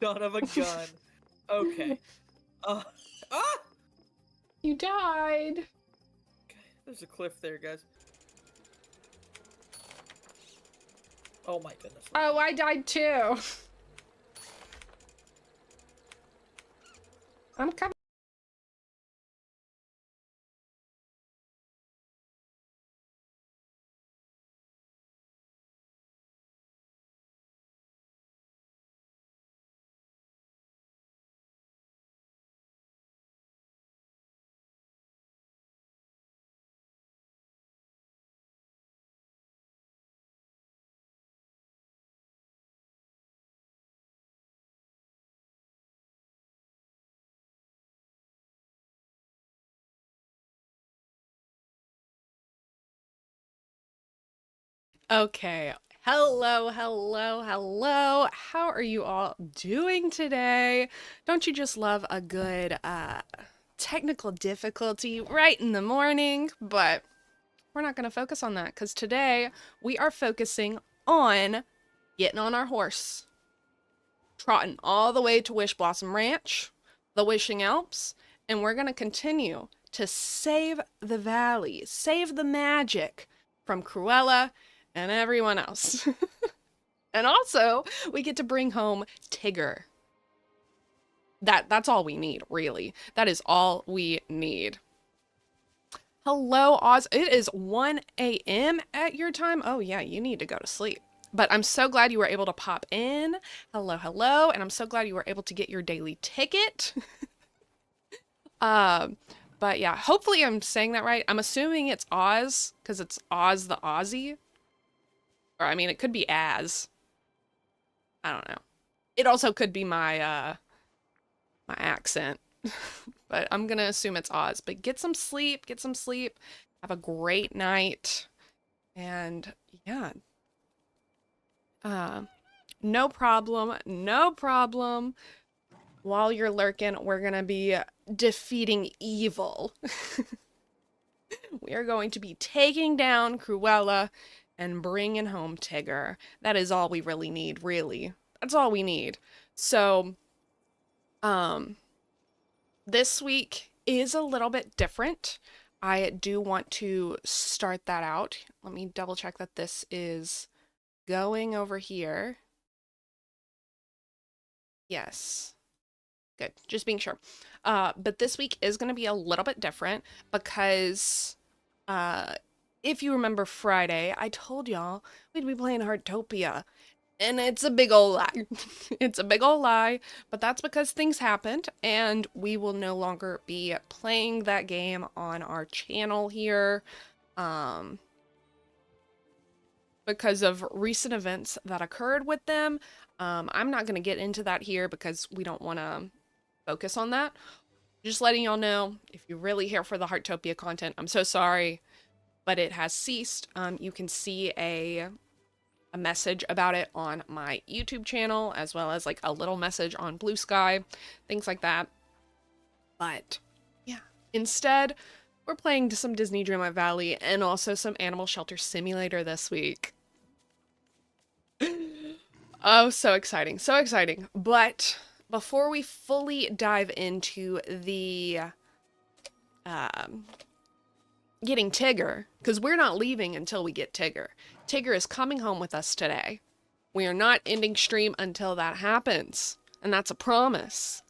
Son of a gun. Okay. Ah! You died. Okay, there's a cliff there, guys. Oh my goodness. Oh, I died too. I'm coming. Okay. Hello, hello, hello. How are you all doing today? Don't you just love a good technical difficulty right in the morning? But we're not going to focus on that because today we are focusing on getting on our horse, trotting all the way to Wishblossom Ranch, the Wishing Alps, and we're going to continue to save the valley, save the magic from Cruella and everyone else. And also, we get to bring home Tigger. That's all we need, really. That is all we need. Hello, Oz. It is 1 a.m. at your time. Oh, yeah, you need to go to sleep. But I'm so glad you were able to pop in. Hello, hello. And I'm so glad you were able to get your daily ticket. But yeah, hopefully I'm saying that right. I'm assuming it's Oz, because it's Oz the Aussie. Or, I mean, it could be Az. I don't know. It also could be my, my accent. But I'm gonna assume it's Oz. But get some sleep, get some sleep. Have a great night. And, yeah. No problem, no problem. While you're lurking, we're gonna be defeating evil. We are going to be taking down Cruella and bringing home Tigger. That is all we really need, really. That's all we need. So, this week is a little bit different. I do want to start that out. Let me double check that this is going over here. Yes. Good. Just being sure. But this week is going to be a little bit different because if you remember Friday, I told y'all we'd be playing Heartopia. And it's a big old lie. It's a big old lie, but that's because things happened and we will no longer be playing that game on our channel here. Because of recent events that occurred with them. I'm not going to get into that here because we don't want to focus on that. Just letting y'all know, if you're really here for the Heartopia content, I'm so sorry, but it has ceased. You can see a message about it on my YouTube channel, as well as like a little message on Blue Sky, things like that. But yeah, instead, we're playing some Disney Dreamlight Valley and also some Animal Shelter Simulator this week. Oh, so exciting, so exciting. But before we fully dive into the getting Tigger, because we're not leaving until we get Tigger. Tigger is coming home with us today. We are not ending stream until that happens, and that's a promise.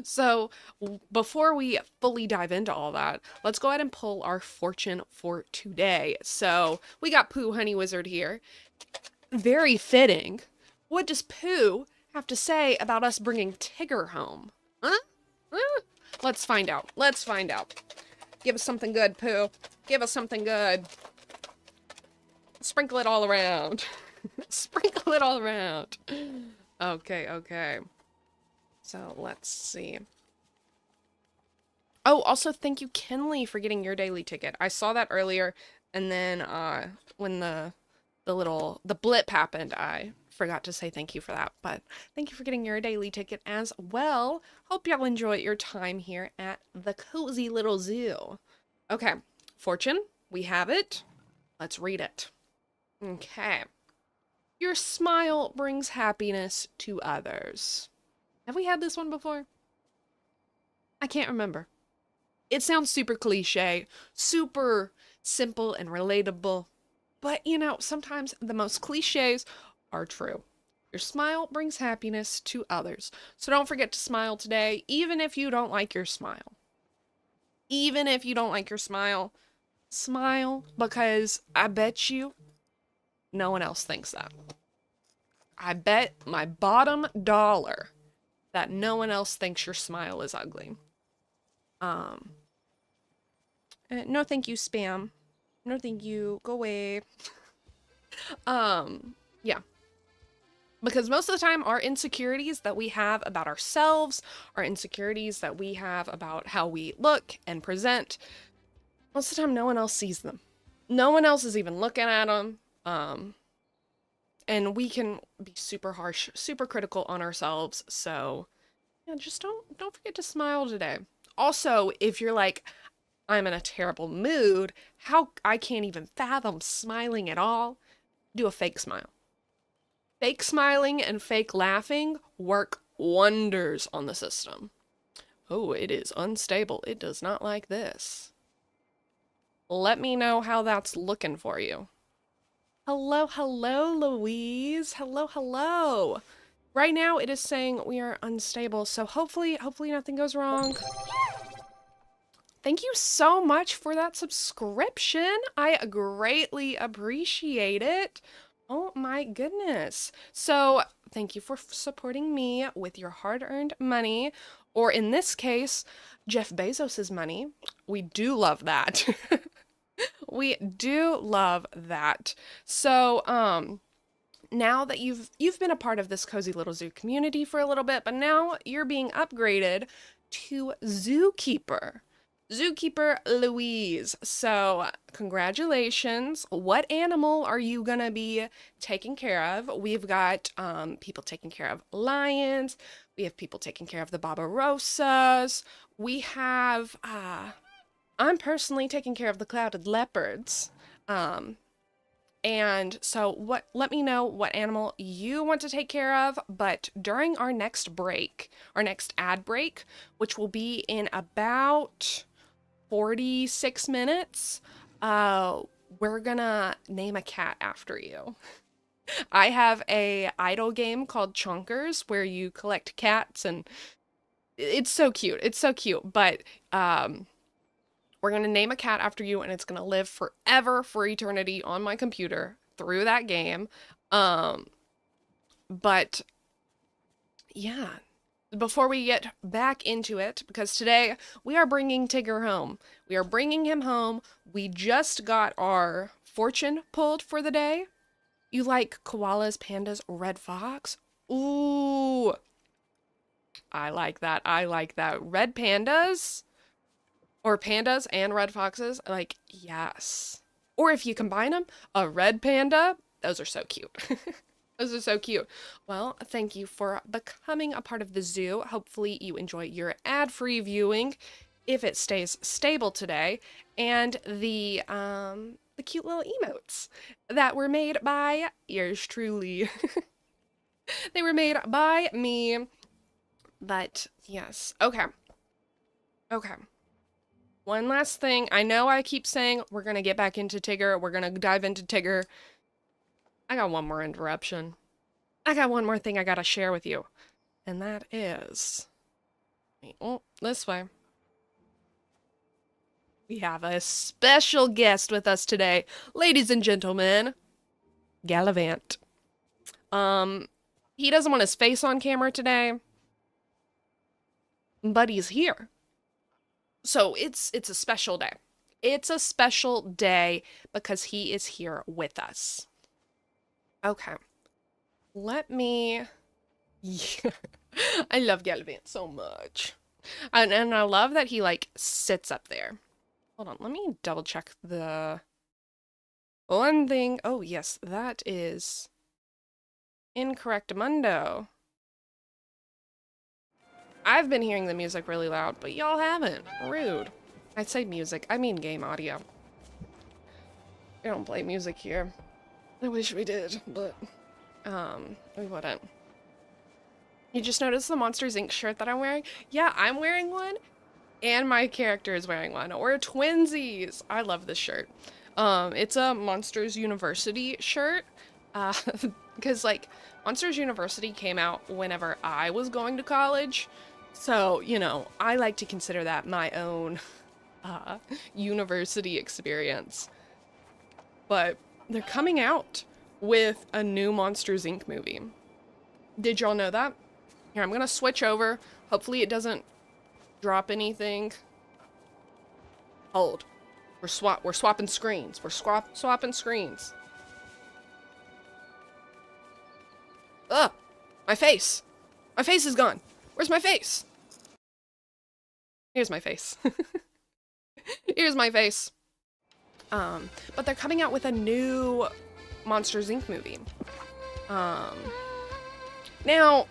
So before we fully dive into all that, let's go ahead and pull our fortune for today. So we got Pooh Honey Wizard here. Very fitting. What does Pooh have to say about us bringing Tigger home? Huh? Let's find out. Let's find out. Give us something good, Pooh. Give us something good. Sprinkle it all around. Sprinkle it all around. Okay, okay. So let's see. Oh, also thank you, Kinley, for getting your daily ticket. I saw that earlier, and then when the blip happened, I forgot to say thank you for that. But thank you for getting your daily ticket as well. Hope y'all enjoy your time here at the cozy little zoo. Okay, fortune, we have it. Let's read it. Okay. Your smile brings happiness to others. Have we had this one before? I can't remember. It sounds super cliche, super simple and relatable. But, you know, sometimes the most cliches are true. Your smile brings happiness to others. So don't forget to smile today, even if you don't like your smile. Even if you don't like your smile, smile, because I bet you no one else thinks that. I bet my bottom dollar that no one else thinks your smile is ugly. No thank you, spam. No thank you, go away. Yeah. Because most of the time, our insecurities that we have about ourselves, our insecurities that we have about how we look and present, most of the time, no one else sees them. No one else is even looking at them. And we can be super harsh, super critical on ourselves. So, yeah, just don't forget to smile today. Also, if you're like, I'm in a terrible mood, how I can't even fathom smiling at all, do a fake smile. Fake smiling and fake laughing work wonders on the system. Oh, it is unstable. It does not like this. Let me know how that's looking for you. Hello, hello, Louise. Hello, hello. Right now it is saying we are unstable, so hopefully nothing goes wrong. Thank you so much for that subscription. I greatly appreciate it. Oh my goodness. So thank you for supporting me with your hard-earned money, or in this case, Jeff Bezos's money. We do love that. We do love that. So, now that you've been a part of this cozy little zoo community for a little bit, but now you're being upgraded to Zookeeper. Zookeeper Louise. So, congratulations. What animal are you gonna be taking care of? We've got people taking care of lions. We have people taking care of the Barbarosas. We have I'm personally taking care of the clouded leopards. And so let me know what animal you want to take care of, but during our next break, our next ad break, which will be in about 46 minutes, we're gonna name a cat after you. I have a idle game called Chunkers where you collect cats, and it's so cute. It's so cute, but we're going to name a cat after you, and it's going to live forever, for eternity on my computer through that game. But yeah, before we get back into it, because today we are bringing Tigger home. We are bringing him home. We just got our fortune pulled for the day. You like koalas, pandas, red fox? Ooh, I like that. I like that. Red pandas? Or pandas and red foxes, like, yes. Or if you combine them, a red panda, those are so cute. Those are so cute. Well, thank you for becoming a part of the zoo. Hopefully you enjoy your ad-free viewing, if it stays stable today, and the cute little emotes that were made by yours truly. They were made by me. But yes, okay. Okay. One last thing. I know I keep saying we're going to get back into Tigger. We're going to dive into Tigger. I got one more interruption. I got one more thing I got to share with you. And that is... Oh, this way. We have a special guest with us today. Ladies and gentlemen, Gallivant. He doesn't want his face on camera today, but he's here. So it's a special day. It's a special day because he is here with us. Okay. Let me... Yeah. I love Gallivant so much. And I love that he, like, sits up there. Hold on, let me double check the... One thing... Oh, yes, that is... Incorrectamundo. I've been hearing the music really loud, but y'all haven't. Rude. I say music, I mean game audio. We don't play music here. I wish we did, but We wouldn't. You just noticed the Monsters Inc. shirt that I'm wearing? Yeah, I'm wearing one, and my character is wearing one. We're twinsies. I love this shirt. It's a Monsters University shirt, because like Monsters University came out whenever I was going to college, so you know I like to consider that my own university experience. But they're coming out with a new Monsters Inc. movie. Did y'all know that? Here, I'm gonna switch over. Hopefully it doesn't drop anything. Hold. We're swapping screens. We're swapping screens. Ugh! My face! My face is gone! Where's my face? Here's my face. Here's my face. But they're coming out with a new Monsters Inc. movie. Now,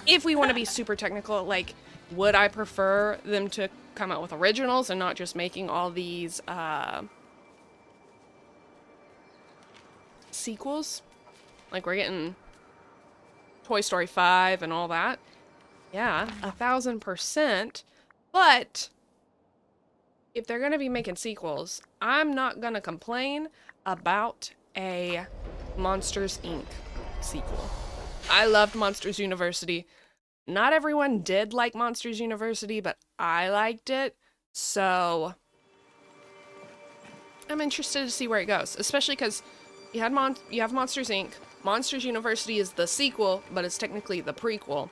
if we want to be super technical, like, would I prefer them to come out with originals and not just making all these, sequels? Like, we're getting Toy Story 5 and all that. Yeah, 1000%. But if they're gonna be making sequels, I'm not gonna complain about a Monsters Inc. sequel. I loved Monsters University. Not everyone did like Monsters University, but I liked it, so I'm interested to see where it goes, especially because you have Monsters Inc. Monsters University is the sequel, but it's technically the prequel.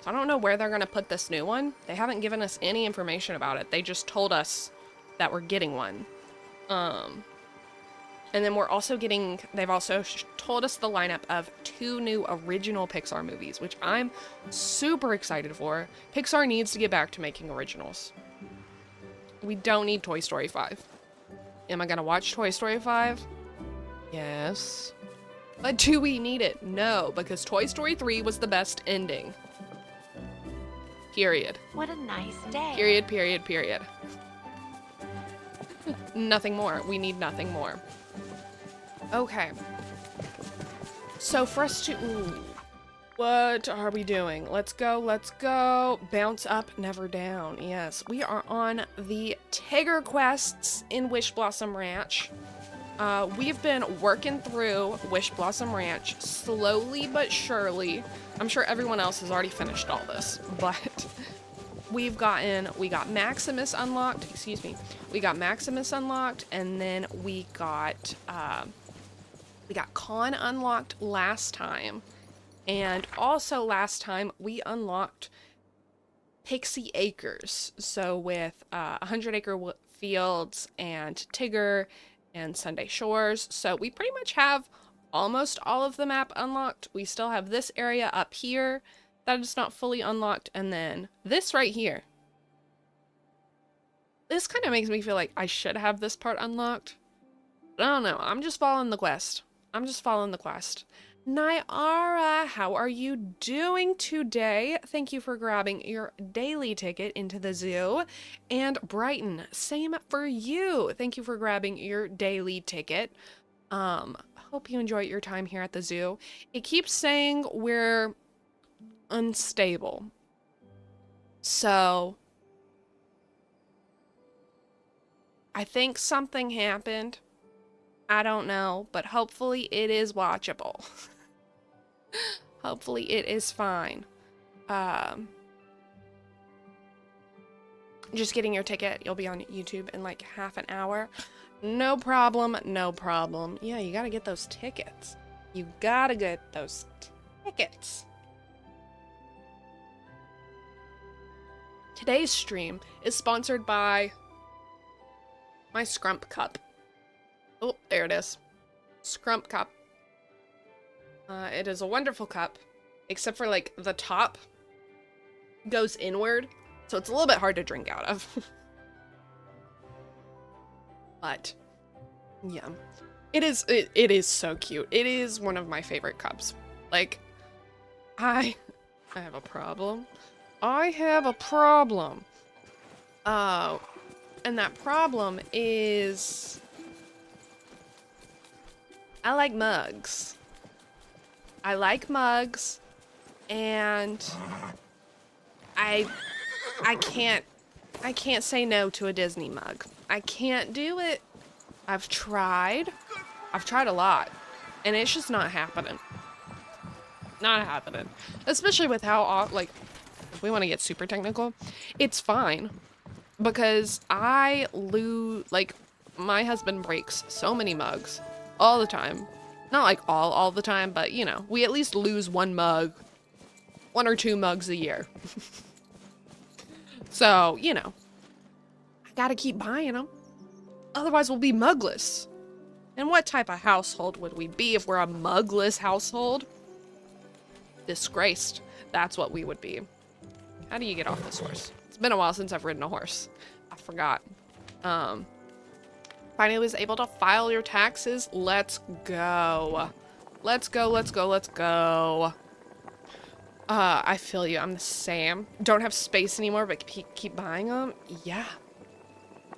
So I don't know where they're going to put this new one. They haven't given us any information about it. They just told us that we're getting one. And then we're also getting, they've also told us the lineup of 2 new original Pixar movies, which I'm super excited for. Pixar needs to get back to making originals. We don't need Toy Story 5. Am I going to watch Toy Story 5? Yes. But do we need it? No, because Toy Story 3 was the best ending. Period. What a nice day. Period, period, period. Nothing more. We need nothing more. Okay. So for us to... Ooh, what are we doing? Let's go, let's go. Bounce up, never down. Yes, we are on the Tigger quests in Wishblossom Ranch. We've been working through Wishblossom Ranch slowly but surely. I'm sure everyone else has already finished all this, but we got Maximus unlocked, excuse me. We got Maximus unlocked, and then we got Con unlocked last time. And also last time we unlocked Pixie Acres. So with 100 Acre Fields and Tigger and Sunday Shores. So we pretty much have almost all of the map unlocked. We still have this area up here that is not fully unlocked, and then this right here. This kind of makes me feel like I should have this part unlocked. I don't know. I'm just following the quest. I'm just following the quest. Nyara, how are you doing today? Thank you for grabbing your daily ticket into the zoo. And Brighton, same for you. Thank you for grabbing your daily ticket. Hope you enjoy your time here at the zoo. It keeps saying we're unstable. So I think something happened. I don't know, but hopefully it is watchable. Hopefully it is fine. Just getting your ticket. You'll be on YouTube in like half an hour. No problem, no problem. Yeah, you gotta get those tickets. You gotta get those tickets. Today's stream is sponsored by my Scrump Cup. Oh, there it is. Scrump Cup. It is a wonderful cup, except for like the top goes inward, so it's a little bit hard to drink out of. But yeah, it is so cute. It is one of my favorite cups. Like, I have a problem. I have a problem. And that problem is I like mugs. I like mugs, and I can't say no to a Disney mug. I can't do it. I've tried a lot, and it's just not happening. Not happening. Especially with how, like, if we want to get super technical, it's fine. Because like, my husband breaks so many mugs all the time. Not like all the time, but, you know, we at least lose one or two mugs a year. So, you know, I gotta keep buying them. Otherwise, we'll be mugless. And what type of household would we be if we're a mugless household? Disgraced. That's what we would be. How do you get off this horse? It's been a while since I've ridden a horse. I forgot. Finally was able to file your taxes. Let's go. Let's go, let's go, let's go. I feel you. I'm the same. Don't have space anymore, but keep buying them? Yeah.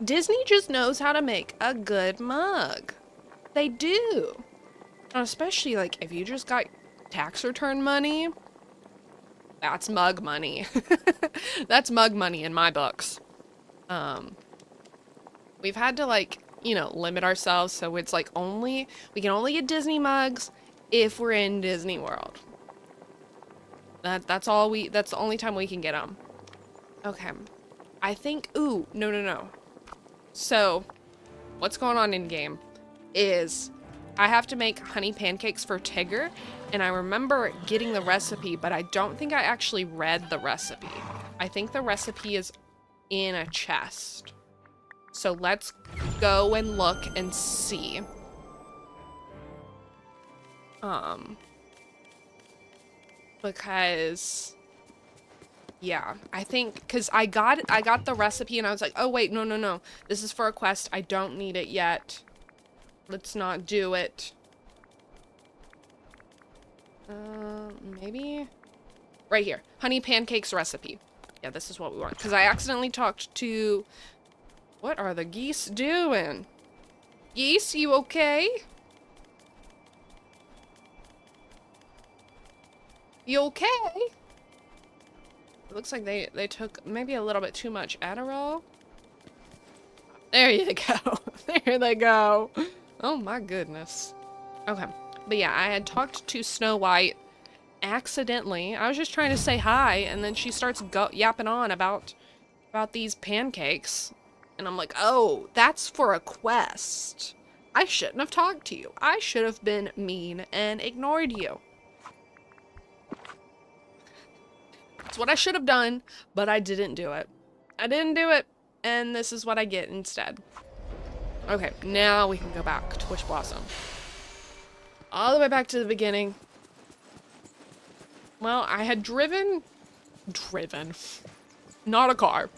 Disney just knows how to make a good mug. They do. And especially, like, if you just got tax return money, that's mug money. That's mug money in my books. We've had to, like, you know, limit ourselves, so it's like we can only get Disney mugs if we're in Disney World. That's the only time we can get them. Okay. I think, ooh, no. So, what's going on in game is I have to make honey pancakes for Tigger, and I remember getting the recipe, but I don't think I actually read the recipe. I think the recipe is in a chest. So let's go and look and see. Because yeah, I think because I got the recipe and I was like, oh wait, no. This is for a quest. I don't need it yet. Let's not do it. Maybe right here. Honey pancakes recipe. Yeah, this is what we want. Because I accidentally talked to... What are the geese doing? Geese, you okay? You okay? It looks like they took maybe a little bit too much Adderall. There you go. There they go. Oh my goodness. Okay. But yeah, I had talked to Snow White accidentally. I was just trying to say hi, and then she starts yapping on about these pancakes. And I'm like, oh, that's for a quest. I shouldn't have talked to you. I should have been mean and ignored you. That's what I should have done, but I didn't do it. I didn't do it, and this is what I get instead. Okay, now we can go back to Wishblossom. All the way back to the beginning. Well, I had driven, not a car.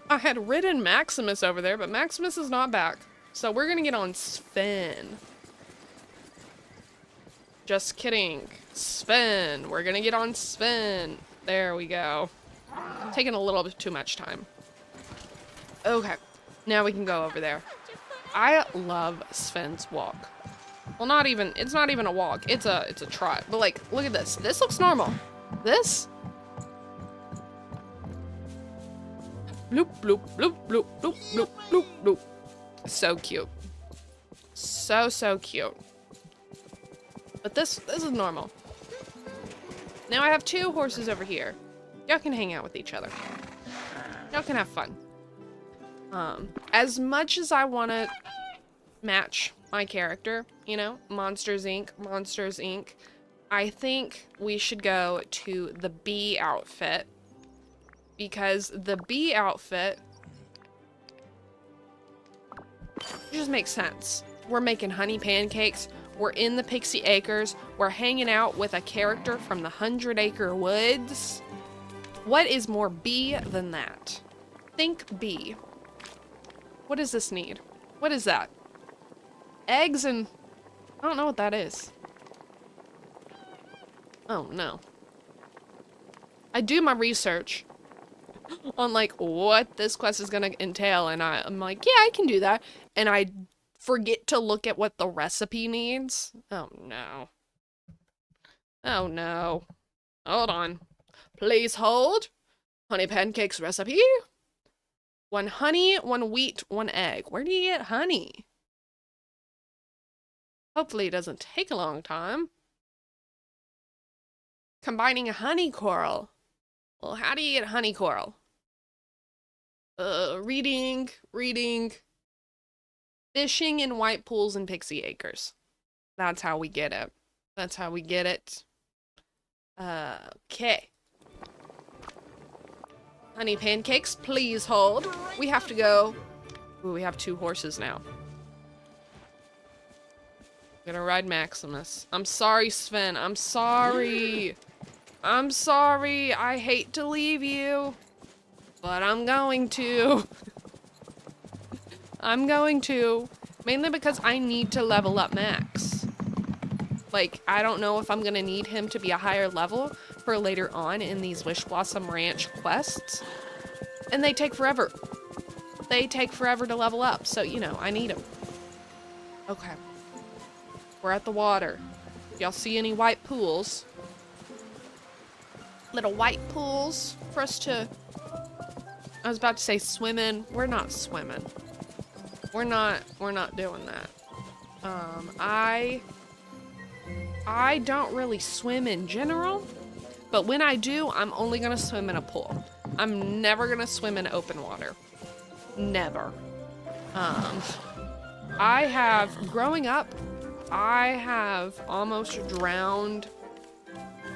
I had ridden Maximus over there, but Maximus is not back. So we're gonna get on Sven. Just kidding. Sven. We're gonna get on Sven. There we go. Taking a little bit too much time. Okay. Now we can go over there. I love Sven's walk. Well, it's not even a walk. It's a trot. But like, look at this. This looks normal. This? Bloop, bloop, bloop, bloop, bloop, bloop, bloop, bloop. So cute. So cute. But this is normal. Now I have two horses over here. Y'all can hang out with each other. Y'all can have fun. As much as I want to match my character, you know, Monsters Inc., I think we should go to the bee outfit. Because the bee outfit just makes sense. We're making honey pancakes. We're in the Pixie Acres. We're hanging out with a character from the 100 Acre Woods. What is more bee than that? Think bee. What does this need? What is that? Eggs and... I don't know what that is. Oh, no. I do my research on, like, what this quest is gonna entail, and I'm like, yeah, I can do that. And I forget to look at what the recipe needs. Oh, no. Oh no. Hold on. Please hold. Honey pancakes recipe. 1 honey, 1 wheat, 1 egg. Where do you get honey? Hopefully it doesn't take a long time. Combining a honey coral. Well, how do you get honey coral? Reading. Fishing in white pools and pixie acres. That's how we get it. That's how we get it. Okay. Honey pancakes, please hold. We have to go. Ooh, we have 2 horses now. I'm gonna ride Maximus. I'm sorry, Sven. I'm sorry. I'm sorry. I hate to leave you. But I'm going to. I'm going to. Mainly because I need to level up Max. Like, I don't know if I'm gonna need him to be a higher level for later on in these Wishblossom Ranch quests. And they take forever. They take forever to level up, so, you know, I need him. Okay. We're at the water. Y'all see any white pools? Little white pools for us to... I was about to say swim in. We're not swimming. We're not doing that. I don't really swim in general, but when I do, I'm only gonna swim in a pool. I'm never gonna swim in open water. Never. Growing up, I have almost drowned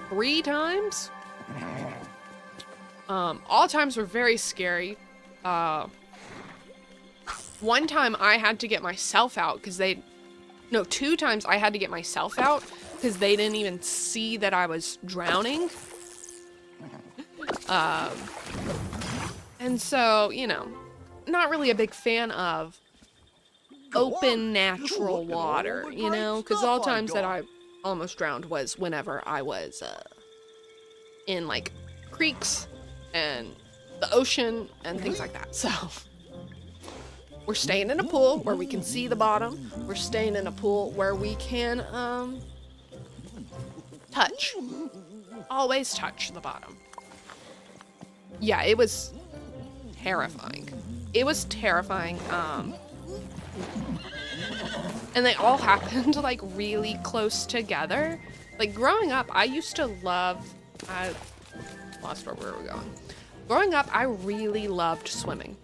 3 times. All times were very scary. One time I had to get myself out because 2 times I had to get myself out because they didn't even see that I was drowning. And so, you know, not really a big fan of open natural water, you know, because all times that I almost drowned was whenever I was in like creeks and the ocean and things like that. So we're staying in a pool where we can see the bottom. We're staying in a pool where we can touch. Always touch the bottom. Yeah, it was terrifying. It was terrifying. And they all happened like really close together. Like growing up, I used to love, I lost where we were going. Growing up, I really loved swimming.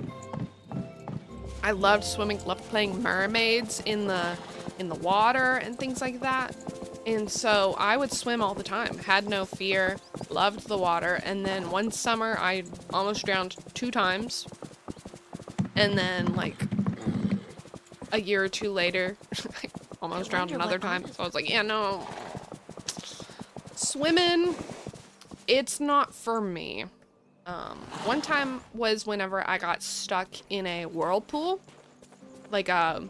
I loved swimming, loved playing mermaids in the water and things like that. And so I would swim all the time, had no fear, loved the water. And then one summer I almost drowned 2 times. And then like a year or 2 later, I almost drowned another time. So I was like, yeah, no, swimming, it's not for me. One time was whenever I got stuck in a whirlpool, like a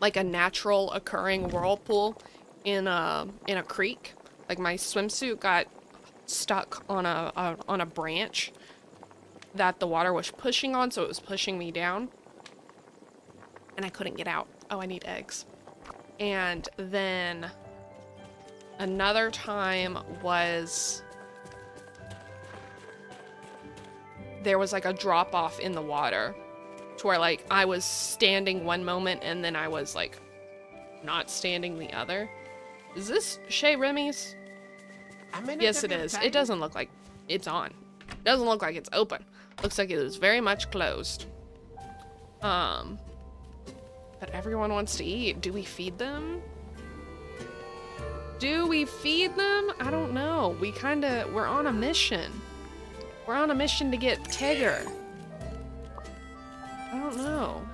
natural occurring whirlpool in a creek. Like my swimsuit got stuck on a branch that the water was pushing on, so it was pushing me down, and I couldn't get out. Oh, I need eggs. And then another time was there was like a drop off in the water to where like I was standing one moment and then I was like not standing the other. Is this Chez Remy's? Yes, it is. It doesn't look like it's on. It doesn't look like it's open. Looks like it is very much closed. But everyone wants to eat. Do we feed them? Do we feed them? I don't know. We're on a mission. We're on a mission to get Tigger. I don't know.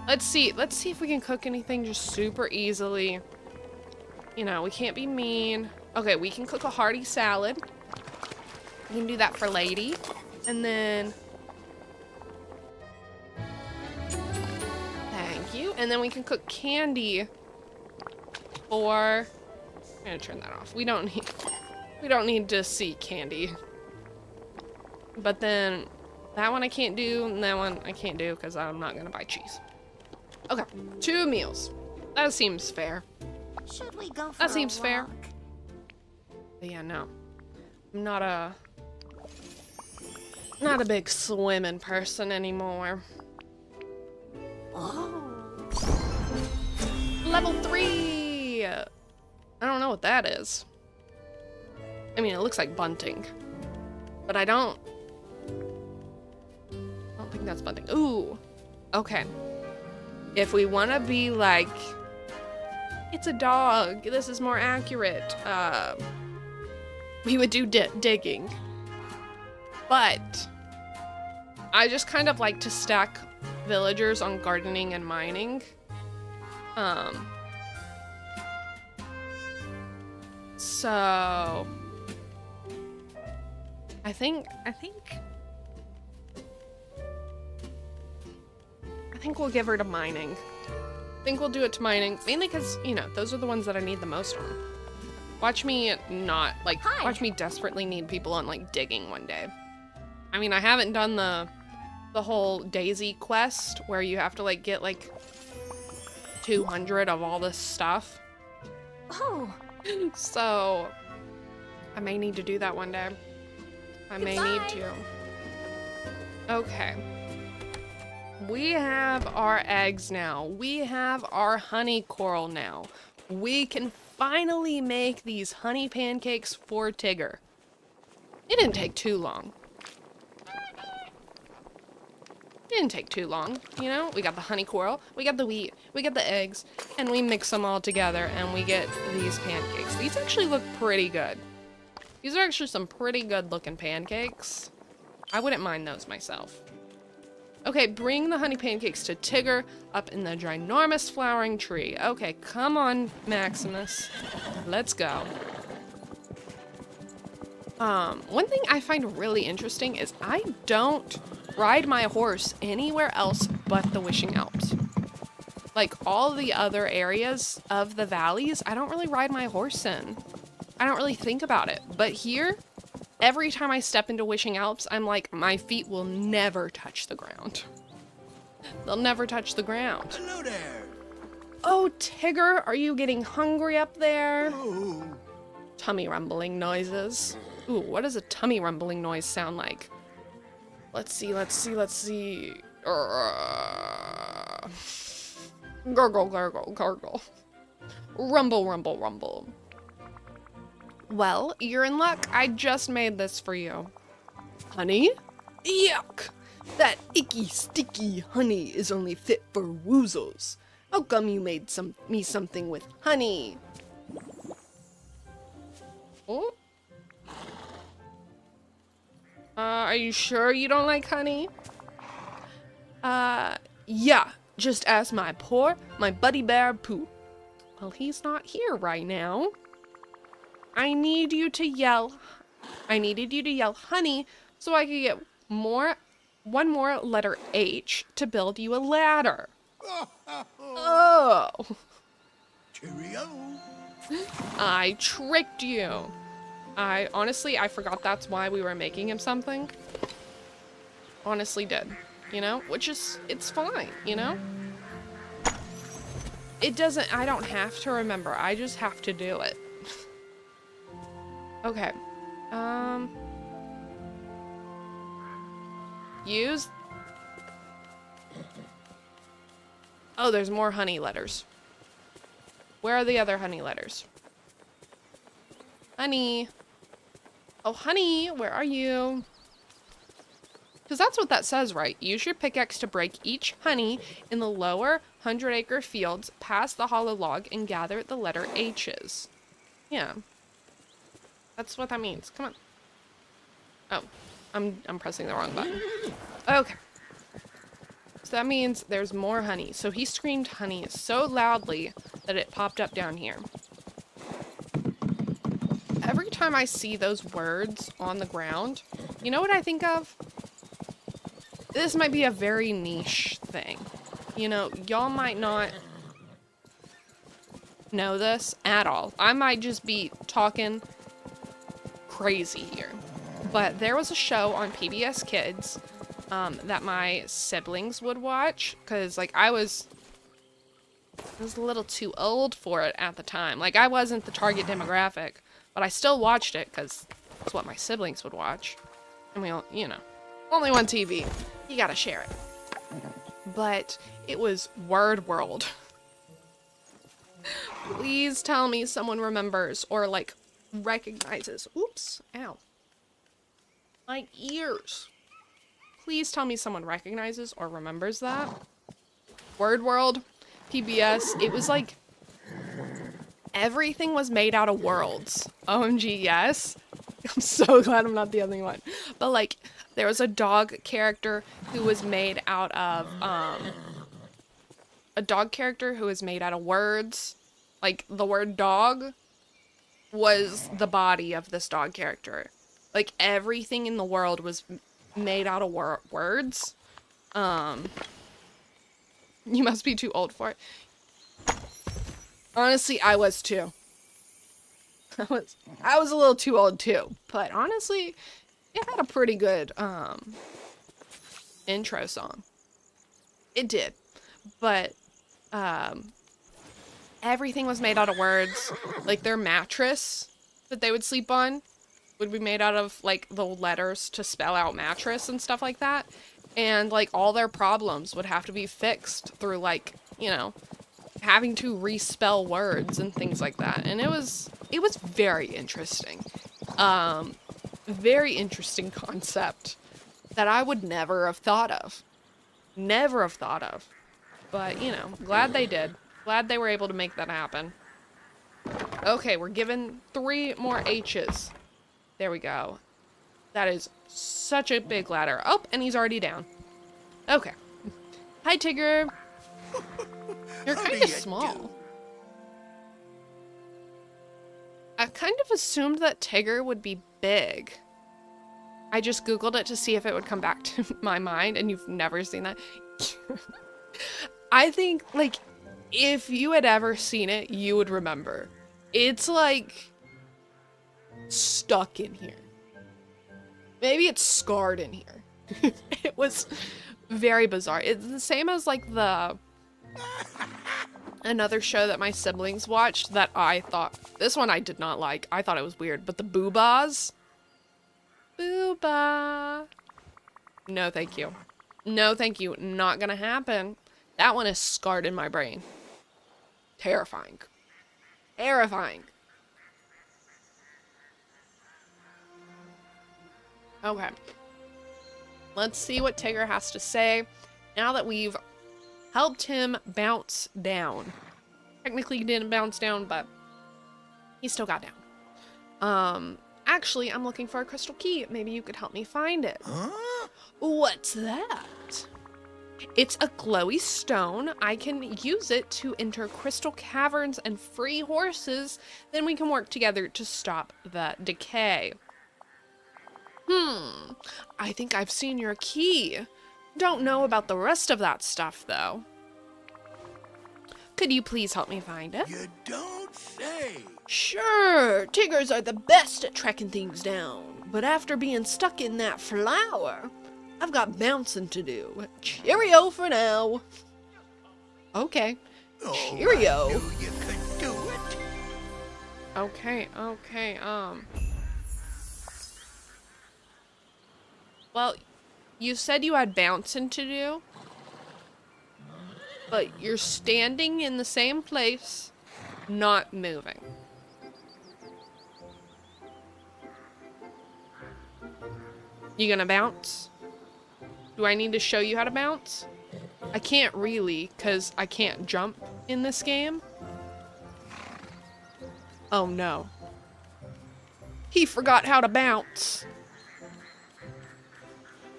Let's see if we can cook anything just super easily. You know, we can't be mean. Okay, we can cook a hearty salad. We can do that for Lady. And then... Thank you. And then we can cook candy for... I'm gonna turn that off. We don't need to see candy. But then that one I can't do, and that one I can't do because I'm not gonna buy cheese. Okay, 2 meals. That seems fair. Should we go for That seems a fair. walk? But yeah, no. I'm not a big swimming person anymore. Oh. Level 3! I don't know what that is. I mean, it looks like bunting. But I don't think that's bunting. Ooh. Okay. If we want to be like, it's a dog, this is more accurate, we would do digging. But I just kind of like to stack villagers on gardening and mining. So I think we'll give her to mining. I think we'll do it to mining, mainly because, you know, those are the ones that I need the most on. Watch me not, like, watch me desperately need people on, like, digging one day. I mean, I haven't done the whole Daisy quest where you have to, like, get, like, 200 of all this stuff. Oh. So, I may need to do that one day. I may need to. Okay. We have our eggs now. We have our honey coral now. We can finally make these honey pancakes for Tigger. It didn't take too long. It didn't take too long, you know? We got the honey coral, we got the wheat, we got the eggs, and we mix them all together and we get these pancakes. These actually look pretty good. These are actually some pretty good looking pancakes. I wouldn't mind those myself. Okay, bring the honey pancakes to Tigger up in the ginormous flowering tree. Okay, come on, Maximus. Let's go. One thing I find really interesting is I don't ride my horse anywhere else but the Wishing Alps. Like, all the other areas of the valleys, I don't really ride my horse in. I don't really think about it. But here, every time I step into Wishing Alps, I'm like, my feet will never touch the ground. They'll never touch the ground. Hello there. Oh, Tigger, are you getting hungry up there? Oh. Tummy rumbling noises. Ooh, what does a tummy rumbling noise sound like? Let's see, let's see, let's see. Gurgle, gurgle, gurgle. Rumble, rumble, rumble. Well, you're in luck. I just made this for you. Honey? Yuck! That icky, sticky honey is only fit for woozles. How come you made me something with honey? Oh? Are you sure you don't like honey? Yeah. Just ask my buddy bear Pooh. Well, he's not here right now. I needed you to yell honey so I could get one more letter H to build you a ladder. Oh. Cheerio. I tricked you. Honestly, I forgot that's why we were making him something. Honestly did. You know? Which is, it's fine, you know? I don't have to remember. I just have to do it. Okay. Use. Oh, there's more honey letters. Where are the other honey letters? Honey. Oh, honey, where are you? Because that's what that says, right? Use your pickaxe to break each honey in the lower 100-acre fields past the hollow log and gather the letter H's. Yeah. That's what that means. Come on. Oh, I'm pressing the wrong button. Okay. So that means there's more honey. So he screamed honey so loudly that it popped up down here. Every time I see those words on the ground, you know what I think of? This might be a very niche thing. You know, y'all might not know this at all. I might just be talking crazy here. But there was a show on PBS Kids that my siblings would watch. Because, like, I was I was a little too old for it at the time. Like, I wasn't the target demographic, but I still watched it because it's what my siblings would watch. And we all, you know, only one TV. You gotta share it. But it was Word World. Please tell me someone remembers or, like, recognizes. Oops, ow. My ears. Please tell me someone recognizes or remembers that. Word World, PBS, it was like everything was made out of worlds. OMG, yes. I'm so glad I'm not the only one. But like, there was a dog character who was made out of, words. Like, the word dog was the body of this dog character. Like, everything in the world was made out of words. You must be too old for it. Honestly, I was too. I was a little too old too. But honestly, it had a pretty good intro song. It did. But everything was made out of words. Like, their mattress that they would sleep on would be made out of, like, the letters to spell out mattress and stuff like that. And, like, all their problems would have to be fixed through, like, you know, having to respell words and things like that. And it was very interesting. Very interesting concept that I would never have thought of. Never have thought of. But, you know, glad they did. Glad they were able to make that happen. Okay, we're given 3 more H's. There we go. That is such a big ladder. Oh, and he's already down. Okay. Hi, Tigger. You're kind of small. I kind of assumed that Tigger would be big. I just Googled it to see if it would come back to my mind, and you've never seen that. I think, like, if you had ever seen it, you would remember. It's, like, stuck in here. Maybe it's scarred in here. It was very bizarre. It's the same as, like, another show that my siblings watched that I thought, this one I did not like. I thought it was weird, but the Boobas. Booba. No, thank you. No, thank you. Not gonna happen. That one is scarred in my brain. Terrifying. Terrifying. Okay. Let's see what Tigger has to say now that we've helped him bounce down. Technically he didn't bounce down, but he still got down. Actually, I'm looking for a crystal key. Maybe you could help me find it. Huh? What's that? It's a glowy stone. I can use it to enter crystal caverns and free horses. Then we can work together to stop the decay. I think I've seen your key. Don't know about the rest of that stuff, though. Could you please help me find it? You don't say. Sure, Tiggers are the best at tracking things down. But after being stuck in that flower, I've got bouncing to do. Cheerio for now. Okay. Oh, Cheerio. I knew you could do it. Okay. Well, you said you had bouncing to do, but you're standing in the same place, not moving. You gonna bounce? Do I need to show you how to bounce? I can't really, because I can't jump in this game. Oh no. He forgot how to bounce.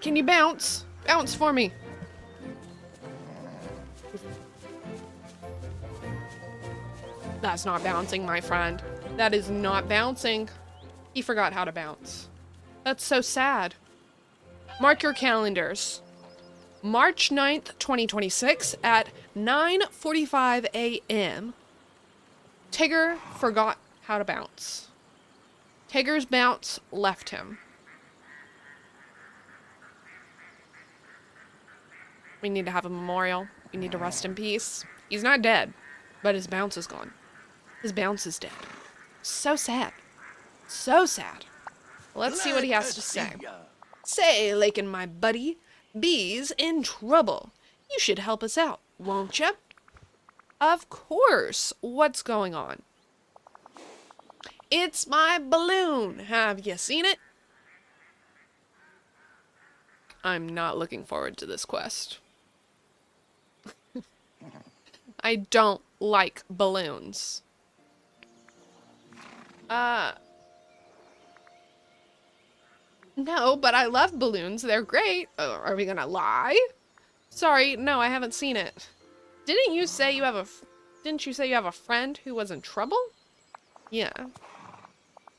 Can you bounce? Bounce for me. That's not bouncing, my friend. That is not bouncing. He forgot how to bounce. That's so sad. Mark your calendars. March 9th, 2026 at 9:45 a.m. Tigger forgot how to bounce. Tigger's bounce left him. We need to have a memorial. We need to rest in peace. He's not dead. But his bounce is gone. His bounce is dead. So sad. So sad. Let's see what he has to say. Say, Lacon, my buddy, Bee's in trouble. You should help us out, won't you? Of course. What's going on? It's my balloon. Have you seen it? I'm not looking forward to this quest. I don't like balloons. No, but I love balloons. They're great. Are we gonna lie? Sorry, no, I haven't seen it. Didn't you say you have a friend who was in trouble? Yeah.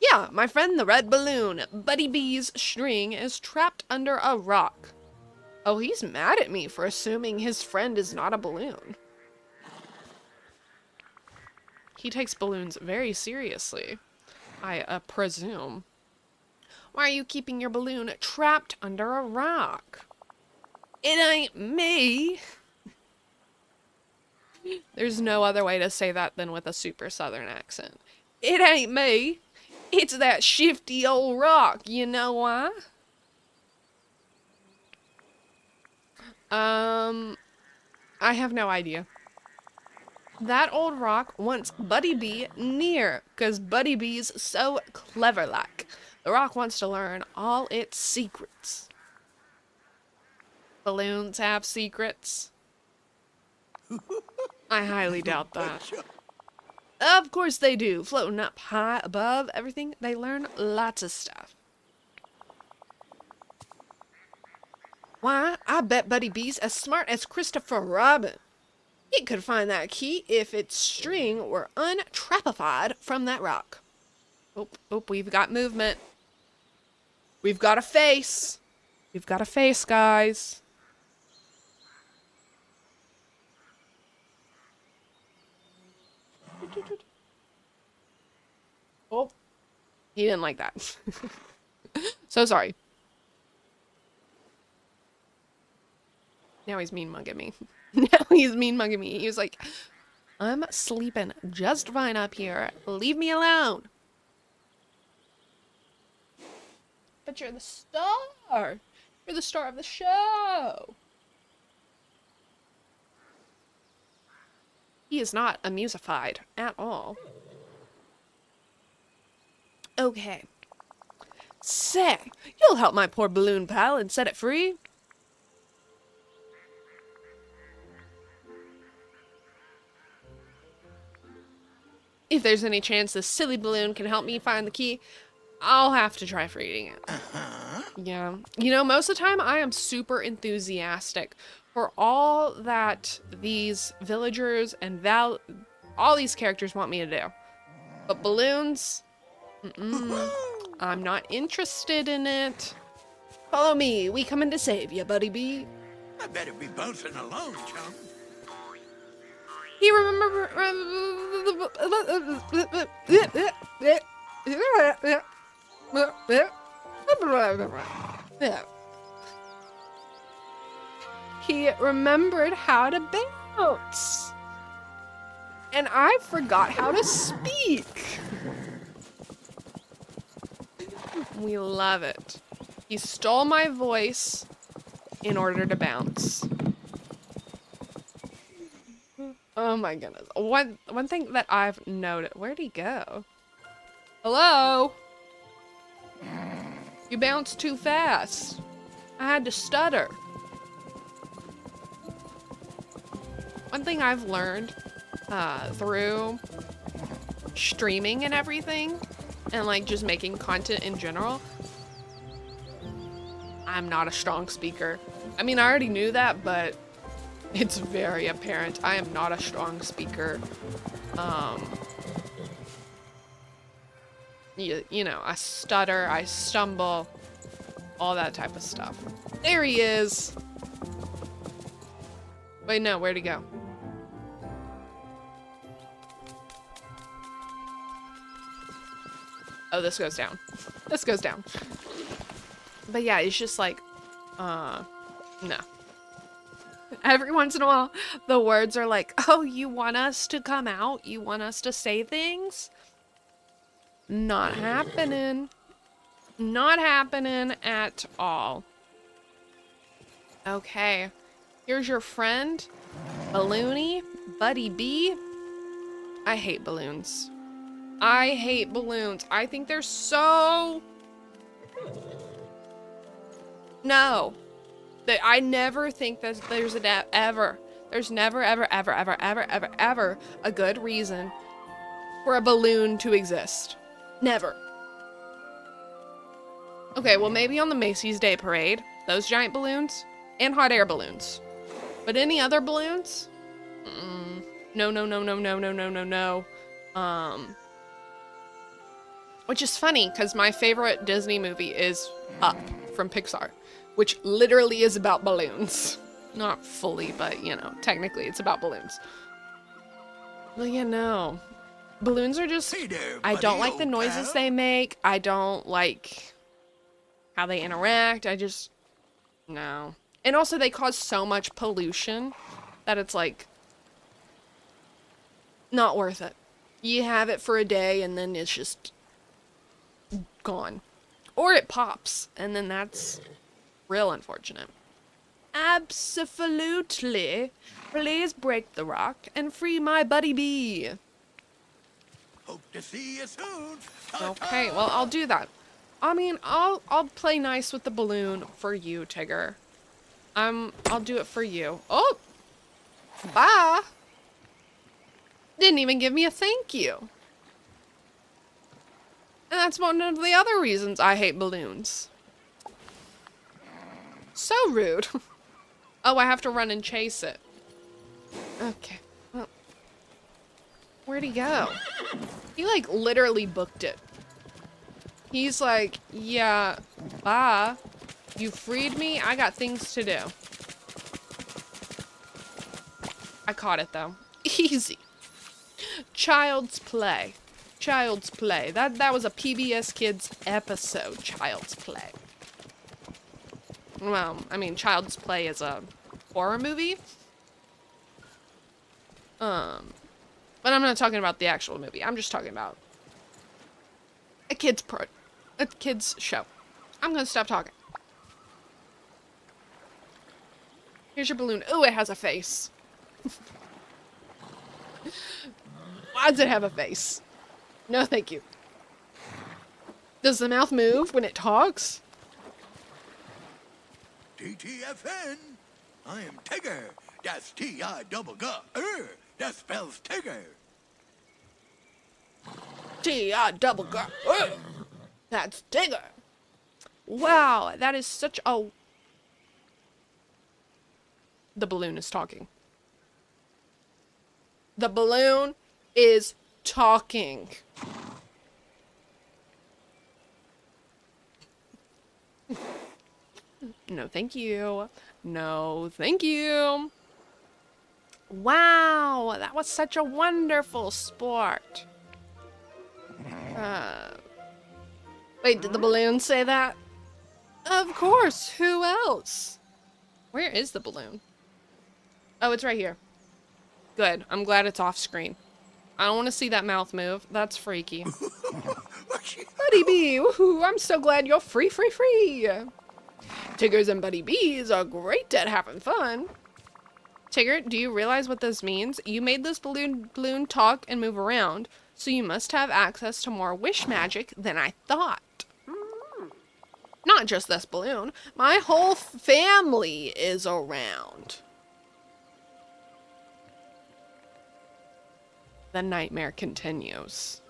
Yeah, my friend the red balloon, Buddy Bee's string, is trapped under a rock. Oh, he's mad at me for assuming his friend is not a balloon. He takes balloons very seriously, I presume. Why are you keeping your balloon trapped under a rock? It ain't me. There's no other way to say that than with a super southern accent. It ain't me. It's that shifty old rock. You know why? I have no idea. That old rock wants Buddy Bee near, 'cause Buddy Bee's so clever-like. The rock wants to learn all its secrets. Balloons have secrets? I highly doubt that. Of course they do. Floating up high above everything, they learn lots of stuff. Why, I bet Buddy Bee's as smart as Christopher Robin. It could find that key if its string were untrapified from that rock. Oh, we've got movement. We've got a face. We've got a face, guys. Oh, he didn't like that. So sorry. Now he's mean mugging me. Now he's mean mugging me. He was like, I'm sleeping just fine up here. Leave me alone. But you're the star. You're the star of the show. He is not amusified at all. Okay. Say, you'll help my poor balloon pal and set it free? If there's any chance this silly balloon can help me find the key, I'll have to try freeing it. Yeah. You know, most of the time I am super enthusiastic for all that these villagers and all these characters want me to do. But balloons, I'm not interested in it. Follow me. We coming to save you, Buddy Bee. I better be bouncing alone, chum. He remember. He remembered how to bounce. And I forgot how to speak. We love it. He stole my voice in order to bounce. Oh my goodness. One thing that I've noted. Where'd he go? Hello? You bounced too fast. I had to stutter. One thing I've learned through streaming and everything, and like just making content in general, I'm not a strong speaker. I mean, I already knew that, but it's very apparent. I am not a strong speaker. You know, I stutter, I stumble, all that type of stuff. There he is. Wait, no, where'd he go? Oh, this goes down. This goes down. But yeah, it's just like, no. Every once in a while, the words are like, oh, you want us to come out? You want us to say things? Not happening. Not happening at all. Okay. Here's your friend, Balloony, Buddy B. I hate balloons. I hate balloons. I think they're so... No. I never think that there's there's never, ever, ever, ever, ever, ever, ever a good reason for a balloon to exist. Never. Okay, well maybe on the Macy's Day Parade, those giant balloons, and hot air balloons. But any other balloons? No, no, no, no, no, no, no, no, no. Which is funny, because my favorite Disney movie is Up from Pixar, which literally is about balloons. Not fully, but, you know, technically it's about balloons. Well, you know, balloons are just... Hey there, I don't buddy, like the old noises pal. they make. I don't like how they interact. I just... No. And also they cause so much pollution that it's like... not worth it. You have it for a day and then it's just... gone. Or it pops, and then that's real unfortunate. Absolutely. Please break the rock and free my buddy bee. Hope to see you soon. Okay, well, I'll do that. I mean, I'll play nice with the balloon for you, Tigger. I'll do it for you. Oh! Bye! Didn't even give me a thank you. And that's one of the other reasons I hate balloons. So rude. Oh, I have to run and chase it. Okay. Well, where'd he go? He, like, literally booked it. He's like, yeah, bye. You freed me? I got things to do. I caught it, though. Easy. Child's play. Child's Play. That was a PBS Kids episode, Child's Play. Well, I mean, Child's Play is a horror movie. But I'm not talking about the actual movie. I'm just talking about a kids show. I'm gonna stop talking. Here's your balloon. Ooh, it has a face. Why does it have a face? No, thank you. Does the mouth move when it talks? TTFN. I am Tigger. That's T-I-double-G-R. That spells Tigger. T-I-double-G. That's Tigger. Wow, that is such a... The balloon is talking. The balloon is talking. No, thank you. No, thank you. Wow, that was such a wonderful sport. Wait, did the balloon say that? Of course, who else? Where is the balloon? Oh, it's right here. Good, I'm glad it's off screen. I don't want to see that mouth move. That's freaky. Buddy Bee, woohoo, I'm so glad you're free. Tiggers and Buddy Bees are great at having fun. Tigger, do you realize what this means? You made this balloon talk and move around, so you must have access to more wish magic than I thought. Not just this balloon. My whole family is around. The nightmare continues.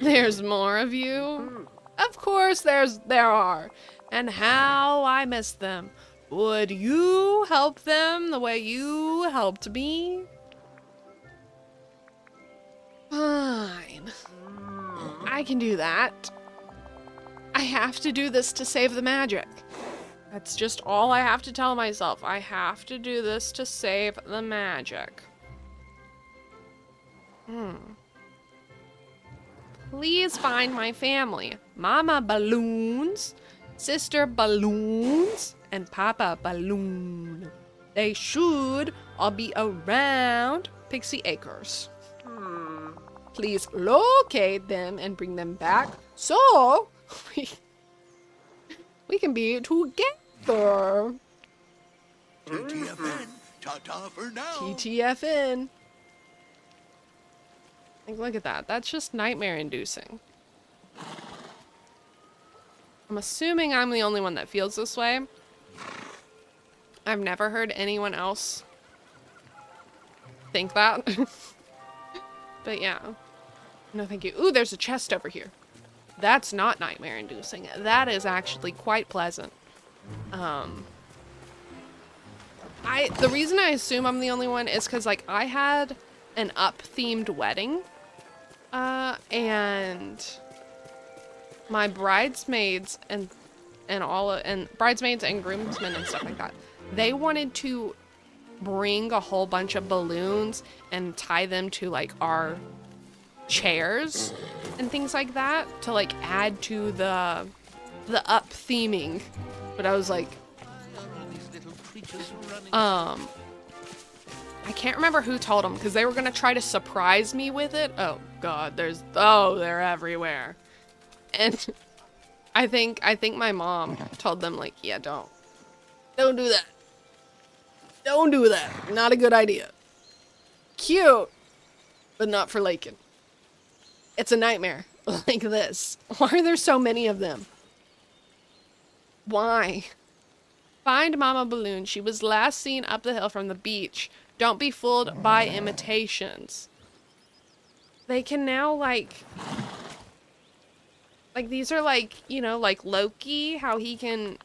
There's more of you? Of course there are. And how I miss them. Would you help them the way you helped me? Fine. I can do that. I have to do this to save the magic. That's just all I have to tell myself. I have to do this to save the magic. Please find my family. Mama Balloons, Sister Balloons, and Papa Balloon. They should all be around Pixie Acres. Please locate them and bring them back so we can be together. TTFN, ta-ta for now. TTFN. Like, look at that. That's just nightmare inducing. I'm assuming I'm the only one that feels this way. I've never heard anyone else think that. But yeah. No, thank you. Ooh, there's a chest over here. That's not nightmare inducing. That is actually quite pleasant. The reason I assume I'm the only one is because, like, I had an up-themed wedding. And my bridesmaids and bridesmaids and groomsmen and stuff like that, they wanted to bring a whole bunch of balloons and tie them to, like, our chairs and things like that to, like, add to the up theming. But I was like, I can't remember who told them because they were gonna try to surprise me with it. Oh God, they're everywhere. And I think my mom told them, like, yeah, don't do that. Don't do that. Not a good idea. Cute, but not for Lacon. It's a nightmare like this. Why are there so many of them? Why? Find Mama Balloon. She was last seen up the hill from the beach. Don't be fooled by imitations. They can now, like these are like, you know, like Loki, how he can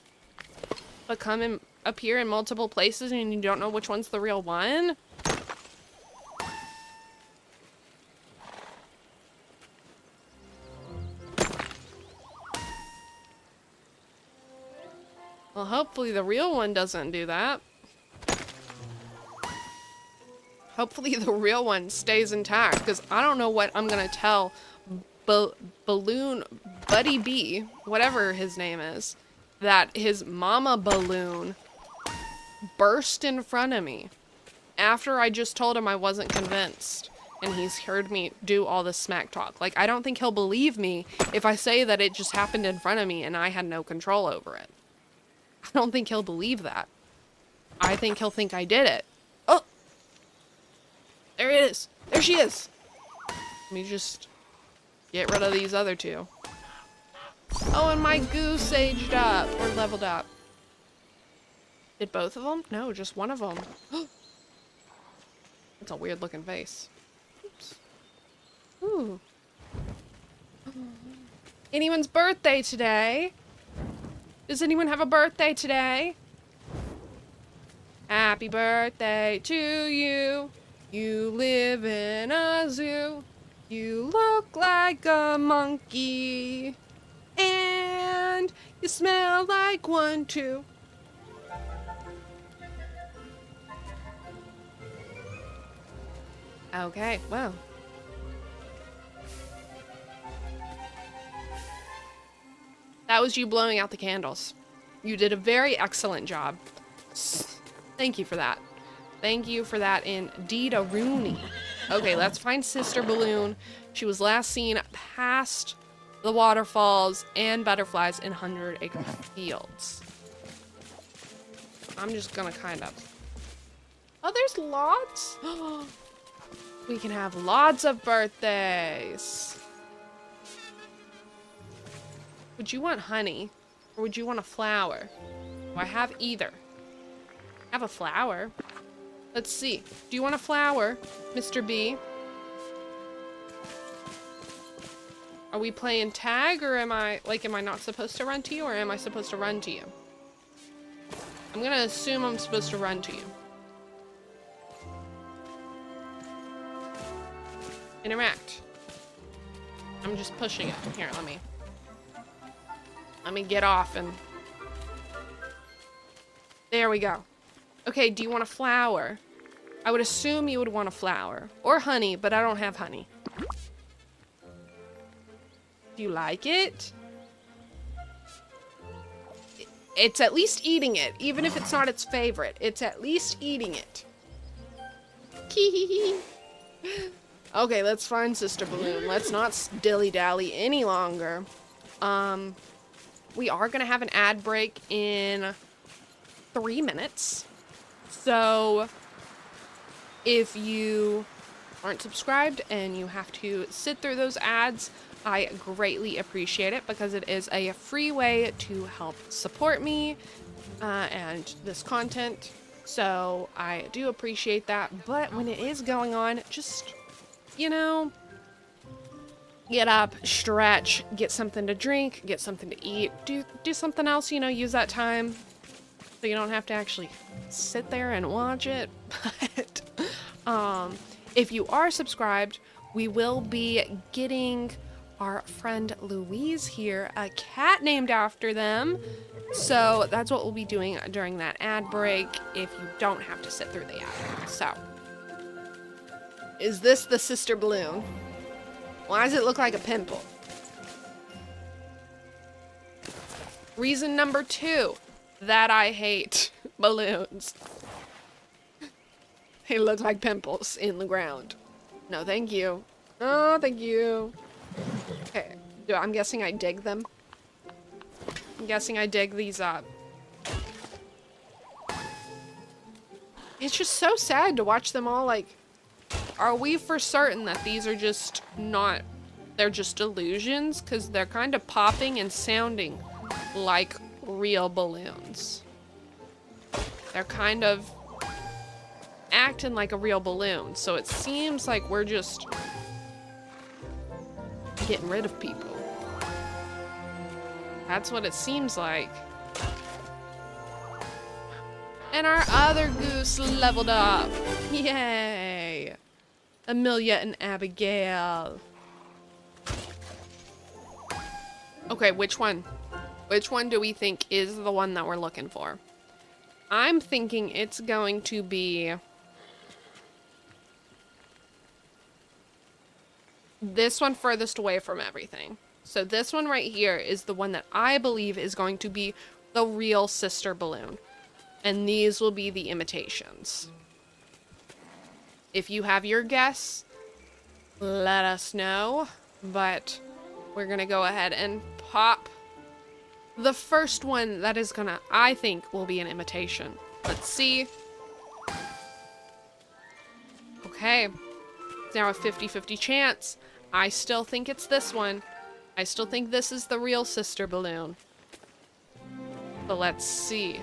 appear in multiple places and you don't know which one's the real one. Well, hopefully the real one doesn't do that. Hopefully the real one stays intact, because I don't know what I'm gonna tell Balloon Buddy B, whatever his name is, that his mama balloon burst in front of me after I just told him I wasn't convinced, and he's heard me do all this smack talk. Like, I don't think he'll believe me if I say that it just happened in front of me and I had no control over it. I don't think he'll believe that. I think he'll think I did it. Oh! There it is. There she is. Let me just get rid of these other two. Oh, and my goose aged up or leveled up. Did both of them? No, just one of them. That's a weird looking face. Oops. Ooh. Anyone's birthday today? Does anyone have a birthday today? Happy birthday to you. You live in a zoo. You look like a monkey. And you smell like one too. Okay, well. That was you blowing out the candles. You did a very excellent job. Thank you for that. Thank you for that indeed-a-rooney. Okay, let's find Sister Balloon. She was last seen past the waterfalls and butterflies in 100 Acre Fields. I'm just gonna kind of... Oh, there's lots. We can have lots of birthdays. Would you want honey? Or would you want a flower? Do I have either? I have a flower. Let's see. Do you want a flower, Mr. B? Are we playing tag, or am I not supposed to run to you, or am I supposed to run to you? I'm gonna assume I'm supposed to run to you. Interact. I'm just pushing it. Here, let me get off and... There we go. Okay, do you want a flower? I would assume you would want a flower. Or honey, but I don't have honey. Do you like it? It's at least eating it, even if it's not its favorite. It's at least eating it. Kee. Okay, let's find Sister Balloon. Let's not dilly-dally any longer. We are gonna have an ad break in 3 minutes. So, if you aren't subscribed and you have to sit through those ads, I greatly appreciate it because it is a free way to help support me and this content. So I do appreciate that. But when it is going on, just, you know, get up, stretch, get something to drink, get something to eat, do something else, you know, use that time so you don't have to actually sit there and watch it. But if you are subscribed, we will be getting our friend Louise here a cat named after them. So that's what we'll be doing during that ad break if you don't have to sit through the ad. So, is this the Sister Balloon? Why does it look like a pimple? Reason number 2 that I hate balloons. They look like pimples in the ground. No, thank you. Oh, thank you. Okay, I'm guessing I dig them. I'm guessing I dig these up. It's just so sad to watch them all, like, are we for certain that these are just not, they're just illusions? Because they're kind of popping and sounding like real balloons. They're kind of acting like a real balloon, so it seems like we're just getting rid of people. That's what it seems like. And our other goose leveled up. Yay! Amelia and Abigail. Okay, which one? Which one do we think is the one that we're looking for? I'm thinking it's going to be this one furthest away from everything. So this one right here is the one that I believe is going to be the real Sister Balloon. And these will be the imitations. If you have your guess, let us know. But we're gonna go ahead and pop the first one that is gonna, I think, will be an imitation. Let's see. Okay. It's now a 50-50 chance. I still think it's this one. I still think this is the real Sister Balloon. But let's see.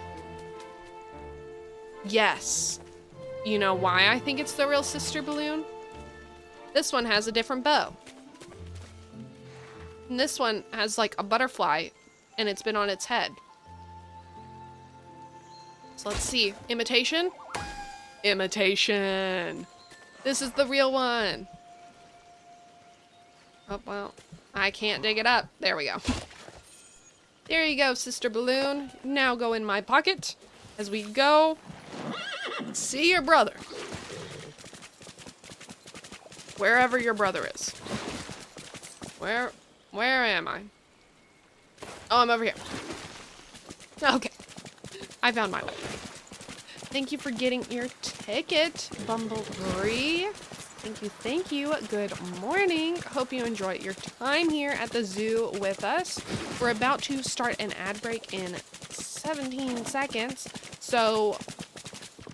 Yes. You know why I think it's the real Sister Balloon? This one has a different bow. And this one has like a butterfly and it's been on its head. So let's see. Imitation? Imitation. This is the real one. Oh, well, I can't dig it up. There we go. There you go, Sister Balloon. Now go in my pocket as we go see your brother. Wherever your brother is. Where am I? Oh, I'm over here. Okay. I found my way. Thank you for getting your ticket, Bumblebee. Thank you. Good morning. Hope you enjoyed your time here at the zoo with us. We're about to start an ad break in 17 seconds. So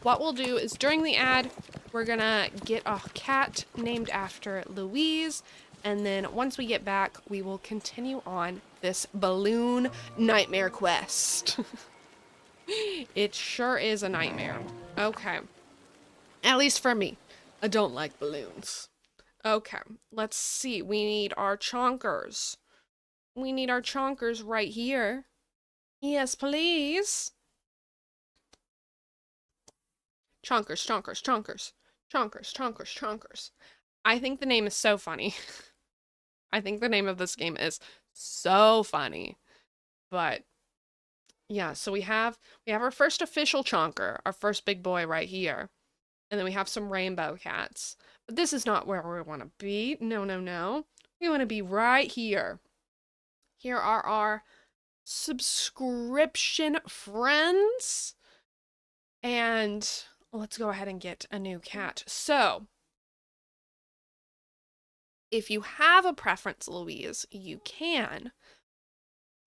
what we'll do is during the ad, we're gonna get a cat named after Louise. And then once we get back, we will continue on this balloon nightmare quest. It sure is a nightmare. Okay. At least for me. I don't like balloons. Okay, let's see. We need our chonkers. We need our chonkers right here. Yes, please. Chonkers, chonkers, chonkers. Chonkers, chonkers, chonkers. I think the name is so funny. I think the name of this game is so funny. But yeah, so we have our first official chonker, our first big boy right here. And then we have some rainbow cats. But this is not where we want to be. No, no, no. We want to be right here. Here are our subscription friends. And let's go ahead and get a new cat. So, if you have a preference, Louise, you can.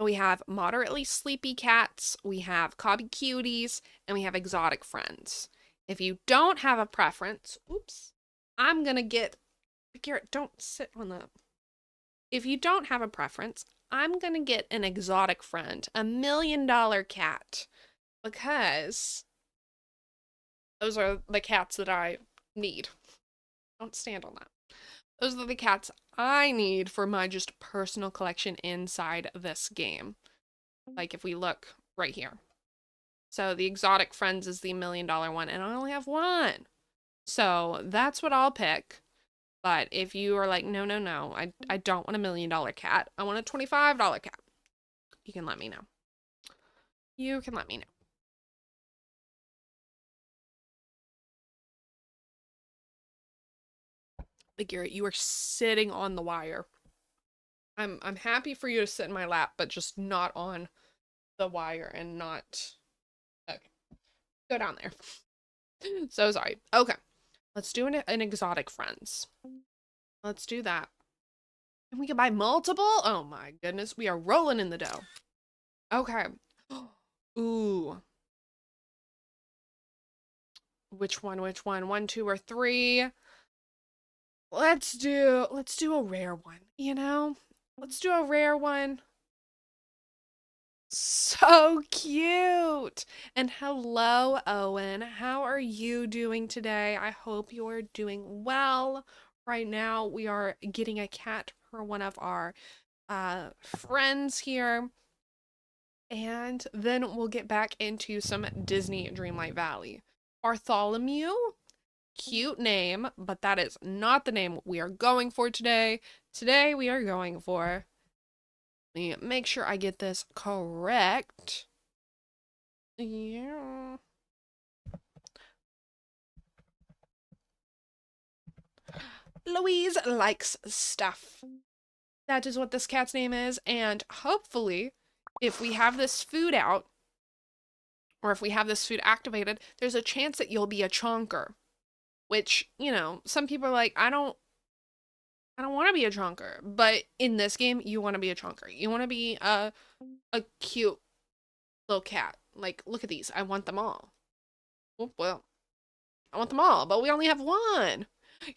We have moderately sleepy cats, we have cobby cuties, and we have exotic friends. If you don't have a preference, oops, I'm gonna get, Garrett, don't sit on the, if you don't have a preference, I'm gonna get an exotic friend, $1 million cat, because those are the cats that I need. Don't stand on that. Those are the cats I need for my just personal collection inside this game. Like if we look right here. So the exotic friends is the $1 million one, and I only have one. So that's what I'll pick. But if you are like, no, no, no, I don't want $1 million cat. I want a $25 cat. You can let me know. You can let me know. But Garrett, you are sitting on the wire. I'm happy for you to sit in my lap, but just not on the wire and not. Okay, go down there. So sorry. Okay, let's do an exotic friends. Let's do that. And we can buy multiple. Oh my goodness, we are rolling in the dough. Okay. Ooh. Which one? Which one? 1, 2, or 3? Let's do a rare one, you know? Let's do a rare one. So cute. And hello, Owen. How are you doing today? I hope you are doing well. Right now, we are getting a cat for one of our friends here. And then we'll get back into some Disney Dreamlight Valley. Bartholomew? Cute name, but that is not the name we are going for today. Today we are going for, let me make sure I get this correct. Yeah. Louise likes stuff. That is what this cat's name is, and hopefully, if we have this food out, or if we have this food activated, there's a chance that you'll be a chonker. Which, you know, some people are like, I don't want to be a chonker. But in this game, you want to be a chonker. You want to be a cute little cat. Like, look at these. I want them all. Oh, well, I want them all, but we only have one.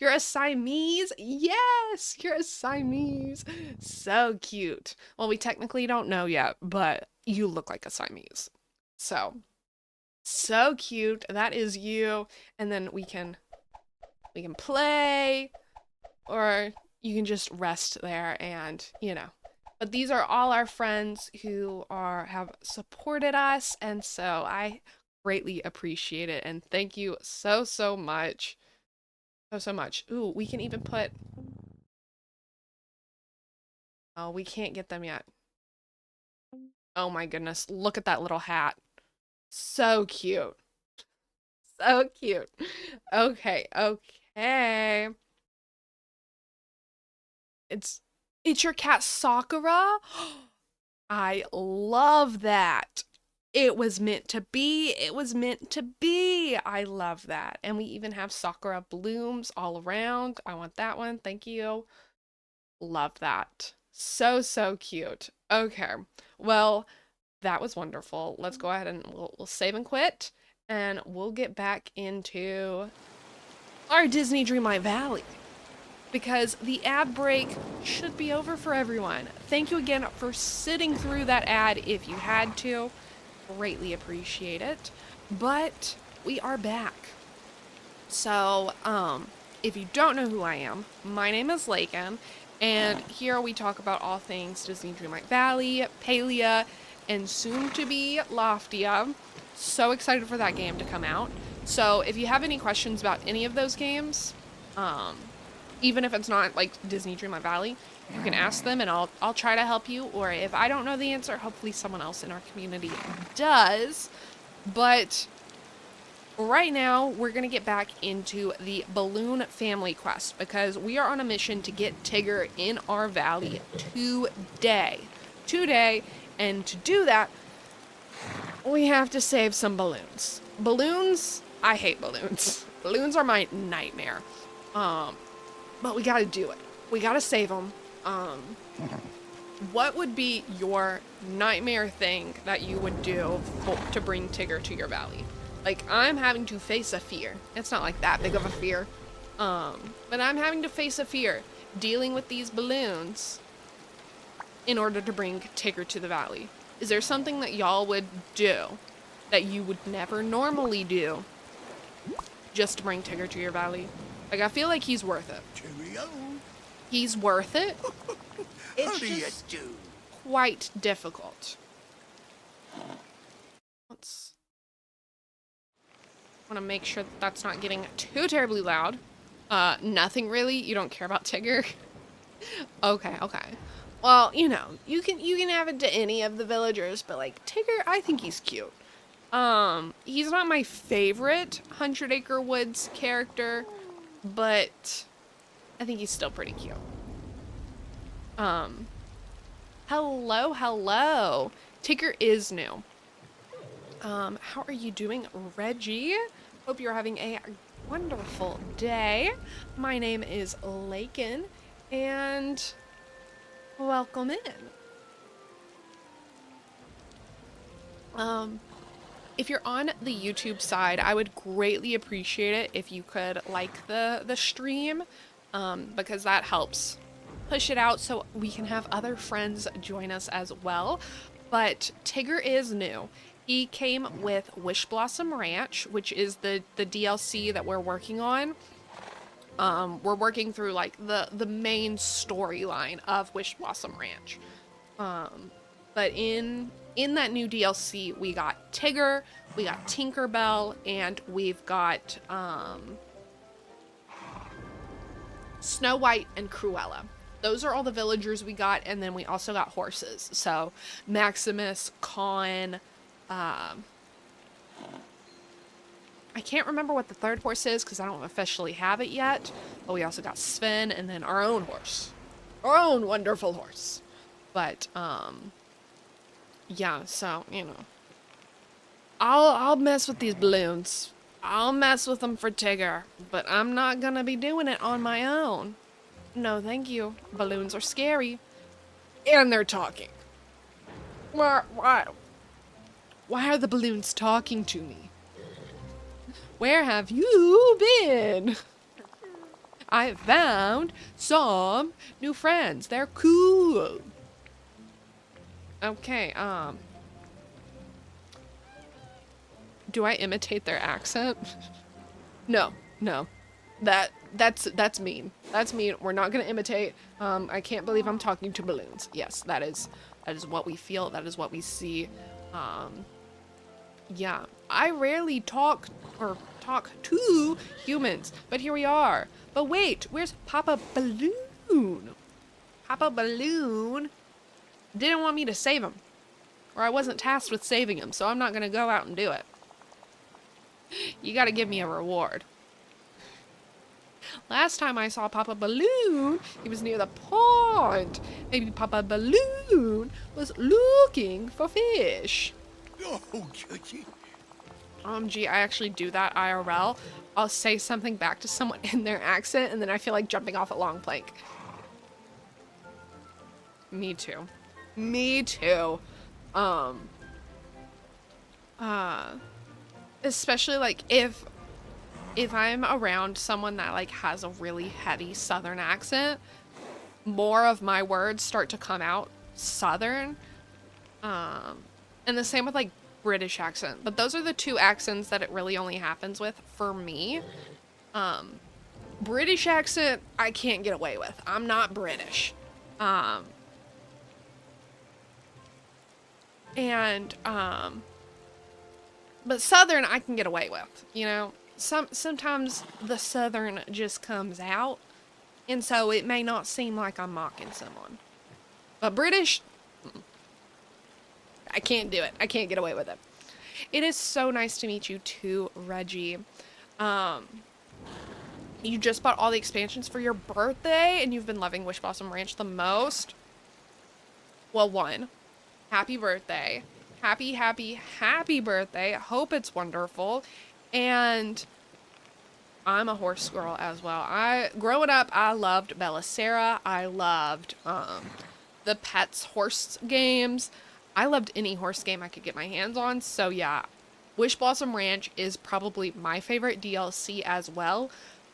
You're a Siamese? Yes, you're a Siamese. So cute. Well, we technically don't know yet, but you look like a Siamese. So cute. That is you. And then we can play, or you can just rest there and, you know. But these are all our friends who have supported us, and so I greatly appreciate it, and thank you so much. So much. Ooh, we can even put... Oh, we can't get them yet. Oh my goodness, look at that little hat. So cute. So cute. Okay. It's your cat Sakura? I love that. It was meant to be. It was meant to be. I love that. And we even have Sakura blooms all around. I want that one. Thank you. Love that. So cute. Okay. Well, that was wonderful. Let's go ahead and we'll save and quit. And we'll get back into our Disney Dreamlight Valley, because the ad break should be over for everyone. Thank you again for sitting through that ad if you had to. Greatly appreciate it. But we are back. So, if you don't know who I am, my name is Lacon, and here we talk about all things Disney Dreamlight Valley, Palia, and soon to be Loftia. So excited for that game to come out. So if you have any questions about any of those games, even if it's not like Disney Dreamlight Valley, you can ask them and I'll try to help you. Or if I don't know the answer, hopefully someone else in our community does. But right now, we're going to get back into the Balloon Family Quest, because we are on a mission to get Tigger in our valley today. And to do that, we have to save some balloons. Balloons, I hate balloons. Balloons are my nightmare. But we gotta do it. We gotta save them. What would be your nightmare thing that you would do to bring Tigger to your valley? Like, I'm having to face a fear. It's not like that big of a fear. But I'm having to face a fear dealing with these balloons in order to bring Tigger to the valley. Is there something that y'all would do that you would never normally do just to bring Tigger to your valley? Like, I feel like he's worth it. Cheerio. He's worth it. How It's do you just do? quite difficult. Let's want to make sure that that's not getting too terribly loud. Nothing really. You don't care about Tigger. Okay. Well, you know, you can have it to any of the villagers, but like Tigger, I think he's cute. He's not my favorite 100 Acre Woods character, but I think he's still pretty cute. Hello. Tigger is new. How are you doing, Reggie? Hope you're having a wonderful day. My name is Lacon, and welcome in. If you're on the YouTube side, I would greatly appreciate it if you could like the stream, because that helps push it out so we can have other friends join us as well. But Tigger is new. He came with Wishblossom Ranch, which is the DLC that we're working on. We're working through like the main storyline of Wishblossom Ranch. But in that new DLC, we got Tigger, we got Tinkerbell, and we've got Snow White and Cruella. Those are all the villagers we got, and then we also got horses. So Maximus, Con, I can't remember what the third horse is because I don't officially have it yet. But we also got Sven, and then our own horse, our own wonderful horse. But yeah. So you know, I'll mess with these balloons. I'll mess with them for Tigger, but I'm not gonna be doing it on my own. No, thank you. Balloons are scary. And they're talking. Why are the balloons talking to me? Where have you been? I found some new friends. They're cool. Okay, do I imitate their accent? No. That's mean. That's mean. We're not gonna imitate. I can't believe I'm talking to balloons. Yes, that is what we feel. That is what we see. Yeah. I rarely talk to humans, but here we are. But wait, where's Papa Balloon? Papa Balloon didn't want me to save him, or I wasn't tasked with saving him, so I'm not gonna go out and do it. You gotta give me a reward. Last time I saw Papa Balloon, he was near the pond. Maybe Papa Balloon was looking for fish. Oh, Chuchi. Gee, I actually do that IRL. I'll say something back to someone in their accent, and then I feel like jumping off a long plank. Me too. Especially like if I'm around someone that like has a really heavy Southern accent, more of my words start to come out Southern. And the same with like British accent, but those are the two accents that it really only happens with for me. British accent, I can't get away with. I'm not British. But Southern I can get away with, you know? Sometimes the Southern just comes out, and so it may not seem like I'm mocking someone. But British, I can't do it. I can't get away with it. It is so nice to meet you too, Reggie. You just bought all the expansions for your birthday, and you've been loving Wishblossom Ranch the most. Well, one, happy birthday. Happy, happy, happy birthday. Hope it's wonderful. And I'm a horse girl as well. Growing up, I loved Belisara. I loved the Pets horse games. I loved any horse game I could get my hands on. So yeah, Wishblossom Ranch is probably my favorite DLC as well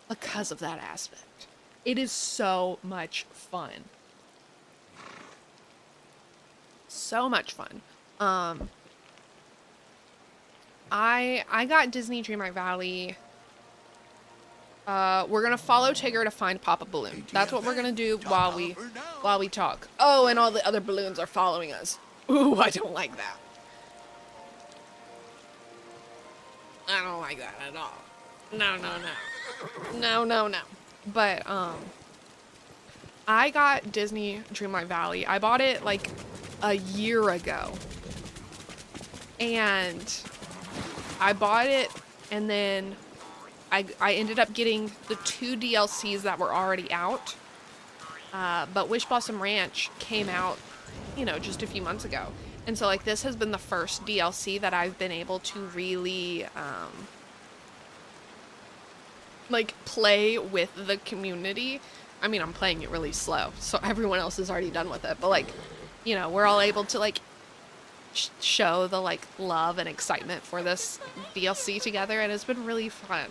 because of that aspect. It is so much fun. So much fun. I got Disney Dreamlight Valley. We're gonna follow Tigger to find Papa Balloon. That's what we're gonna do while we talk. Oh, and all the other balloons are following us. Ooh, I don't like that. I don't like that at all. No, no, no. No, no, no. But, I got Disney Dreamlight Valley. I bought it like a year ago. And I bought it and then I ended up getting the 2 DLCs that were already out. But Wishblossom Ranch came out, you know, just a few months ago. And so, like, this has been the first DLC that I've been able to really, like, play with the community. I mean, I'm playing it really slow, so everyone else is already done with it. But, like, you know, we're all able to, like, show the, like, love and excitement for this DLC together, and it's been really fun.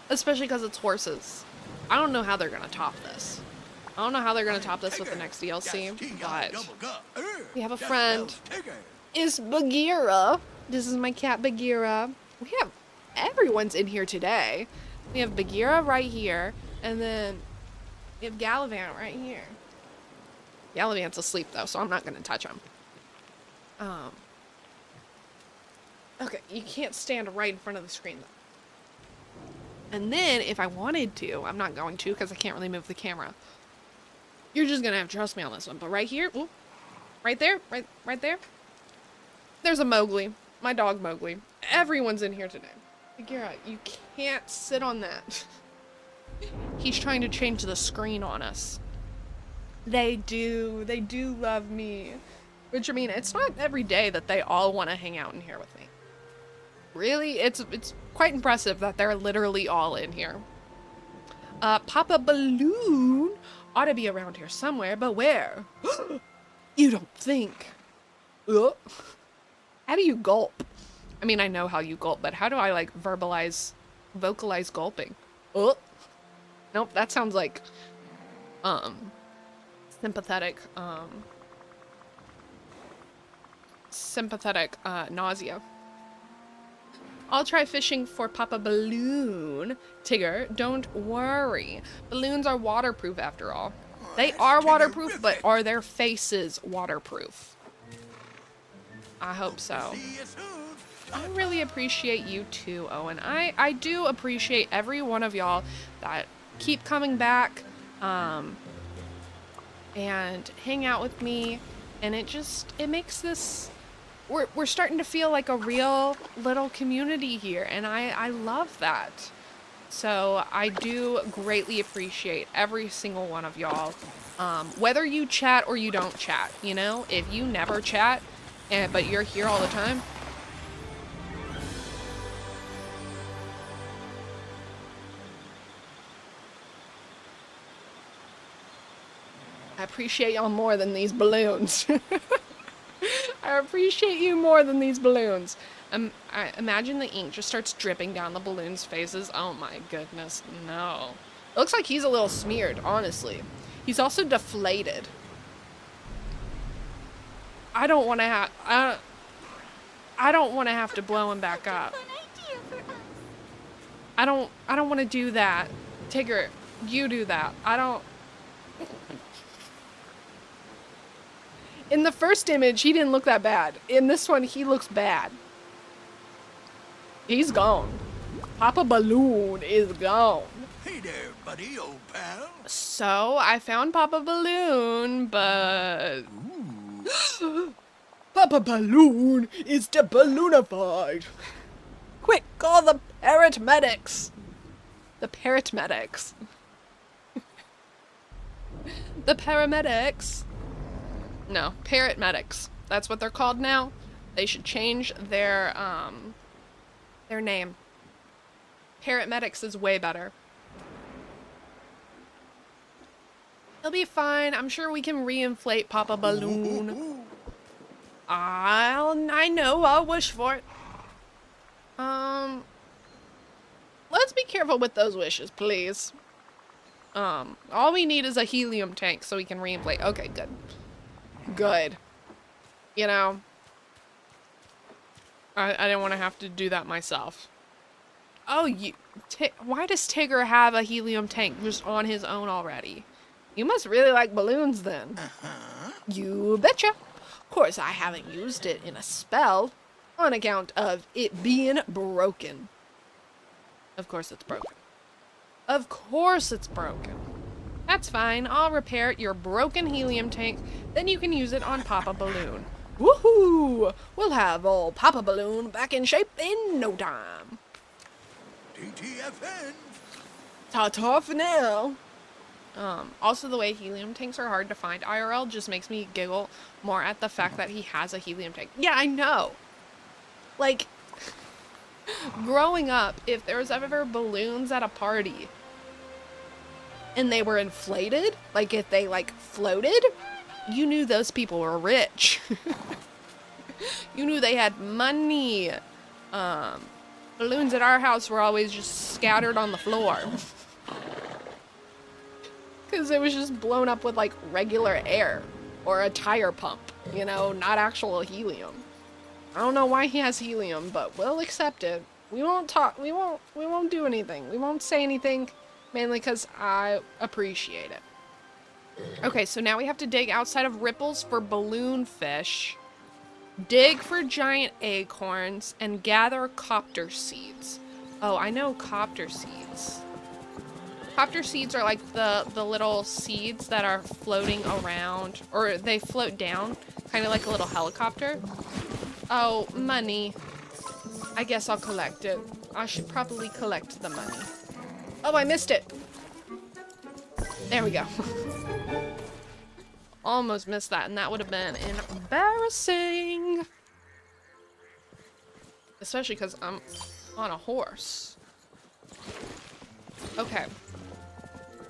Especially because it's horses. I don't know how they're gonna top this. I don't know how they're gonna top this with the next DLC, but we have a friend. It's Bagheera. This is my cat Bagheera. We have everyone's in here today. We have Bagheera right here, and then we have Gallivant right here. Gallivant's asleep though, so I'm not gonna touch him. Okay, you can't stand right in front of the screen though. And then, if I wanted to, I'm not going to because I can't really move the camera. You're just gonna have to trust me on this one. But right here, ooh, right there, right there, there's a Mowgli, my dog Mowgli. Everyone's in here today. Bagheera, you can't sit on that. He's trying to change the screen on us. They do love me. Which, I mean, it's not every day that they all want to hang out in here with me. Really, it's quite impressive that they're literally all in here. Papa Balloon ought to be around here somewhere, but where? You don't think. How do you gulp? I mean, I know how you gulp, but how do I, like, vocalize gulping? Nope, that sounds like, sympathetic nausea. I'll try fishing for Papa Balloon. Tigger, don't worry. Balloons are waterproof after all. They are waterproof, but are their faces waterproof? I hope so. I really appreciate you too, Owen. I do appreciate every one of y'all that keep coming back and hang out with me, and it makes this... We're starting to feel like a real little community here, and I love that. So I do greatly appreciate every single one of y'all. Whether you chat or you don't chat, you know? If you never chat, but you're here all the time. I appreciate y'all more than these balloons. I appreciate you more than these balloons. I imagine the ink just starts dripping down the balloons' faces. Oh my goodness, no. It looks like he's a little smeared, honestly. He's also deflated. I don't want to have to blow him back up. I don't want to do that. Tigger, you do that. In the first image, he didn't look that bad. In this one, he looks bad. He's gone. Papa Balloon is gone. Hey there, buddy, old pal. So, I found Papa Balloon, but... Papa Balloon is de-balloonified. Quick, call the parrot medics. The parrot medics. The paramedics. No, parrot medics. That's what they're called now. They should change their name. Paramedics is way better. He'll be fine. I'm sure we can reinflate Papa Balloon. I know. I'll wish for it. Let's be careful with those wishes, please. All we need is a helium tank so we can reinflate. Okay, good. Good. You know, I didn't want to have to do that myself. Oh, why does Tigger have a helium tank just on his own already? You must really like balloons then. You betcha. Of course, I haven't used it in a spell on account of it being broken. Of course it's broken. Of course it's broken. That's fine. I'll repair your broken helium tank. Then you can use it on Papa Balloon. Woohoo! We'll have old Papa Balloon back in shape in no time. TTFN. Ta-ta for now. Also the way helium tanks are hard to find IRL just makes me giggle more at the fact that he has a helium tank. Yeah, I know. Like, growing up, if there was ever balloons at a party and they were inflated, like if they like floated, you knew those people were rich. You knew they had money. Balloons at our house were always just scattered on the floor. Because it was just blown up with like regular air or a tire pump, you know, not actual helium. I don't know why he has helium, but we'll accept it. We won't talk, we won't do anything. We won't say anything, mainly because I appreciate it. Okay, so now we have to dig outside of ripples for balloon fish, dig for giant acorns, and gather copter seeds. Oh, I know copter seeds. Copter seeds are like the little seeds that are floating around, or they float down, kind of like a little helicopter. Oh, money. I guess I'll collect it. I should probably collect the money. Oh, I missed it. There we go. Almost missed that, and that would have been embarrassing. Especially because I'm on a horse. Okay.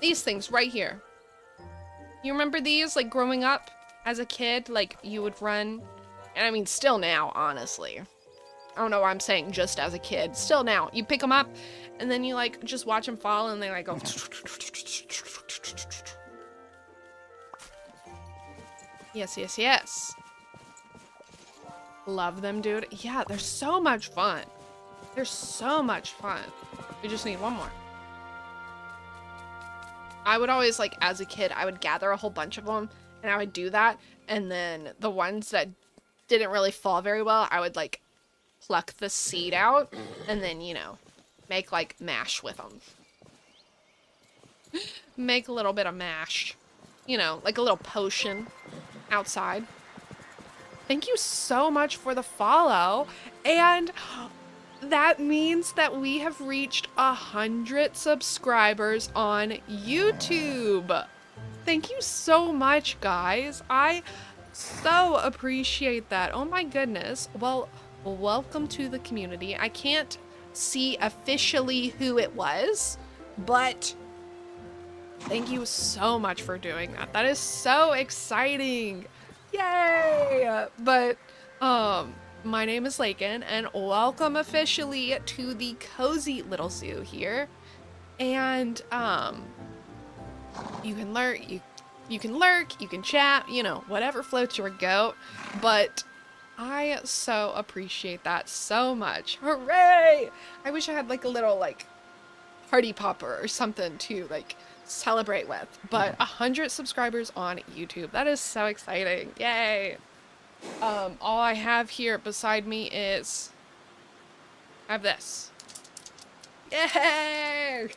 These things right here. You remember these, like, growing up as a kid? Like, you would run, and I mean, still now, honestly. I don't know why I'm saying just as a kid. Still now. You pick them up, and then you, like, just watch them fall, and they, like, go... Yes, yes, yes. Love them, dude. Yeah, they're so much fun. They're so much fun. We just need one more. I would always, like, as a kid, I would gather a whole bunch of them, and I would do that, and then the ones that didn't really fall very well, I would, like, pluck the seed out, and then, you know, make, like, mash with them. Make a little bit of mash. You know, like a little potion outside. Thank you so much for the follow, and that means that we have reached 100 subscribers on YouTube. Thank you so much, guys. I so appreciate that. Oh my goodness. Well, welcome to the community. I can't see officially who it was, but thank you so much for doing that. That is so exciting. Yay! But, my name is Lacon, and welcome officially to the cozy little zoo here. And, you can lurk, you can chat, you know, whatever floats your goat. But I so appreciate that so much. Hooray! I wish I had, like, a little, like, party popper or something to, like, celebrate with. But 100 subscribers on YouTube. That is so exciting. Yay! All I have here beside me is... I have this. Yay!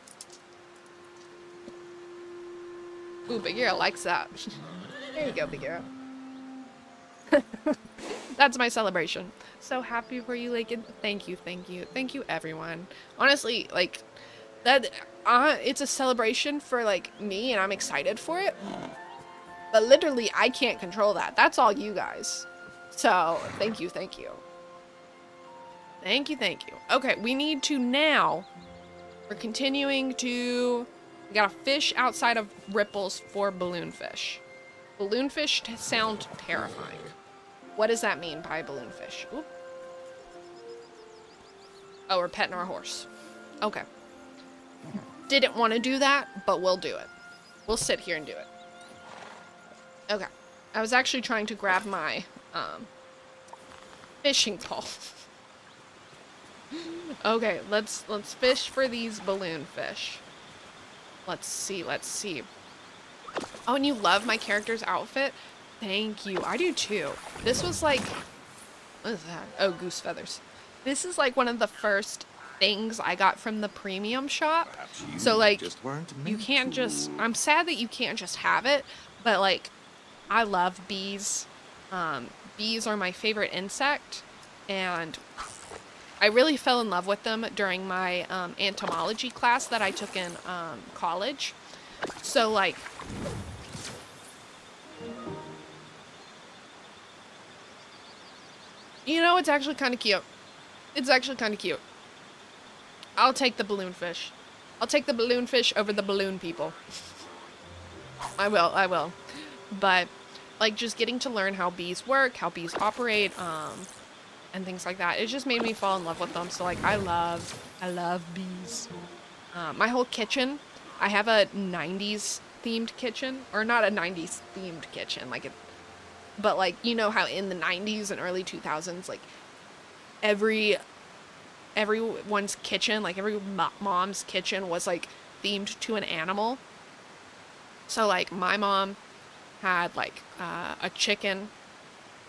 Ooh, Big Hero likes that. There you go, Big Hero. That's my celebration. So happy for you, Lacon. Thank you, thank you. Thank you, everyone. Honestly, like, that... it's a celebration for, like, me, and I'm excited for it. But literally, I can't control that. That's all you guys. So, thank you, thank you. Thank you, thank you. Okay, we need to now, we're continuing to, we got a fish outside of ripples for balloonfish. Balloonfish sound terrifying. What does that mean by balloonfish? Oop. Oh, we're petting our horse. Okay. Didn't want to do that, but we'll do it. We'll sit here and do it. Okay. I was actually trying to grab my fishing pole. Okay, let's fish for these balloon fish. Let's see, let's see. Oh, and you love my character's outfit? Thank you. I do too. This was like, what is that? Oh, goose feathers. This is like one of the first things I got from the premium shop. So like, you can't just, I'm sad that you can't just have it, but like, I love bees. Bees are my favorite insect, and I really fell in love with them during my entomology class that I took in college. So like, you know, it's actually kind of cute. It's actually kind of cute. I'll take the balloon fish. I'll take the balloon fish over the balloon people. I will. But like, just getting to learn how bees work, how bees operate, and things like that, it just made me fall in love with them. So like, I love bees. My whole kitchen, I have a 90s themed kitchen, or not a 90s themed kitchen, like it, but like, you know how in the 90s and early 2000s, like everyone's kitchen, like every mom's kitchen was like themed to an animal. So like my mom had like a chicken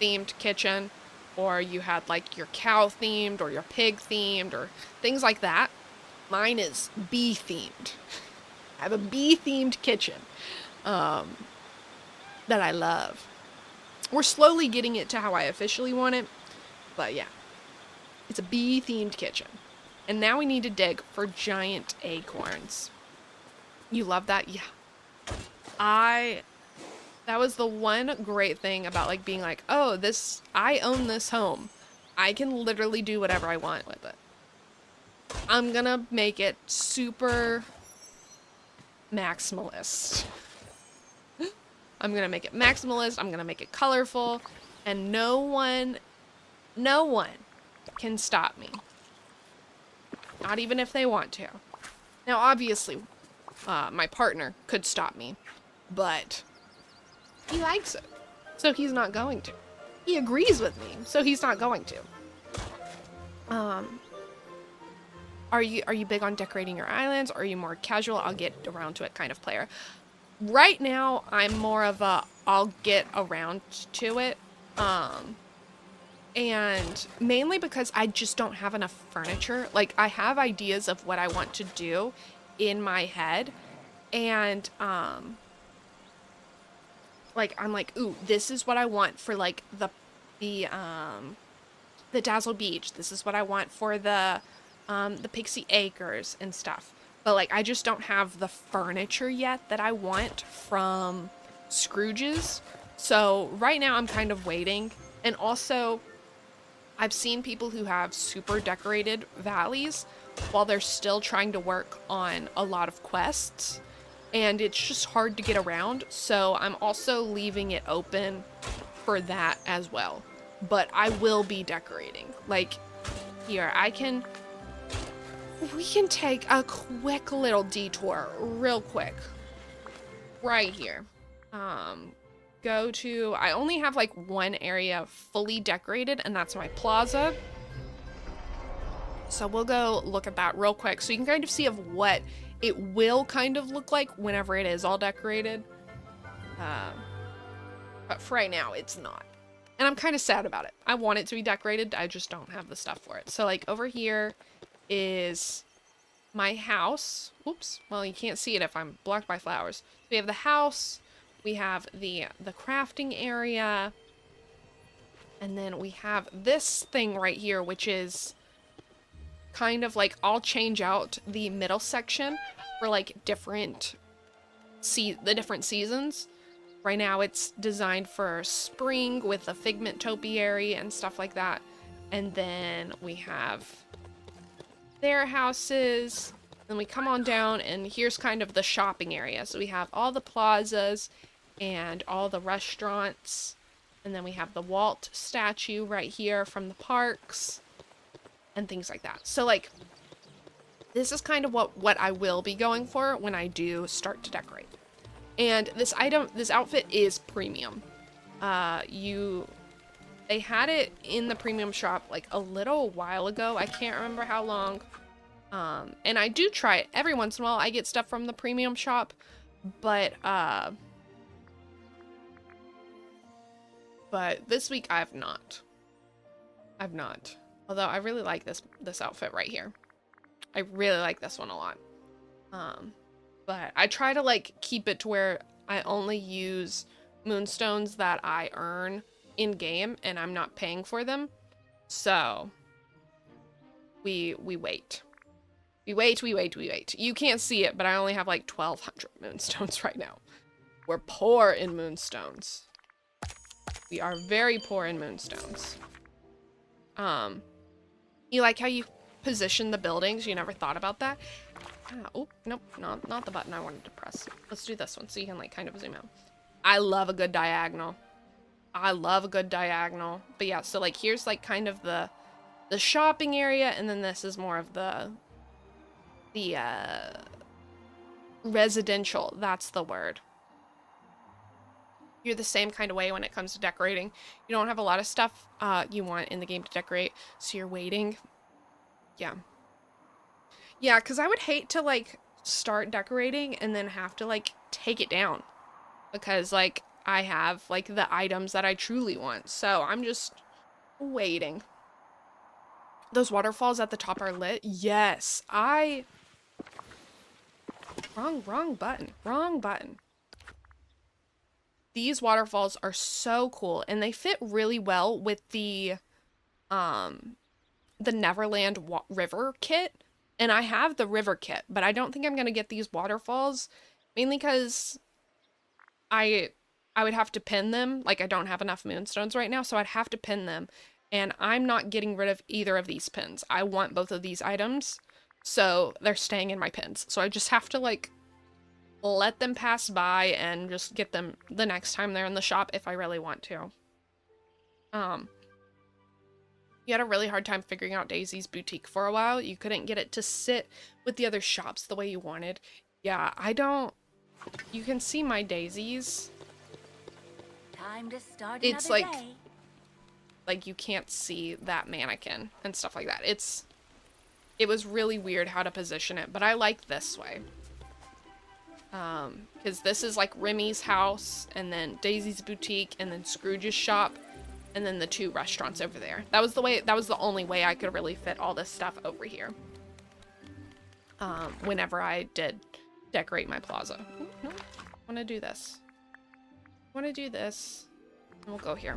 themed kitchen, or you had like your cow themed or your pig themed or things like that. Mine is bee themed. I have a bee themed kitchen that I love. We're slowly getting it to how I officially want it, but yeah, it's a bee themed kitchen. And now we need to dig for giant acorns. You love that? Yeah. That was the one great thing about like being like, oh, I own this home. I can literally do whatever I want with it. I'm gonna make it super maximalist. I'm gonna make it maximalist, I'm gonna make it colorful, and no one can stop me. Not even if they want to. Now, obviously, my partner could stop me, but he likes it, so he's not going to. He agrees with me, so he's not going to. Are you big on decorating your islands, or are you more casual, I'll get around to it kind of player? Right now, I'm more of a I'll get around to it. And mainly because I just don't have enough furniture. Like, I have ideas of what I want to do in my head, and like, I'm like, ooh, this is what I want for like the Dazzle Beach. This is what I want for the Pixie Acres and stuff. But like, I just don't have the furniture yet that I want from Scrooge's. So right now I'm kind of waiting. And also, I've seen people who have super decorated valleys while they're still trying to work on a lot of quests. And it's just hard to get around. So I'm also leaving it open for that as well. But I will be decorating. Like, here, we can take a quick little detour real quick. Right here. Go to, I only have like one area fully decorated, and that's my plaza. So we'll go look at that real quick so you can kind of see of what it will kind of look like whenever it is all decorated. But for right now, it's not. And I'm kind of sad about it. I want it to be decorated, I just don't have the stuff for it. So like over here is my house. Oops, well, you can't see it if I'm blocked by flowers. We have the house, we have the crafting area, and then we have this thing right here, which is kind of like, I'll change out the middle section for like the different seasons. Right now it's designed for spring with a figment topiary and stuff like that. And then we have their houses. Then we come on down and here's kind of the shopping area. So we have all the plazas and all the restaurants. And then we have the Walt statue right here from the parks and things like that. So like, this is kind of what I will be going for when I do start to decorate. And this outfit is premium. They had it in the premium shop like a little while ago. I can't remember how long. And I do try it every once in a while. I get stuff from the premium shop, but this week I've not. Although I really like this outfit right here. I really like this one a lot. But I try to like keep it to where I only use moonstones that I earn in game and I'm not paying for them. So we wait. We wait. You can't see it, but I only have like 1,200 moonstones right now. We're poor in moonstones. We are very poor in moonstones. You like how you position the buildings? You never thought about that? Oh, nope, not the button I wanted to press. Let's do this one so you can like kind of zoom out. I love a good diagonal. But yeah, so like here's like kind of the shopping area, and then this is more of the residential. That's the word. You're the same kind of way when it comes to decorating. You don't have a lot of stuff you want in the game to decorate, so you're waiting. Yeah, because I would hate to, like, start decorating and then have to, like, take it down. Because, like, I have, like, the items that I truly want. So I'm just waiting. Those waterfalls at the top are lit. Yes, Wrong button. These waterfalls are so cool. And they fit really well with the Neverland River kit. And I have the river kit, but I don't think I'm going to get these waterfalls, mainly because I would have to pin them. Like, I don't have enough moonstones right now, so I'd have to pin them. And I'm not getting rid of either of these pins. I want both of these items, so they're staying in my pins. So I just have to, like, let them pass by and just get them the next time they're in the shop if I really want to. You had a really hard time figuring out Daisy's boutique for a while. You couldn't get it to sit with the other shops the way you wanted. Yeah, you can see my daisies. Time to start It's another like, day. like you can't see that mannequin and stuff like that. It was really weird how to position it, but I like this way. Because this is like Remy's house, and then Daisy's boutique, and then Scrooge's shop. And then the two restaurants over there. That was the only way I could really fit all this stuff over here. Whenever I did decorate my plaza. Ooh, no, I want to do this. And we'll go here.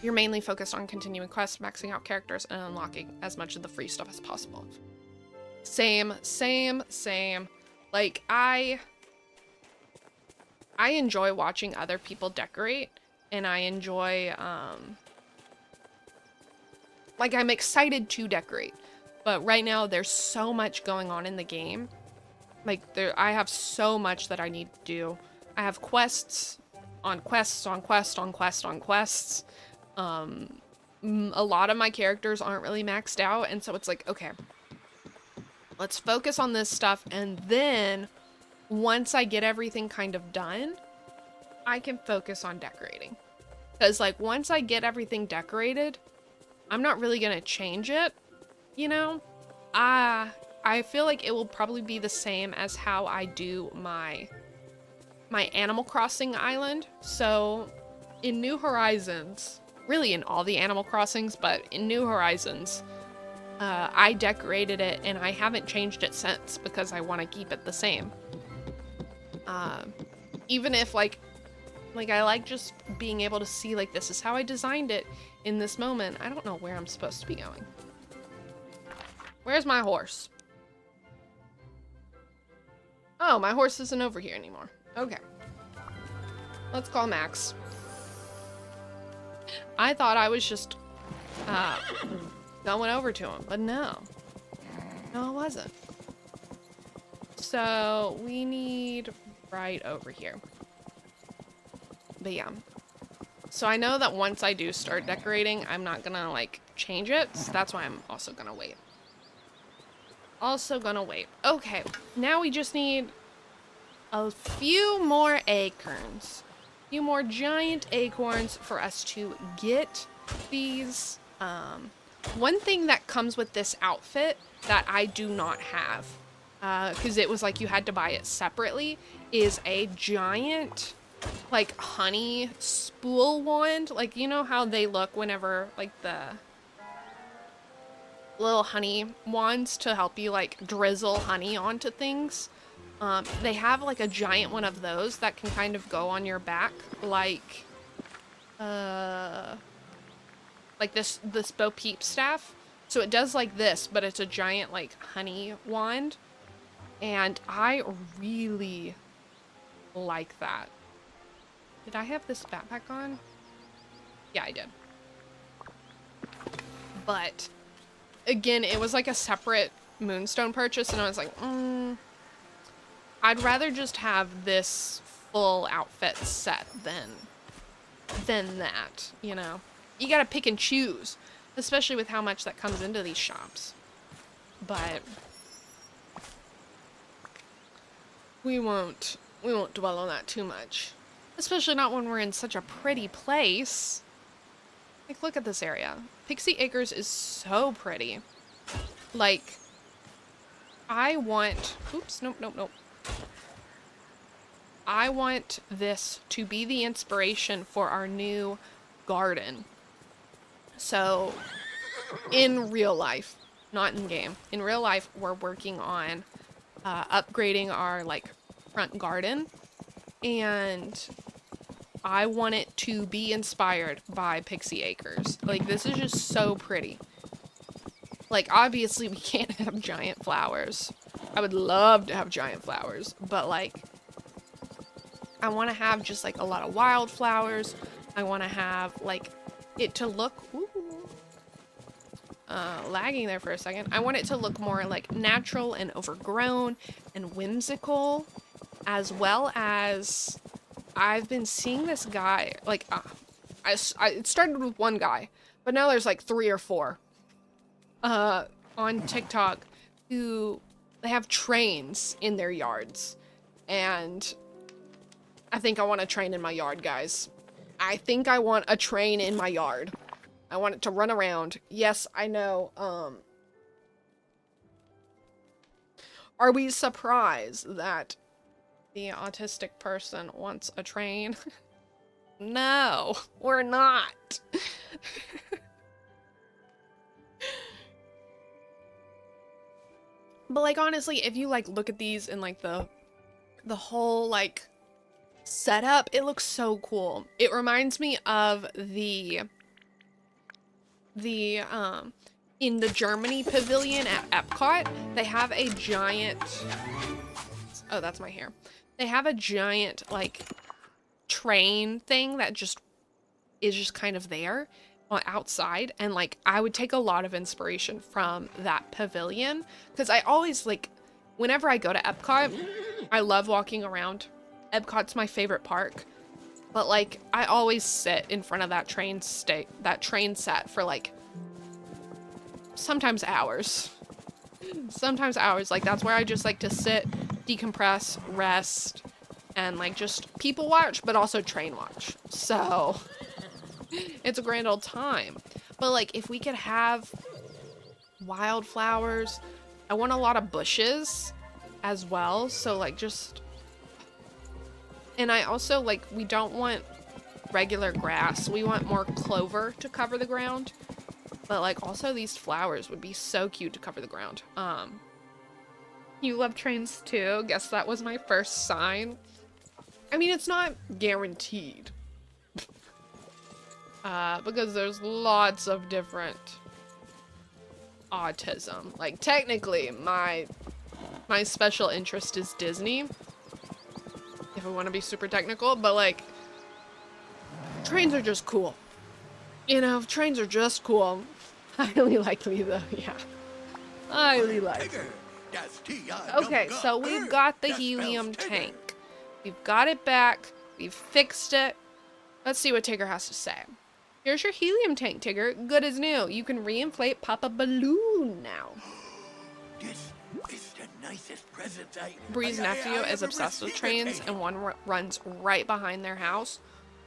You're mainly focused on continuing quests, maxing out characters, and unlocking as much of the free stuff as possible. Same. Like, I enjoy watching other people decorate, and I enjoy, like, I'm excited to decorate, but right now there's so much going on in the game. Like, I have so much that I need to do. I have quests on quests on quests on quests on quests. A lot of my characters aren't really maxed out, and so it's like, okay, let's focus on this stuff, and then once I get everything kind of done, I can focus on decorating. Because, like, once I get everything decorated, I'm not really going to change it, you know? I feel like it will probably be the same as how I do my Animal Crossing island. So, in New Horizons, really in all the Animal Crossings, but in New Horizons, I decorated it and I haven't changed it since because I want to keep it the same. Even if like I like just being able to see, like, this is how I designed it in this moment. I don't know where I'm supposed to be going. Where's my horse? Oh, my horse isn't over here anymore. Okay. Let's call Max. I thought I was just going over to him, but no. No, it wasn't. So we need right over here. But yeah. So I know that once I do start decorating, I'm not gonna like change it. So that's why I'm also gonna wait. Okay, now we just need a few more acorns. A few more giant acorns for us to get these. One thing that comes with this outfit that I do not have, because it was like you had to buy it separately, is a giant like honey spool wand. Like, you know how they look whenever like the little honey wands to help you like drizzle honey onto things. They have like a giant one of those that can kind of go on your back like this Bo Peep staff. So it does like this, but it's a giant like honey wand. And I really like that. Did I have this backpack on? Yeah, I did. But again, it was like a separate moonstone purchase, and I was like, I'd rather just have this full outfit set than that, you know? You gotta pick and choose, especially with how much that comes into these shops. But we won't dwell on that too much. Especially not when we're in such a pretty place. Like, look at this area. Pixie Acres is so pretty. Like, I want... Oops, nope. I want this to be the inspiration for our new garden. So, in real life, not in game, in real life, we're working on upgrading our, like, front garden. And I want it to be inspired by Pixie Acres. Like, this is just so pretty. Like, obviously we can't have giant flowers. I would love to have giant flowers, but like, I want to have just like a lot of wildflowers. I want to have like it to look, lagging there for a second. I want it to look more like natural and overgrown and whimsical, as well as I've been seeing this guy, like, it started with one guy, but now there's like 3 or 4, on TikTok who, they have trains in their yards, and I think I want a train in my yard, guys. I think I want a train in my yard. I want it to run around. Yes, I know, are we surprised that the autistic person wants a train? No, we're not. But like, honestly, if you like look at these and like the whole like setup, it looks so cool. It reminds me of the in the Germany pavilion at Epcot, they have a giant, oh, that's my hair. They have a giant like train thing that just is just kind of there outside, and like I would take a lot of inspiration from that pavilion, because I always like, whenever I go to Epcot, I love walking around. Epcot's my favorite park, but like I always sit in front of that train set for like sometimes hours. Like that's where I just like to sit, decompress, rest, and like just people watch, but also train watch. So it's a grand old time. But like, if we could have wildflowers, I want a lot of bushes as well. So like just, and I also like, we don't want regular grass. We want more clover to cover the ground. But like, also these flowers would be so cute to cover the ground. You love trains too? Guess that was my first sign. I mean, it's not guaranteed. Because there's lots of different autism. Like, technically, my my special interest is Disney. If we want to be super technical, but like, trains are just cool. You know, trains are just cool. Highly likely though, yeah. Highly likely. Tigger, that's T-I. Okay, so we've got the helium tank. We've got it back. We've fixed it. Let's see what Tigger has to say. Here's your helium tank, Tigger. Good as new. You can reinflate Papa Balloon now. This is the nicest present Bree's nephew is ever obsessed with received, trains, and one runs right behind their house.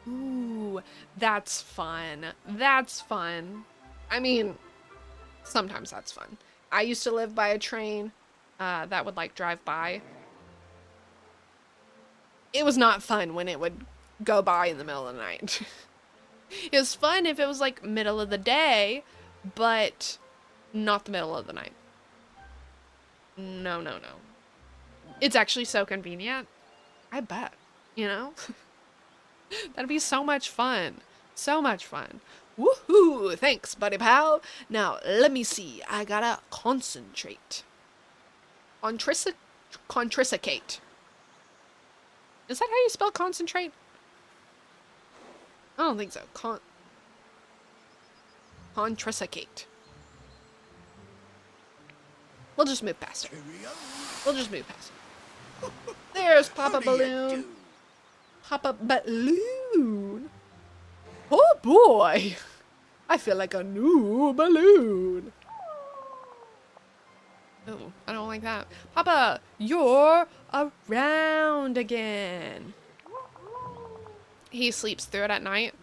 Ooh, that's fun. That's fun. I mean, sometimes that's fun. I used to live by a train that would like drive by. It was not fun when it would go by in the middle of the night. It was fun if it was like middle of the day, but not the middle of the night. No, no, no. It's actually so convenient. I bet, you know? That'd be so much fun. So much fun. Woohoo! Thanks, buddy pal. Now, let me see. I gotta concentrate. Contrissicate. Is that how you spell concentrate? I don't think so. Contrissicate. We'll just move past it. We'll just move past it. There's Papa Balloon. Papa Balloon. Oh boy. I feel like a new balloon. Oh, I don't like that. Papa, you're around again. He sleeps through it at night,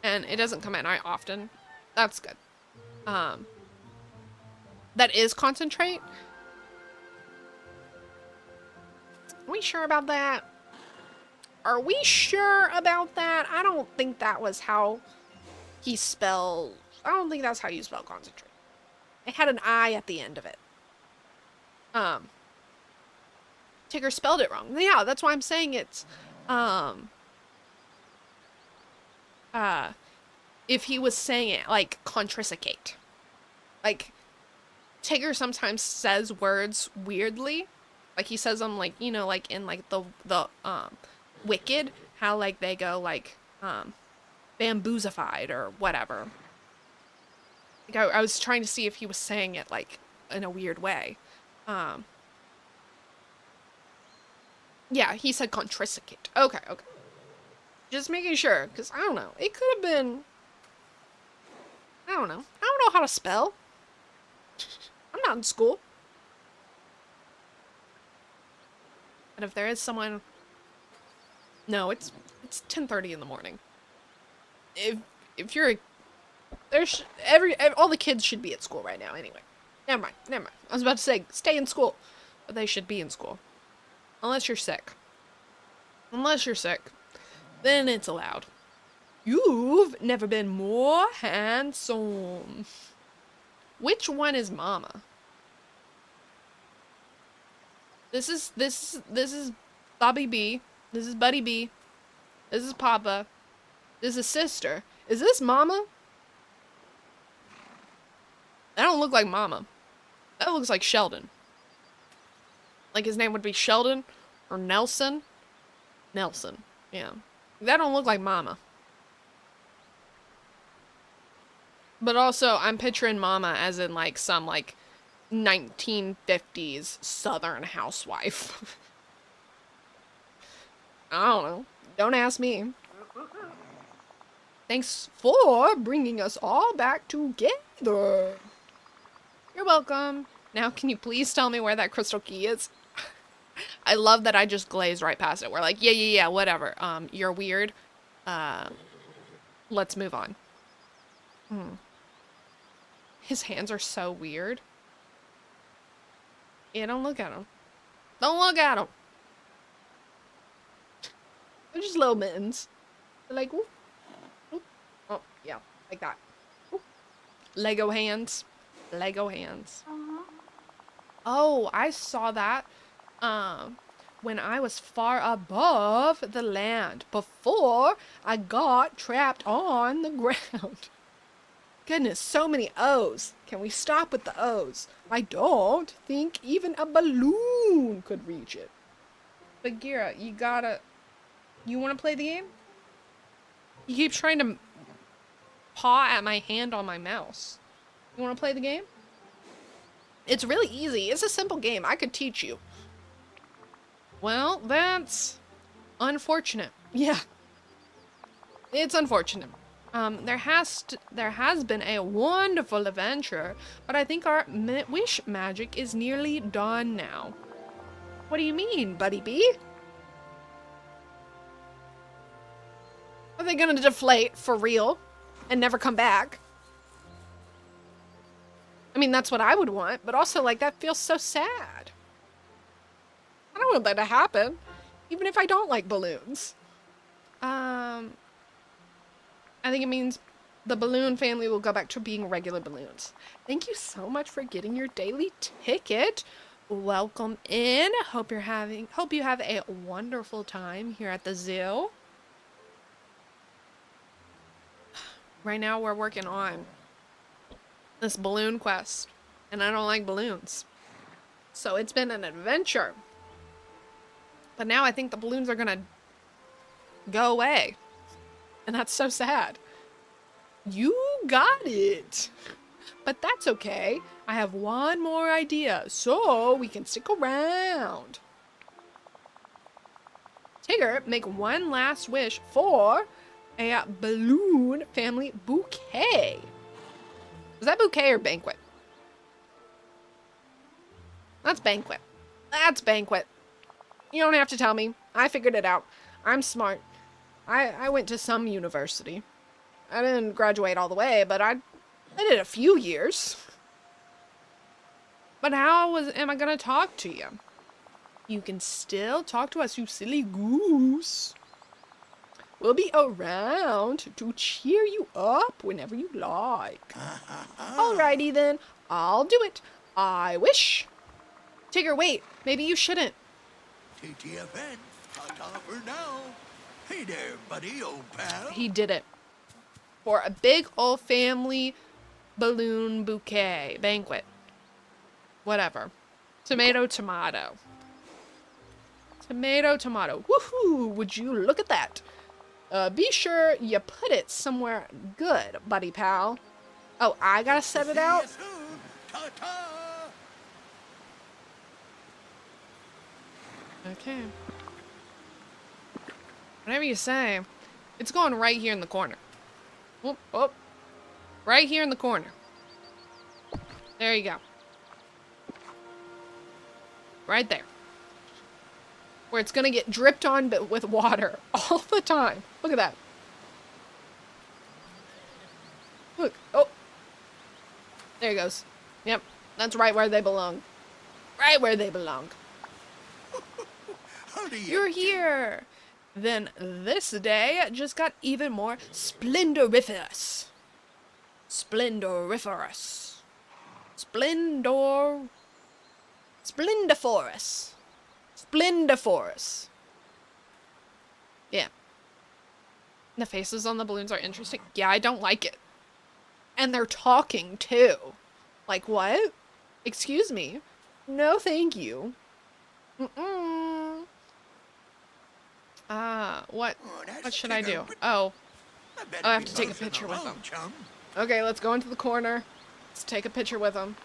and it doesn't come at night often. That's good. That is concentrate. Are we sure about that? Are we sure about that? I don't think that was how he spelled. I don't think that's how you spell concentrate. It had an I at the end of it. Tigger spelled it wrong. Yeah, that's why I'm saying it's, if he was saying it like contrissicate. Like, Tigger sometimes says words weirdly. Like, he says them like, you know, like in like the Wicked, how like they go like, bamboozlified or whatever. Like, I was trying to see if he was saying it like in a weird way. Yeah, he said contrissicate. Okay, okay. Just making sure, because I don't know. It could have been... I don't know. I don't know how to spell. I'm not in school. And if there is someone... No, it's 10:30 in the morning. If you're... There's... all the kids should be at school right now anyway. Never mind. I was about to say, stay in school. But they should be in school. Unless you're sick. Then it's allowed. You've never been more handsome. Which one is Mama? This is Bobby B. This is Buddy B. This is Papa. This is Sister. Is this Mama? That don't look like Mama. That looks like Sheldon. Like his name would be Sheldon or Nelson. Nelson, yeah. That don't look like Mama. But also, I'm picturing Mama as in like some like 1950s Southern housewife. I don't know. Don't ask me. Thanks for bringing us all back together. You're welcome. Now, can you please tell me where that crystal key is? I love that I just glazed right past it. We're like, yeah, whatever. You're weird. Let's move on. His hands are so weird. Yeah, don't look at him. Don't look at him. They're just little mittens. They're like, whoop, whoop. Oh, yeah, like that. Whoop. Lego hands. Lego hands. Oh, I saw that. When I was far above the land before I got trapped on the ground. Goodness, so many O's. Can we stop with the O's? I don't think even a balloon could reach it. Bagheera, you want to play the game? You keep trying to paw at my hand on my mouse. You want to play the game? It's really easy. It's a simple game. I could teach you. Well, that's unfortunate. Yeah. It's unfortunate. There has been a wonderful adventure, but I think our wish magic is nearly done now. What do you mean, Buddy Bee? Are they gonna deflate for real and never come back? I mean, that's what I would want, but also, like, that feels so sad. I don't want that to happen, even if I don't like balloons. I think it means the balloon family will go back to being regular balloons. Thank you so much for getting your daily ticket. Welcome in. Hope you have a wonderful time here at the zoo. Right now we're working on this balloon quest, and I don't like balloons. So it's been an adventure. But now I think the balloons are gonna go away. And that's so sad. You got it. But that's okay. I have one more idea, so we can stick around. Tigger, make one last wish for a balloon family bouquet. Is that bouquet or banquet? That's banquet. That's banquet. You don't have to tell me. I figured it out. I'm smart. I went to some university. I didn't graduate all the way, but I did a few years. But how am I gonna talk to you? You can still talk to us, you silly goose. We'll be around to cheer you up whenever you like. Alrighty then, I'll do it. I wish. Tigger, wait, maybe you shouldn't. TTFN, ta-ta for now. Hey there, buddy, old pal. He did it. For a big old family balloon bouquet banquet. Whatever. Tomato, tomato. Tomato, tomato. Woohoo! Would you look at that? Be sure you put it somewhere good, buddy pal. Oh, I gotta set it out? See you soon. Ta-ta. Okay. Whatever you say. It's going right here in the corner. Whoop, whoop. Right here in the corner. There you go. Right there. Where it's gonna get dripped on but with water all the time. Look at that. Look. Oh. There he goes. Yep. That's right where they belong. Right where they belong. How do you You're here. Then this day just got even more splendoriferous. Splendoriferous. Splendiforous. Splendiforous. Yeah. The faces on the balloons are interesting. Yeah, I don't like it. And they're talking too. Like what? Excuse me. No, thank you. What should I do? Oh, I have to take a picture with them. Chum. Okay, let's go into the corner. Let's take a picture with them.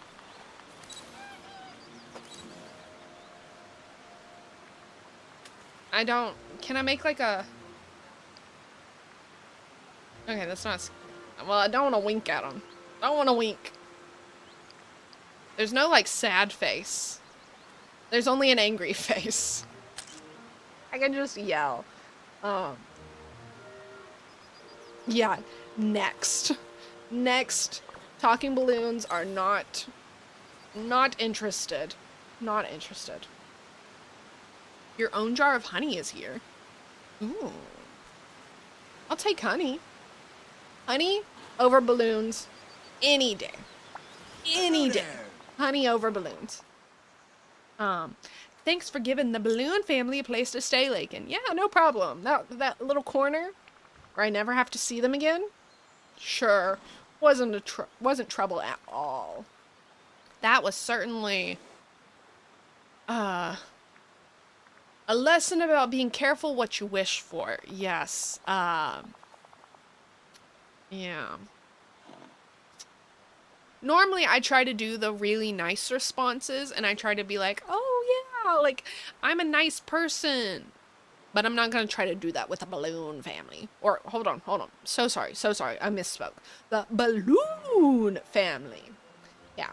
Can I make like a... Okay, that's not... Well, I don't want to wink at them. I don't want to wink. There's no like sad face. There's only an angry face. I can just yell. Yeah, next. Next. Talking balloons are not interested. Not interested. Your own jar of honey is here. Ooh. I'll take honey. Honey over balloons any day. Any day. Honey over balloons. Thanks for giving the balloon family a place to stay, Lacon. Yeah, no problem. That little corner where I never have to see them again? Sure. wasn't trouble at all. That was certainly a lesson about being careful what you wish for. Yes. Yeah. Normally I try to do the really nice responses, and I try to be like, oh yeah, like, I'm a nice person. But I'm not going to try to do that with a balloon family. Or, hold on. So sorry, I misspoke. The balloon family. Yeah.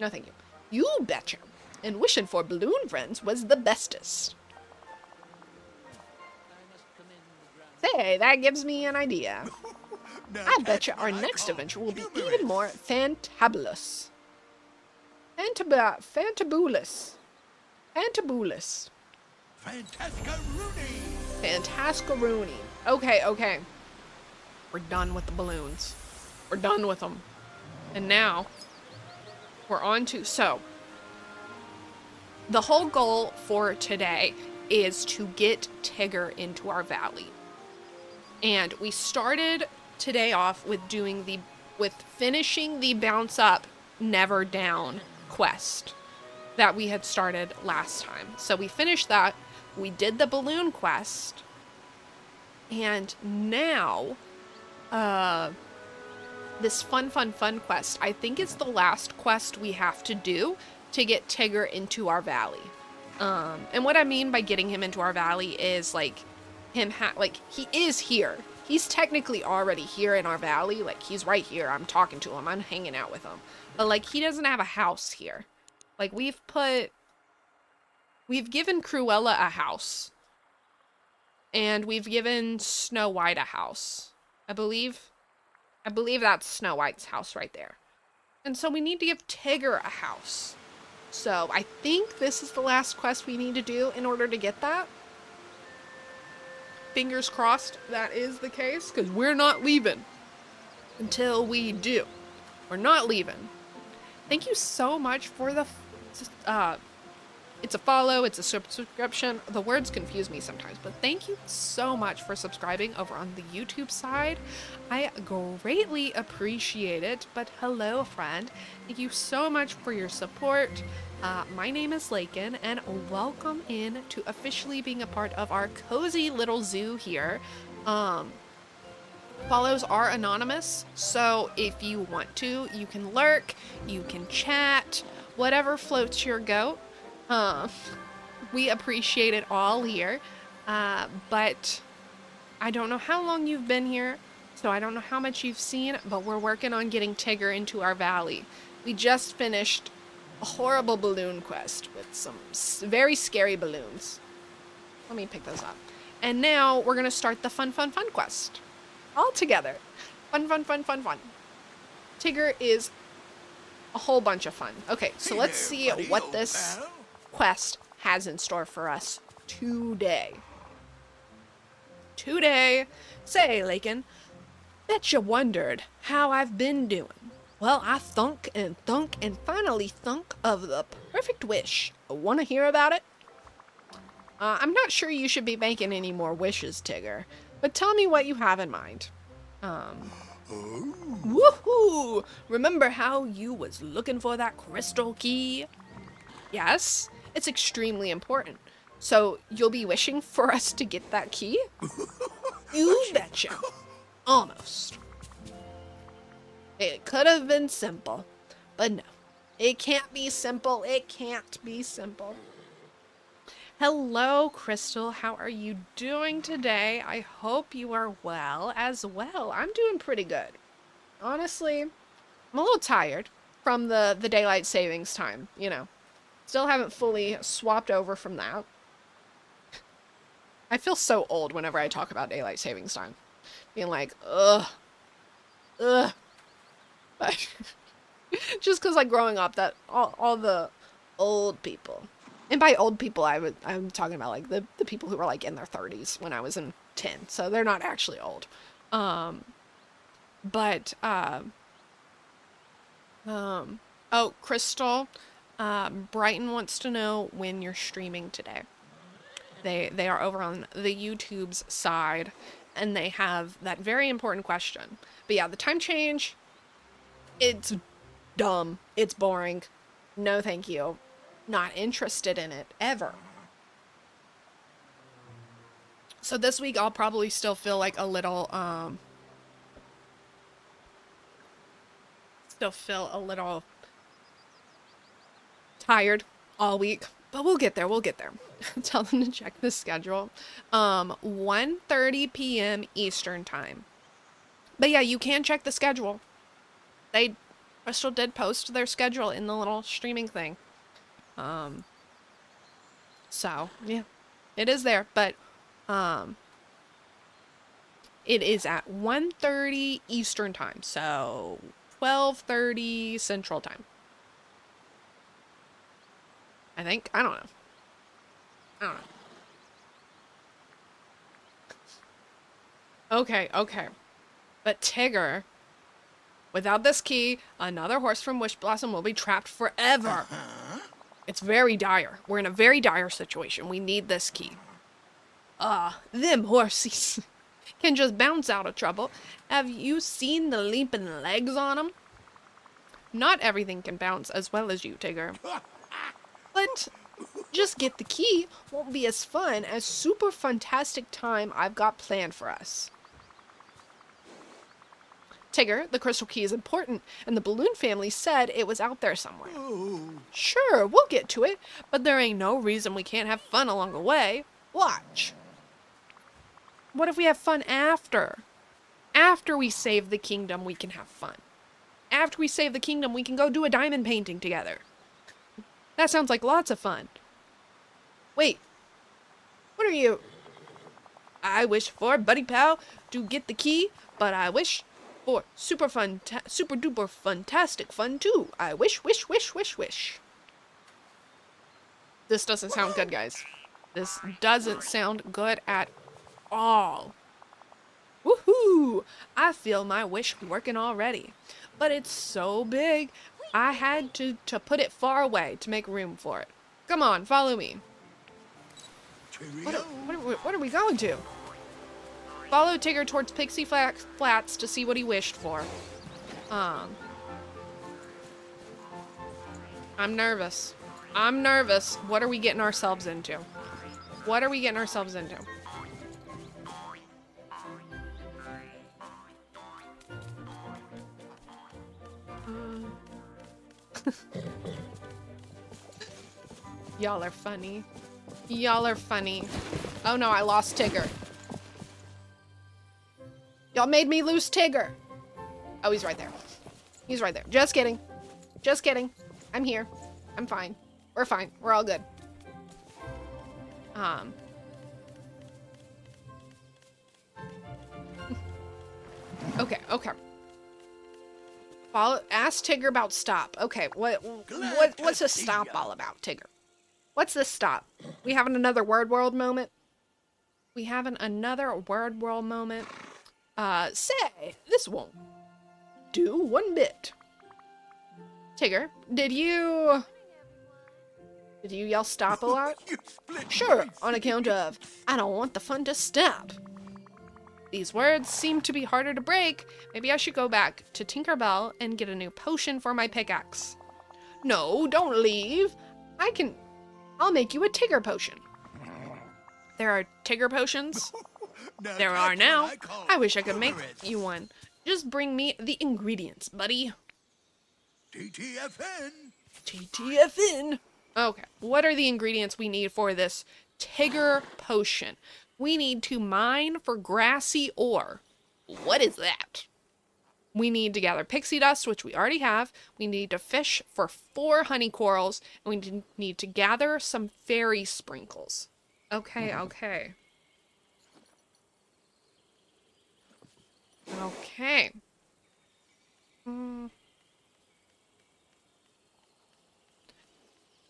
No, thank you. You betcha. And wishing for balloon friends was the bestest. Say, that gives me an idea. Now I that's betcha what our I next call adventure will be humorous. even more fantabulous. Fantabulous. Fantascaroonie. Fantascaroonie. Okay. We're done with the balloons. We're done with them. And now, we're on to... So, the whole goal for today is to get Tigger into our valley. And we started today off with finishing the bounce up, never down quest that we had started last time. So we finished that. We did the balloon quest. And now, this fun quest, I think it's the last quest we have to do to get Tigger into our valley. And what I mean by getting him into our valley is like he is here. He's technically already here in our valley. Like, he's right here. I'm talking to him. I'm hanging out with him. But like, he doesn't have a house here. Like, we've given Cruella a house. And we've given Snow White a house. I believe that's Snow White's house right there. And so we need to give Tigger a house. So I think this is the last quest we need to do in order to get that. Fingers crossed that is the case, because we're not leaving until we do. We're not leaving. Thank you so much for the... it's a follow, it's a subscription. The words confuse me sometimes, but thank you so much for subscribing over on the YouTube side. I greatly appreciate it, but hello, friend. Thank you so much for your support. My name is Lacon, and welcome in to officially being a part of our cozy little zoo here. Follows are anonymous, so if you want to, you can lurk, you can chat, whatever floats your goat. We appreciate it all here, but I don't know how long you've been here, so I don't know how much you've seen, but we're working on getting Tigger into our valley. We just finished a horrible balloon quest with some very scary balloons. Let me pick those up. And now we're gonna start the fun quest. All together. Fun. Tigger is a whole bunch of fun. Okay, so let's see what this quest has in store for us today. Say, Lacon, bet you wondered how I've been doing. Well, I thunk and finally thunk of the perfect wish. Want to hear about it? I'm not sure you should be making any more wishes, Tigger, but tell me what you have in mind. Woohoo! Remember how you was looking for that crystal key? Yes, it's extremely important. So you'll be wishing for us to get that key? You betcha. Almost. It could have been simple, but no. It can't be simple. Hello, Crystal. How are you doing today? I hope you are well as well. I'm doing pretty good. Honestly, I'm a little tired from the daylight savings time, you know. Still haven't fully swapped over from that. I feel so old whenever I talk about daylight savings time. Being like, ugh. But just because, like, growing up, that all the old people, and by old people, I'm talking about, like, the people who were, like, in their 30s when I was in 10, so they're not actually old. Oh, Crystal, Brighton wants to know when you're streaming today. They are over on the YouTube's side, and they have that very important question. But yeah, the time change It's dumb. It's boring. No, thank you. Not interested in it, ever. So this week I'll probably still feel like a little, tired all week, but we'll get there. We'll get there. Tell them to check the schedule. 1:30 p.m. Eastern time. But yeah, you can check the schedule. Crystal did post their schedule in the little streaming thing. So yeah, it is there, but it is at 1:30 Eastern time, so 12:30 Central time. I think. I don't know. Okay. But Tigger, without this key, another horse from Wishblossom will be trapped forever. It's very dire. We're in a very dire situation. We need this key. Them horses can just bounce out of trouble. Have you seen the leaping legs on them? Not everything can bounce as well as you, Tigger. But just get the key won't be as fun as super fantastic time I've got planned for us. Tigger, the crystal key is important, and the balloon family said it was out there somewhere. Sure, we'll get to it, but there ain't no reason we can't have fun along the way. Watch. What if we have fun after? After we save the kingdom, we can have fun. After we save the kingdom, we can go do a diamond painting together. That sounds like lots of fun. Wait. What are you? I wish for, buddy pal, to get the key, but I wish for super duper fantastic fun too. I wish. This doesn't sound good, guys. This doesn't sound good at all. Woohoo! I feel my wish working already. But it's so big, I had to put it far away to make room for it. Come on, follow me. What are we going to? Follow Tigger towards Pixie Flats to see what he wished for. I'm nervous. What are we getting ourselves into? Y'all are funny. Oh no, I lost Tigger. Y'all made me lose Tigger. Oh, he's right there. Just kidding. I'm here. I'm fine. We're fine. We're all good. Okay. Ask Tigger about stop. Okay, what's a stop all about, Tigger? What's this stop? We having another word world moment? Say, this won't do one bit. Tigger, did you yell stop a lot? Sure, on account of, I don't want the fun to stop. These words seem to be harder to break. Maybe I should go back to Tinkerbell and get a new potion for my pickaxe. No, don't leave. I'll make you a Tigger potion. There are Tigger potions? There are now. I wish I could make you one. Just bring me the ingredients, buddy. TTFN. Okay, what are the ingredients we need for this Tigger potion? We need to mine for grassy ore. What is that? We need to gather pixie dust, which we already have. We need to fish for 4 honey corals. And we need to gather some fairy sprinkles. Okay.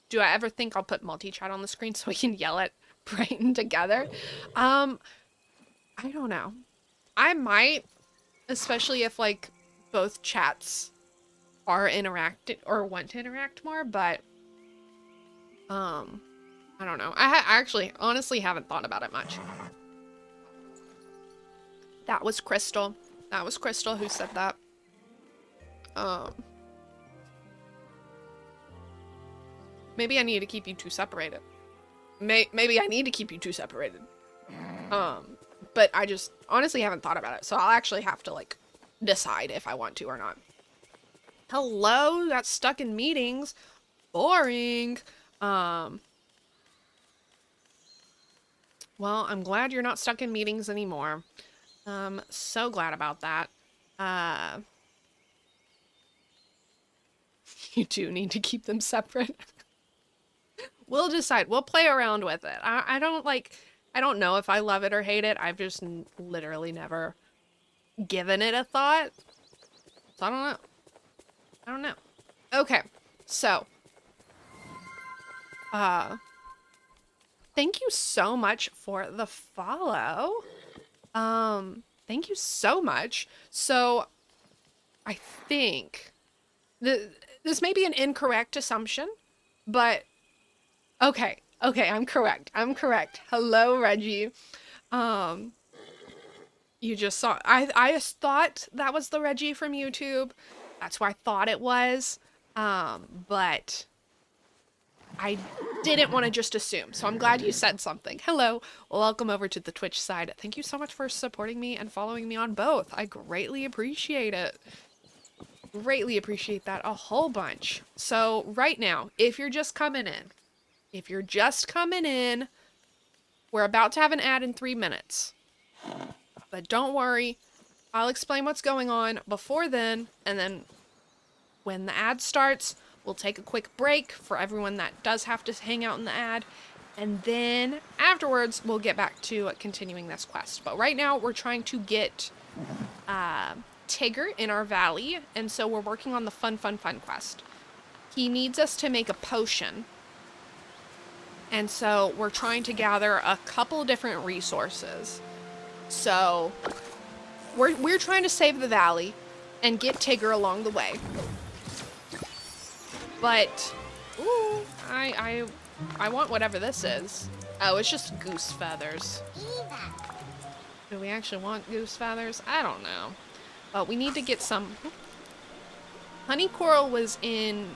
Do I ever think I'll put multi-chat on the screen so we can yell at Brighton together? I don't know. I might, especially if like both chats are interacting or want to interact more, but I don't know. I actually honestly haven't thought about it much. That was Crystal who said that. Maybe I need to keep you two separated. Maybe I need to keep you two separated. But I just honestly haven't thought about it. So I'll actually have to like decide if I want to or not. Hello, got stuck in meetings. Boring. Well, I'm glad you're not stuck in meetings anymore. So glad about that. You do need to keep them separate. We'll decide. We'll play around with it. I don't know if I love it or hate it. I've just literally never given it a thought. So I don't know. Okay. So, thank you so much for the follow. Thank you so much. So, I think this may be an incorrect assumption, but okay, I'm correct. Hello, Reggie. You just saw, I just thought that was the Reggie from YouTube. That's where I thought it was. But I didn't want to just assume. So I'm glad you said something. Hello. Welcome over to the Twitch side. Thank you so much for supporting me and following me on both. I greatly appreciate it. Greatly appreciate that a whole bunch. So right now, if you're just coming in, we're about to have an ad in 3 minutes. But don't worry, I'll explain what's going on before then, and then when the ad starts, we'll take a quick break for everyone that does have to hang out in the ad, and then afterwards, we'll get back to continuing this quest. But right now, we're trying to get Tigger in our valley, and so we're working on the fun quest. He needs us to make a potion, and so we're trying to gather a couple different resources. So we're trying to save the valley and get Tigger along the way. But ooh, I want whatever this is. Oh, it's just goose feathers. Do we actually want goose feathers? I don't know. But we need to get some. Honey coral was in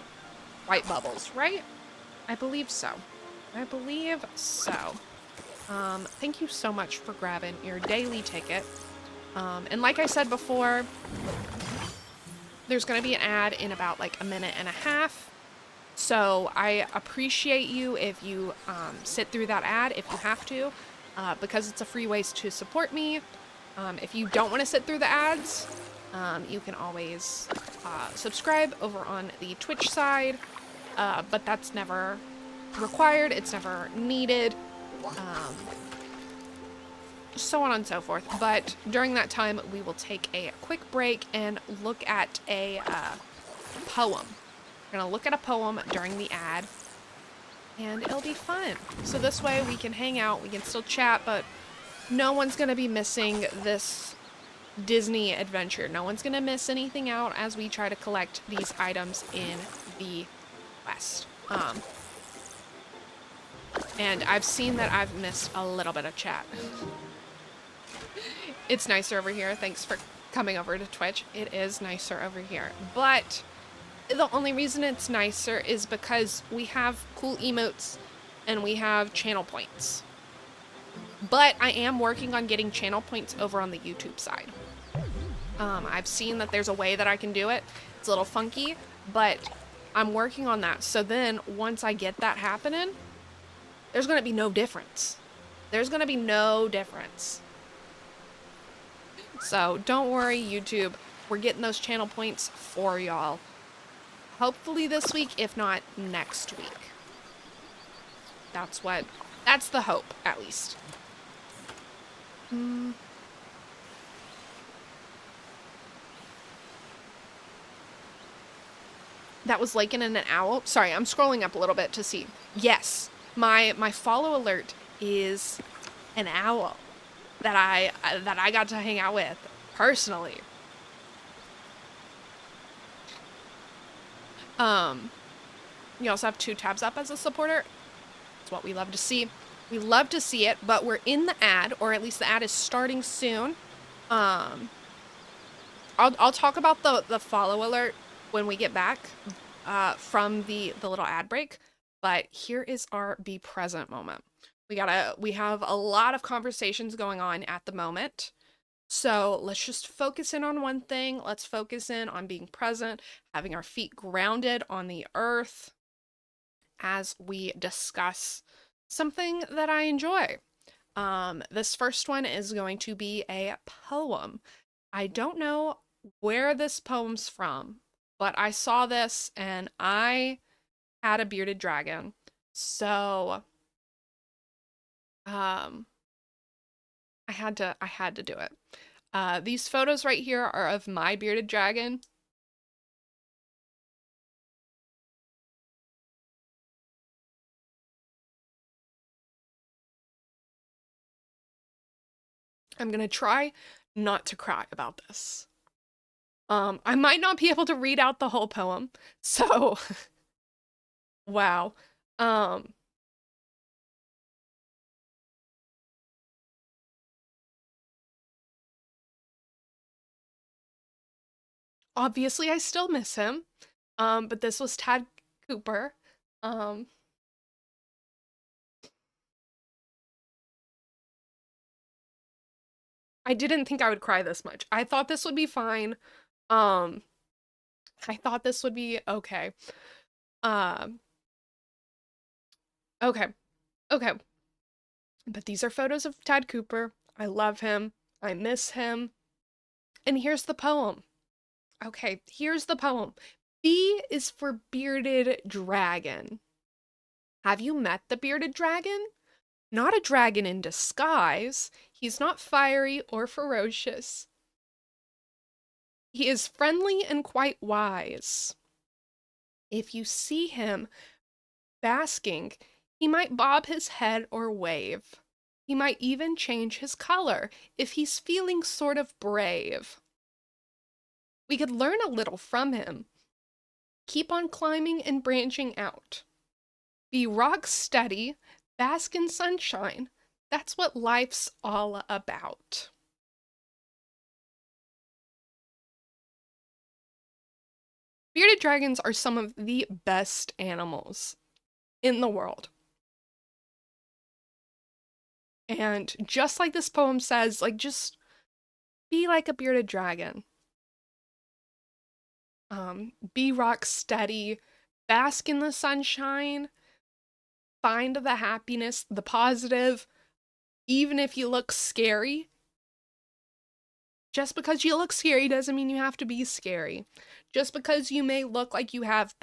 white bubbles, right? I believe so. Thank you so much for grabbing your daily ticket. And like I said before, there's going to be an ad in about like a minute and a half. So I appreciate you if you sit through that ad if you have to, because it's a free way to support me. If you don't want to sit through the ads, you can always subscribe over on the Twitch side, but that's never required. It's never needed. So on and so forth. But during that time, we will take a quick break and look at a poem. We're gonna look at a poem during the ad, and it'll be fun. So this way we can hang out, we can still chat, but no one's gonna be missing this Disney adventure. No one's gonna miss anything out as we try to collect these items in the quest. And I've seen that I've missed a little bit of chat. It's nicer over here. Thanks for coming over to Twitch. It is nicer over here. But the only reason it's nicer is because we have cool emotes and we have channel points. But I am working on getting channel points over on the YouTube side. I've seen that there's a way that I can do it. It's a little funky, but I'm working on that. So then once I get that happening, there's going to be no difference. So don't worry, YouTube. We're getting those channel points for y'all. Hopefully this week, if not next week. That's the hope, at least. That was Lacon and an owl. Sorry, I'm scrolling up a little bit to see. Yes, my follow alert is an owl that I got to hang out with personally. You also have 2 tabs up as a supporter. It's what we love to see. We love to see it, but we're in the ad, or at least the ad is starting soon. I'll talk about the follow alert when we get back from the little ad break. But here is our be present moment. We have a lot of conversations going on at the moment. So let's just focus in on one thing. Let's focus in on being present, having our feet grounded on the earth as we discuss something that I enjoy. This first one is going to be a poem. I don't know where this poem's from, but I saw this and I had a bearded dragon. So, I had to do it. These photos right here are of my bearded dragon. I'm gonna try not to cry about this. I might not be able to read out the whole poem, so wow. Obviously I still miss him. But this was Tad Cooper. I didn't think I would cry this much. I thought this would be fine. I thought this would be okay. Okay. Okay. But these are photos of Tad Cooper. I love him. I miss him. And here's the poem. Okay, here's the poem. B is for bearded dragon. Have you met the bearded dragon? Not a dragon in disguise. He's not fiery or ferocious. He is friendly and quite wise. If you see him basking, he might bob his head or wave. He might even change his color if he's feeling sort of brave. We could learn a little from him. Keep on climbing and branching out. Be rock steady, bask in sunshine. That's what life's all about. Bearded dragons are some of the best animals in the world. And just like this poem says, like, just be like a bearded dragon. Be rock steady, bask in the sunshine, find the happiness, the positive, even if you look scary. Just because you look scary doesn't mean you have to be scary. Just because you may look like you have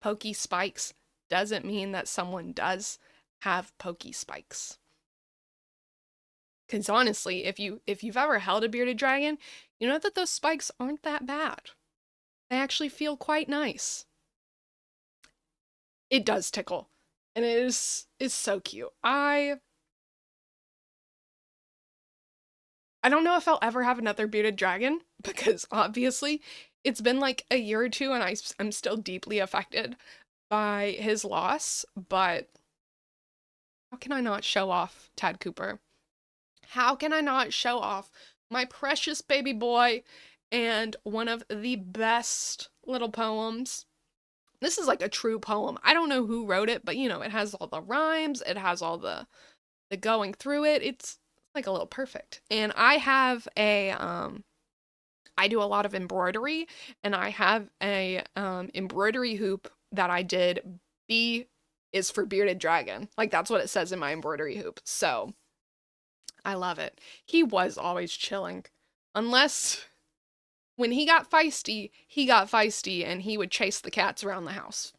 pokey spikes doesn't mean that someone does have pokey spikes. Because honestly, if you've ever held a bearded dragon, you know that those spikes aren't that bad. They actually feel quite nice. It does tickle. And it is so cute. I don't know if I'll ever have another bearded dragon, because obviously it's been like a year or two and I'm still deeply affected by his loss, but how can I not show off Tad Cooper? How can I not show off my precious baby boy and one of the best little poems? This is like a true poem. I don't know who wrote it, but you know, it has all the rhymes, it has all the going through it. It's like a little perfect. And I have a I do a lot of embroidery, and I have a embroidery hoop that I did. B is for bearded dragon. Like, that's what it says in my embroidery hoop. So I love it. He was always chilling. Unless when he got feisty, and he would chase the cats around the house.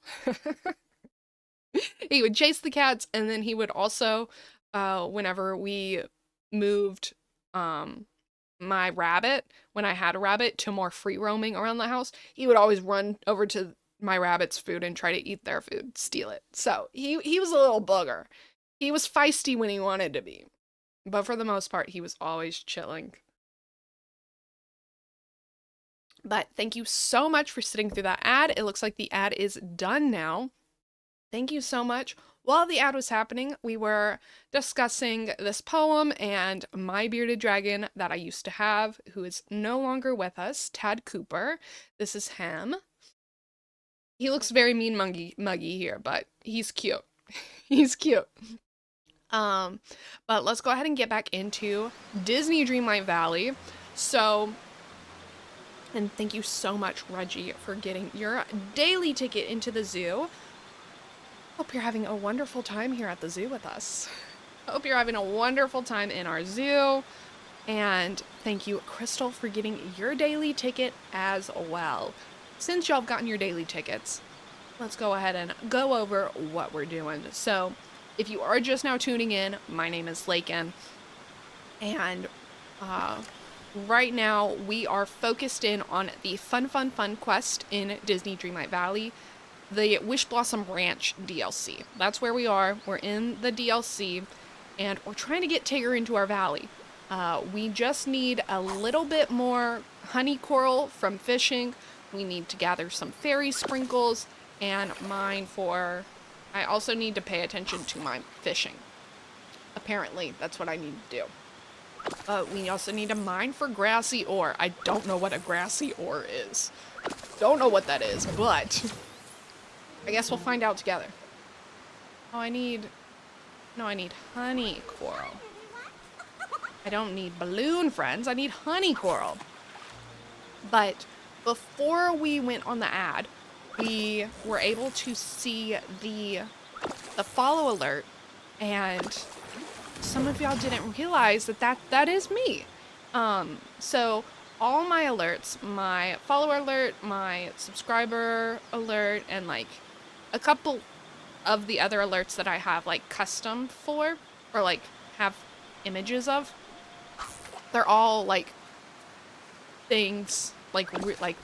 He would chase the cats, and then he would also, whenever we moved my rabbit, when I had a rabbit, to more free roaming around the house, he would always run over to my rabbit's food and try to eat their food, steal it. So he was a little booger. He was feisty when he wanted to be. But for the most part, he was always chilling. But thank you so much for sitting through that ad. It looks like the ad is done now. Thank you so much. While the ad was happening, we were discussing this poem and my bearded dragon that I used to have, who is no longer with us, Tad Cooper. This is him. He looks very mean muggy here, but he's cute. He's cute. But let's go ahead and get back into Disney Dreamlight Valley. So, and thank you so much, Reggie, for getting your daily ticket into the zoo. Hope you're having a wonderful time here at the zoo with us. Hope you're having a wonderful time in our zoo. And thank you, Crystal, for getting your daily ticket as well. Since y'all have gotten your daily tickets, let's go ahead and go over what we're doing. So, if you are just now tuning in, my name is Lacon, and right now we are focused in on the Fun quest in Disney Dreamlight Valley, the Wishblossom Ranch DLC. That's where we are. We're in the DLC, and we're trying to get Tigger into our valley. We just need a little bit more honey coral from fishing. We need to gather some fairy sprinkles and mine for... I also need to pay attention to my fishing. Apparently, that's what I need to do. We also need to mine for grassy ore. I don't know what a grassy ore is. Don't know what that is, but I guess we'll find out together. Oh, I need honey coral. I don't need balloon friends. I need honey coral. But before we went on the ad, we were able to see the follow alert, and some of y'all didn't realize that is me. So all my alerts, my follower alert, my subscriber alert, and like a couple of the other alerts that I have like custom for, or like have images of, they're all like things like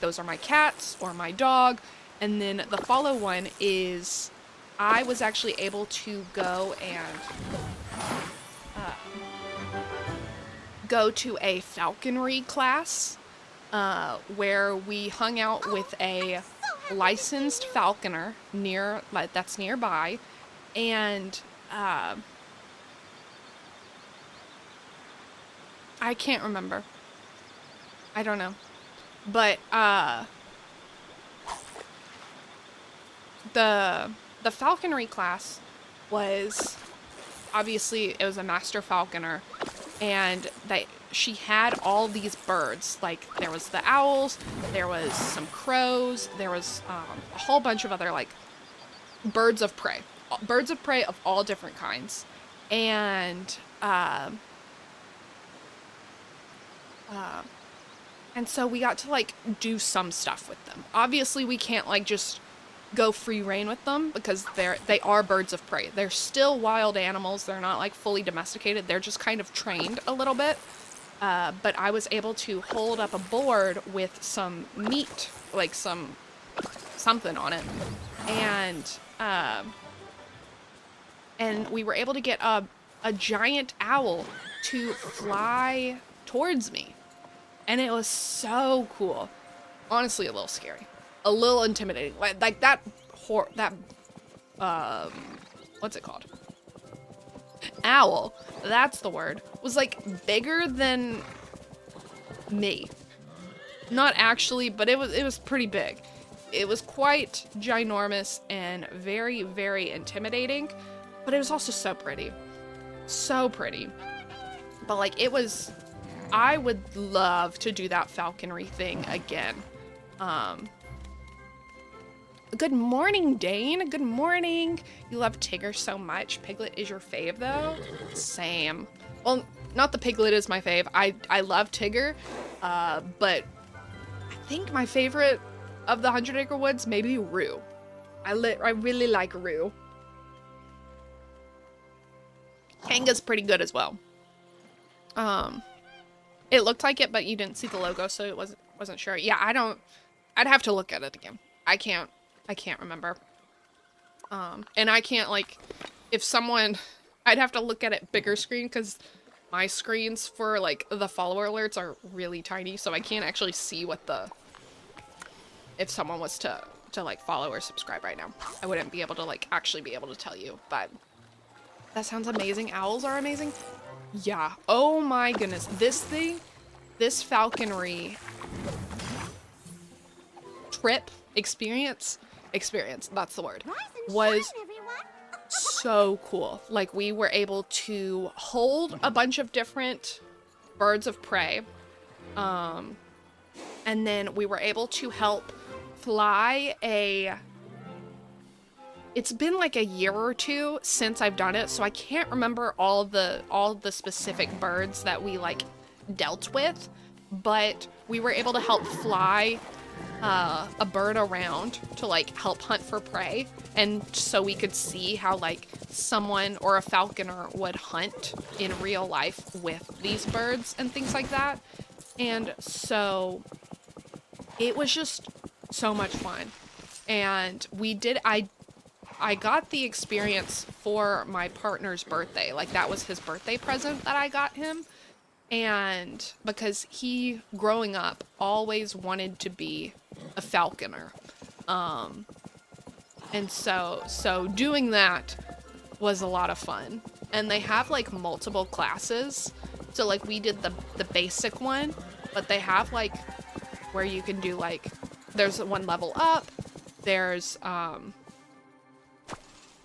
those are my cats or my dog. And then the follow one is, I was actually able to go and go to a falconry class where we hung out with a licensed falconer that's nearby, and I can't remember. I don't know, but the falconry class was, obviously it was a master falconer, and she had all these birds. Like there was the owls, there was some crows, there was a whole bunch of other like birds of prey of all different kinds, and so we got to like do some stuff with them. Obviously we can't like just go free reign with them because they are birds of prey. They're still wild animals. They're not like fully domesticated. They're just kind of trained a little bit. But I was able to hold up a board with some meat, like something on it, and we were able to get a giant owl to fly towards me, and it was so cool. Honestly, a little scary. A little intimidating. Like that what's it called? Owl. That's the word. Was like bigger than me. Not actually, but it was pretty big. It was quite ginormous and very, very intimidating, but it was also so pretty. So pretty. But like I would love to do that falconry thing again. Good morning, Dane. Good morning. You love Tigger so much. Piglet is your fave, though? Same. Well, not the Piglet is my fave. I love Tigger, but I think my favorite of the 100 Acre Woods may be Roo. I really like Roo. Kanga's pretty good as well. It looked like it, but you didn't see the logo, so it wasn't sure. Yeah, I'd have to look at it again. I can't remember. And I can't, like, I'd have to look at it bigger screen, because my screens for, like, the follower alerts are really tiny, so I can't actually see if someone was to like, follow or subscribe right now. I wouldn't be able to, like, actually be able to tell you, but that sounds amazing. Owls are amazing. Yeah. Oh my goodness. This falconry trip experience experience, that's the word, Rise and was shine, everyone. so cool. Like, we were able to hold a bunch of different birds of prey, and then we were able to help fly it's been like a year or two since I've done it, so I can't remember all the specific birds that we like dealt with, but we were able to help fly a bird around to like help hunt for prey, and so we could see how like someone or a falconer would hunt in real life with these birds and things like that. And so it was just so much fun. And I got the experience for my partner's birthday. Like, that was his birthday present that I got him. And because he, growing up, always wanted to be a falconer. And so doing that was a lot of fun. And they have like multiple classes. So like we did the basic one, but they have like where you can do like, there's one level up, there's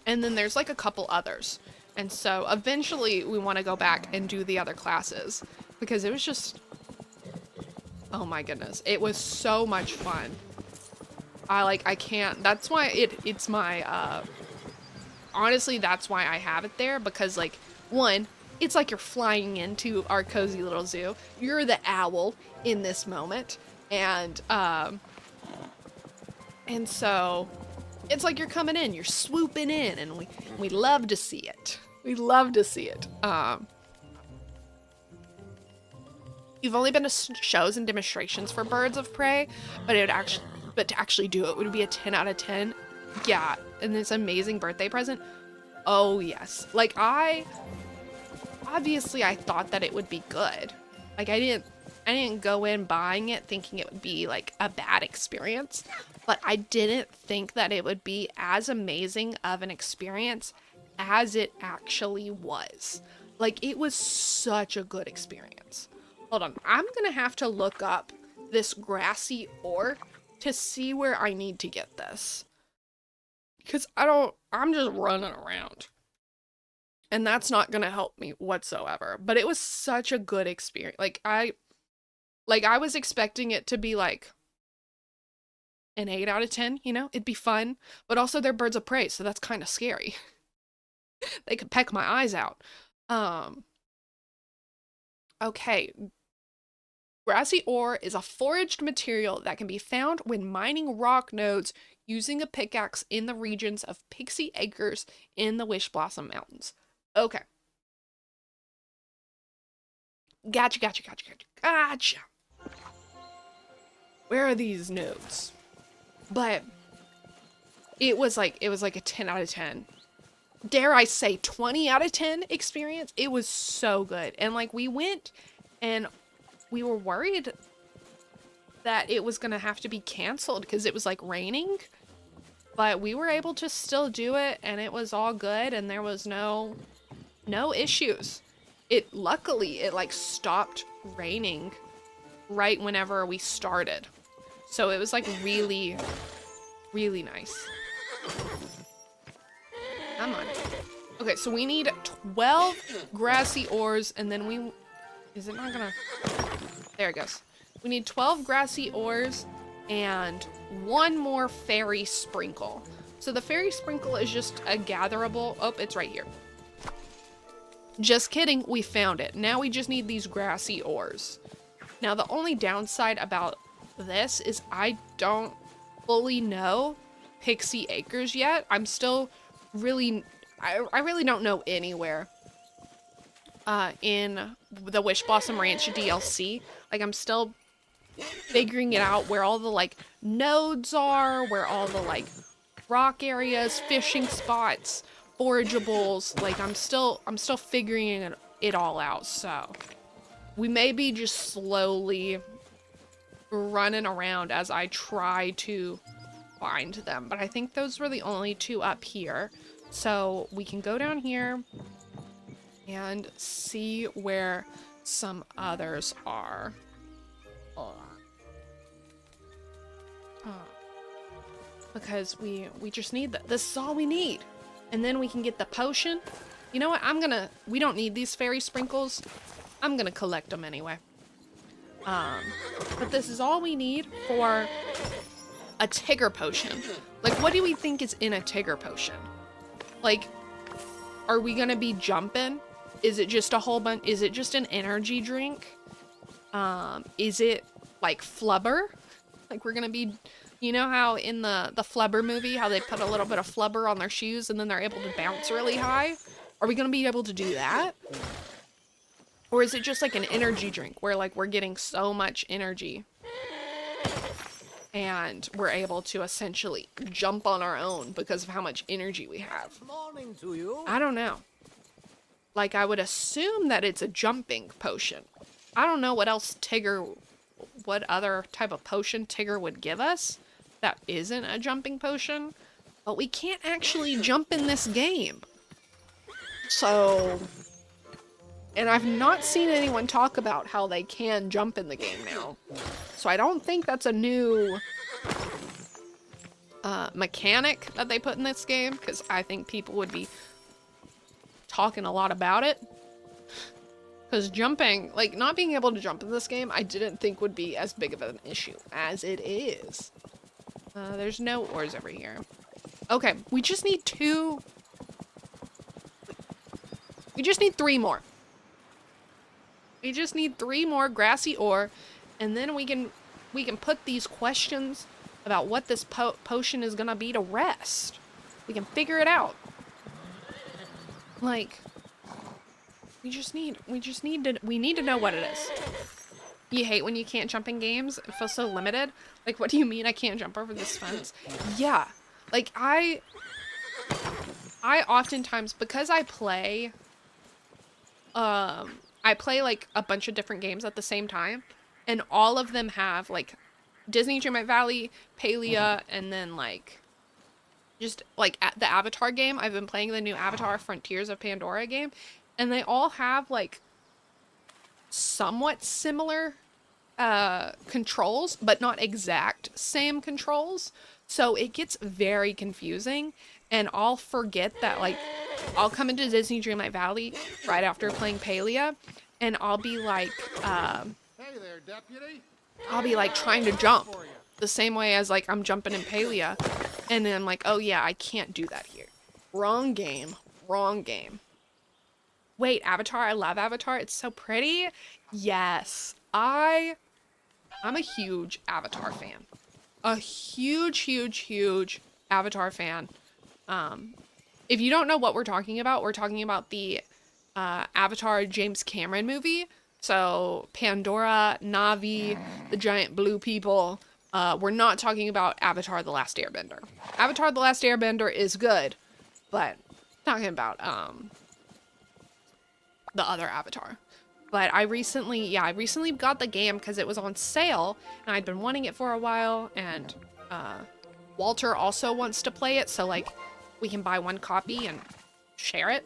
and then there's like a couple others. And so eventually we want to go back and do the other classes because it was just, oh my goodness, it was so much fun. I can't, that's why it's my, honestly, that's why I have it there, because like, one, it's like you're flying into our cozy little zoo. You're the owl in this moment. And so it's like you're coming in, you're swooping in, and we love to see it. We love to see it. You've only been to shows and demonstrations for birds of prey, but to actually do it would be a 10 out of 10. Yeah, and this amazing birthday present. Oh yes. Like obviously I thought that it would be good. Like I didn't go in buying it thinking it would be like a bad experience, but I didn't think that it would be as amazing of an experience as it actually was. Like, it was such a good experience. Hold on, I'm gonna have to look up this grassy ore to see where I need to get this. Because I'm just running around. And that's not gonna help me whatsoever. But it was such a good experience. Like I was expecting it to be like an 8 out of 10, you know? It'd be fun. But also they're birds of prey, so that's kind of scary. They could peck my eyes out. Okay. Grassy ore is a foraged material that can be found when mining rock nodes using a pickaxe in the regions of Pixie Acres in the Wishblossom Mountains. Okay. Gotcha. Where are these nodes? But it was like a 10 out of 10. Dare I say 20 out of 10 experience? It was so good. And like we went and we were worried that it was going to have to be canceled because it was like raining. But we were able to still do it and it was all good and there was no issues. Luckily it like stopped raining right whenever we started. So it was like really, really nice. Come on. Okay, so we need 12 grassy ores and then is it not gonna, there it goes. We need 12 grassy ores and one more fairy sprinkle. So the fairy sprinkle is just a gatherable, oh, it's right here. Just kidding, we found it. Now we just need these grassy ores. Now the only downside about this is I don't fully know Pixie Acres yet. I'm still really, I really don't know anywhere in the Wishblossom Ranch DLC. Like I'm still figuring it out where all the like nodes are, where all the like rock areas, fishing spots, forageables, like I'm still figuring it all out. So we may be just slowly running around as I try to find them, but I think those were the only two up here. So we can go down here and see where some others are. because we just need that. This is all we need. And then we can get the potion. You know what? We don't need these fairy sprinkles. I'm gonna collect them anyway. But this is all we need for a Tigger potion. Like, what do we think is in a Tigger potion? Like, are we gonna be jumping? Is it just a whole bunch? Is it just an energy drink? Is it like flubber? Like, we're gonna be, you know how in the flubber movie, how they put a little bit of flubber on their shoes and then they're able to bounce really high? Are we gonna be able to do that? Or is it just like an energy drink where like we're getting so much energy and we're able to essentially jump on our own because of how much energy we have? Morning to you. I don't know. Like, I would assume that it's a jumping potion. I don't know what other type of potion Tigger would give us that isn't a jumping potion, but we can't actually jump in this game. So, and I've not seen anyone talk about how they can jump in the game now. So I don't think that's a new mechanic that they put in this game, because I think people would be talking a lot about it. Because jumping, like, not being able to jump in this game, I didn't think would be as big of an issue as it is. There's no ores over here. Okay, we just need we just need 3 more. We just need 3 more grassy ore, and then we can put these questions about what this potion is gonna be to rest. We can figure it out. Like, we need to know what it is. You hate when you can't jump in games? It feels so limited. Like, what do you mean I can't jump over this fence? Yeah. Like, I oftentimes, because I play like a bunch of different games at the same time, and all of them have like Disney Dreamlight Valley, Palia, and then like just like the Avatar game. I've been playing the new Avatar Frontiers of Pandora game, and they all have like somewhat similar controls, but not exact same controls. So it gets very confusing, and I'll forget that, like, I'll come into Disney Dreamlight Valley right after playing Palia, and I'll be like, Hey there, deputy. I'll be like trying to jump the same way as like I'm jumping in Palia, and then I'm like, oh yeah, I can't do that here. Wrong game, wrong game. Wait, Avatar, I love Avatar, it's so pretty. Yes, I'm a huge Avatar fan. A huge Avatar fan. If you don't know what we're talking about the Avatar James Cameron movie. So Pandora, Na'vi, the giant blue people. We're not talking about Avatar The Last Airbender. Avatar The Last Airbender is good, but talking about the other Avatar. But I recently got the game because it was on sale, and I'd been wanting it for a while, and Walter also wants to play it, so like we can buy one copy and share it.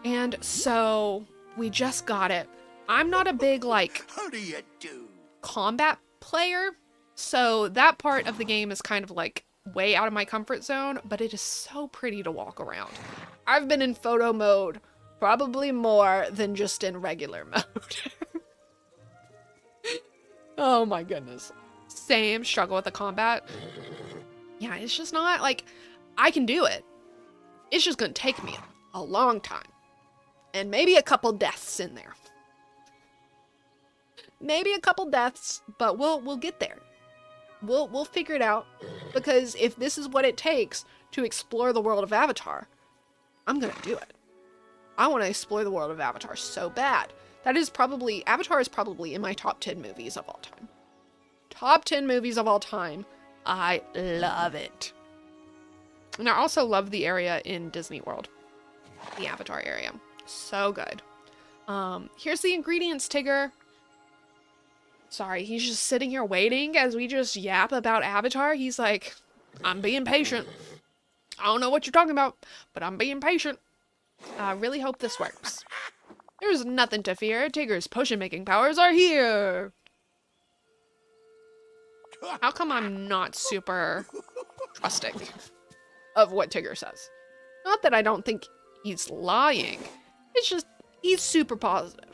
And so we just got it. I'm not a big like How do you do? combat player, so that part of the game is kind of like way out of my comfort zone, but it is so pretty to walk around. I've been in photo mode probably more than just in regular mode. Oh my goodness. Same struggle with the combat. Yeah, it's just not like, I can do it. It's just gonna take me a long time. And maybe a couple deaths in there. Maybe a couple deaths, but we'll get there. We'll figure it out, because if this is what it takes to explore the world of Avatar, I'm gonna do it. I want to explore the world of Avatar so bad. Avatar is probably in my top 10 movies of all time. Top 10 movies of all time. I love it. And I also love the area in Disney World. The Avatar area. So good. Here's the ingredients, Tigger. Sorry, he's just sitting here waiting as we just yap about Avatar. He's like, I'm being patient. I don't know what you're talking about, but I'm being patient. I really hope this works. There's nothing to fear. Tigger's potion-making powers are here. How come I'm not super trusting of what Tigger says. Not that I don't think he's lying. It's just, he's super positive.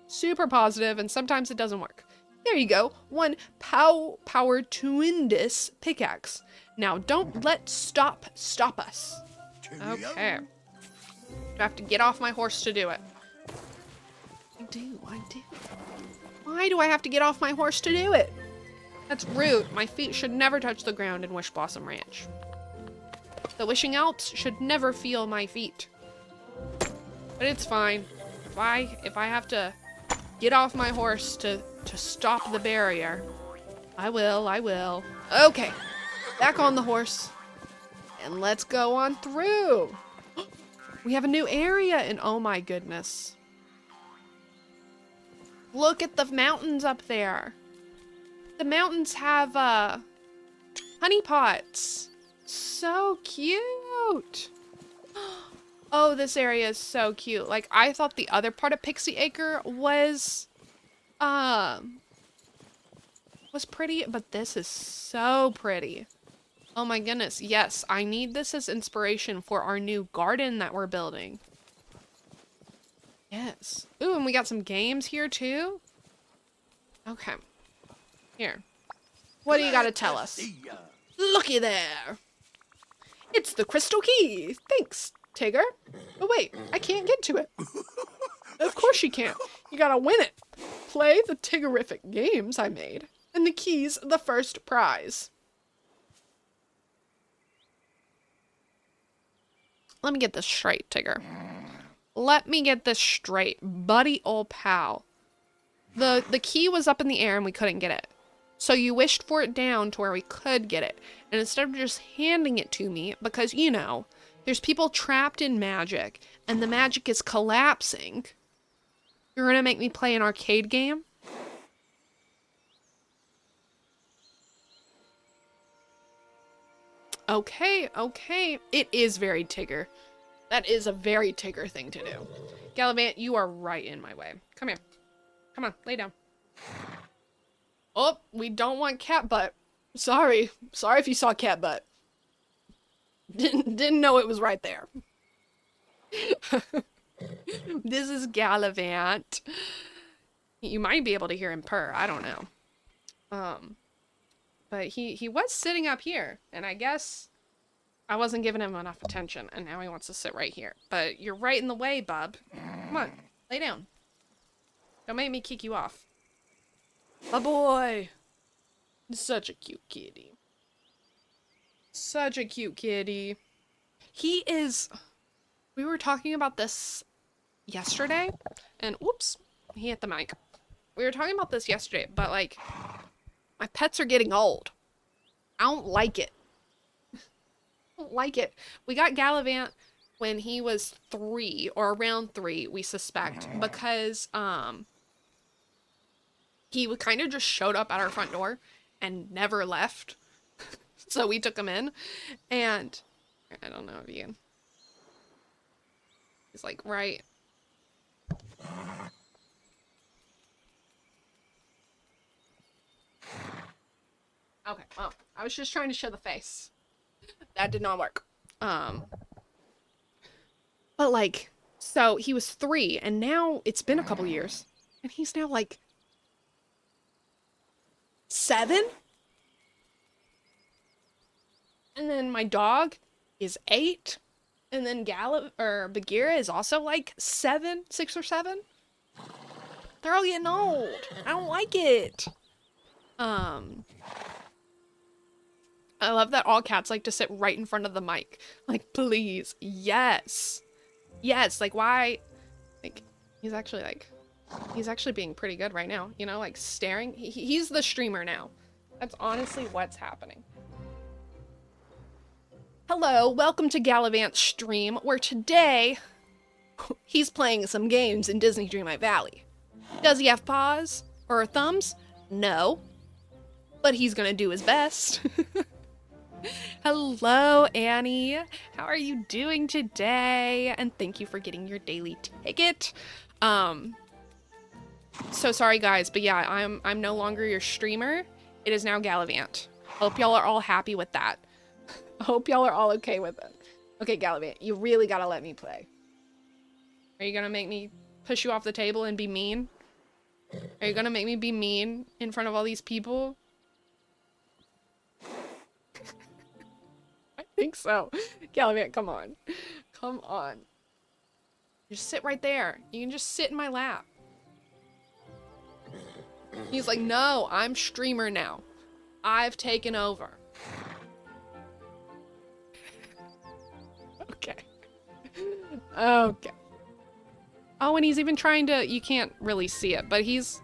Super positive, and sometimes it doesn't work. There you go. One power tremendous pickaxe. Now, don't let stop us. Okay. I have to get off my horse to do it. I do. Why do I have to get off my horse to do it? That's rude. My feet should never touch the ground in Wishblossom Ranch. The Wishing Alps should never feel my feet. But it's fine. If I have to get off my horse to stop the barrier, I will. Okay. Back on the horse. And let's go on through. We have a new area, and oh my goodness. Look at the mountains up there. The mountains have honey pots. So cute. Oh, this area is so cute. Like, I thought the other part of Pixie Acre was pretty, but this is so pretty. Oh my goodness. Yes, I need this as inspiration for our new garden that we're building. Yes. Ooh, and we got some games here too. Okay. Here. What do you got to tell us? Looky there. It's the crystal key. Thanks, Tigger. Oh wait, I can't get to it. Of course you can't. You gotta win it. Play the Tiggerific games I made. And the key's the first prize. Let me get this straight, Tigger. Let me get this straight, buddy old pal. The key was up in the air and we couldn't get it. So you wished for it down to where we could get it. And instead of just handing it to me, because, you know, there's people trapped in magic, and the magic is collapsing, you're gonna make me play an arcade game? Okay. It is very Tigger. That is a very Tigger thing to do. Gallivant, you are right in my way. Come here. Come on, lay down. Oh, we don't want cat butt. Sorry if you saw cat butt. Didn't know it was right there. This is Gallivant. You might be able to hear him purr. I don't know. But he was sitting up here, and I guess I wasn't giving him enough attention, and now he wants to sit right here. But you're right in the way, bub. Come on, lay down. Don't make me kick you off. A boy. Such a cute kitty. Such a cute kitty. He is... We were talking about this yesterday, and whoops, he hit the mic. We were talking about this yesterday, but like, my pets are getting old. I don't like it. I don't like it. We got Gallivant when he was 3, or around 3, we suspect, because he kind of just showed up at our front door and never left. So we took him in, and I don't know if you can. He's like right. Okay, well, I was just trying to show the face. That did not work. But like, so he was 3, and now it's been a couple years, and he's now like 7? And then my dog is 8. And then Bagheera is also like 6 or 7. They're all getting old. I don't like it. I love that all cats like to sit right in front of the mic. Like, please. Yes. Yes. Like, why? Like, he's actually being pretty good right now. You know, like staring. He's the streamer now. That's honestly what's happening. Hello, welcome to Gallivant's stream, where today he's playing some games in Disney Dreamlight Valley. Does he have paws or thumbs? No, but he's gonna do his best. Hello, Annie. How are you doing today? And thank you for getting your daily ticket. So sorry guys, but yeah, I'm no longer your streamer. It is now Gallivant. Hope y'all are all happy with that. I hope y'all are all okay with it. Okay, Gallivant, you really gotta let me play. Are you gonna make me push you off the table and be mean? Are you gonna make me be mean in front of all these people? I think so. Gallivant, come on. Come on. Just sit right there. You can just sit in my lap. He's like, no, I'm streamer now. I've taken over. Okay. Okay. Oh, and he's even trying to, you can't really see it, but he's,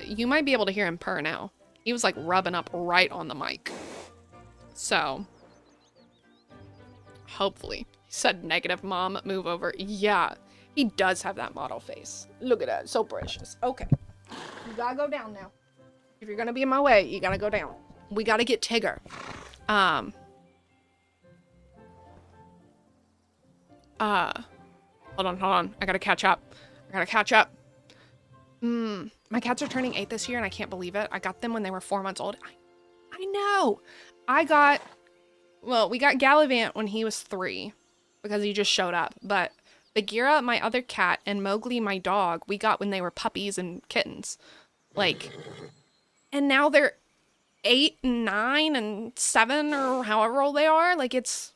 you might be able to hear him purr now. He was like rubbing up right on the mic. So, hopefully. He said negative, mom, move over. Yeah, he does have that model face. Look at that, so precious. Okay, you gotta go down now. If you're gonna be in my way, you gotta go down. We gotta get Tigger. Hold on. I gotta catch up. My cats are turning 8 this year and I can't believe it. I got them when they were 4 months old. I know. We got Gallivant when he was 3 because he just showed up. But Bagheera, my other cat, and Mowgli, my dog, we got when they were puppies and kittens. Like, and now they're 8 and 9 and 7 or however old they are. Like, it's,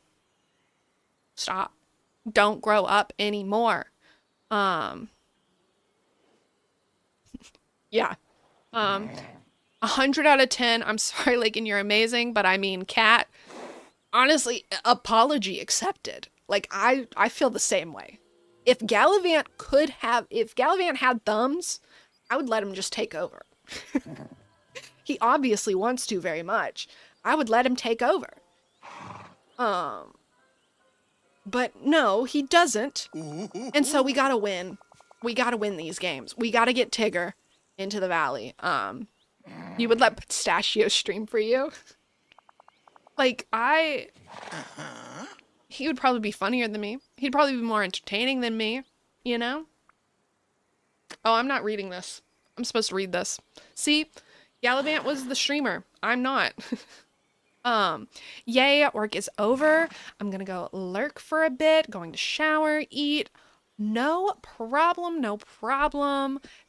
stop. Don't grow up anymore. Yeah. 100 out of 10. I'm sorry, Lacon, you're amazing, but I mean, cat, honestly, apology accepted. Like, I feel the same way. If Gallivant had thumbs, I would let him just take over. He obviously wants to very much. I would let him take over. But no, he doesn't. And so we gotta win. We gotta win these games. We gotta get Tigger into the valley. You would let Pistachio stream for you? Like, he would probably be funnier than me. He'd probably be more entertaining than me, you know? Oh, I'm not reading this. I'm supposed to read this. See? Gallivant was the streamer. I'm not. Yay, work is over. I'm gonna go lurk for a bit, going to shower, eat. No problem.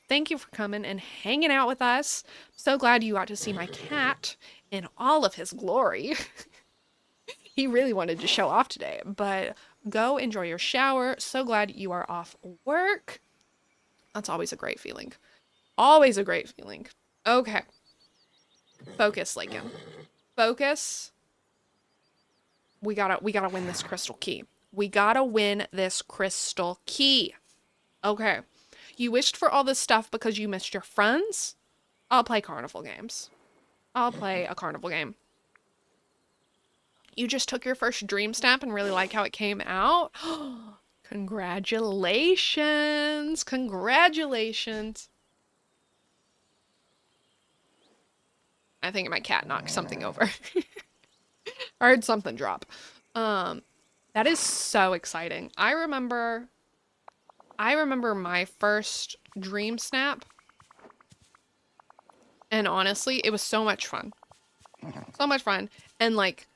Thank you for coming and hanging out with us. So glad you got to see my cat in all of his glory. He really wanted to show off today, but go enjoy your shower. So glad you are off work. That's always a great feeling. Always a great feeling. Okay. Focus, Lacon. Focus. We gotta win this crystal key. We gotta win this crystal key. Okay. You wished for all this stuff because you missed your friends? I'll play carnival games. I'll play a carnival game. You just took your first dream snap and really like how it came out? Congratulations. Congratulations. I think my cat knocked something over. I heard something drop. That is so exciting. I remember my first dream snap. And honestly, it was so much fun. So much fun. And like,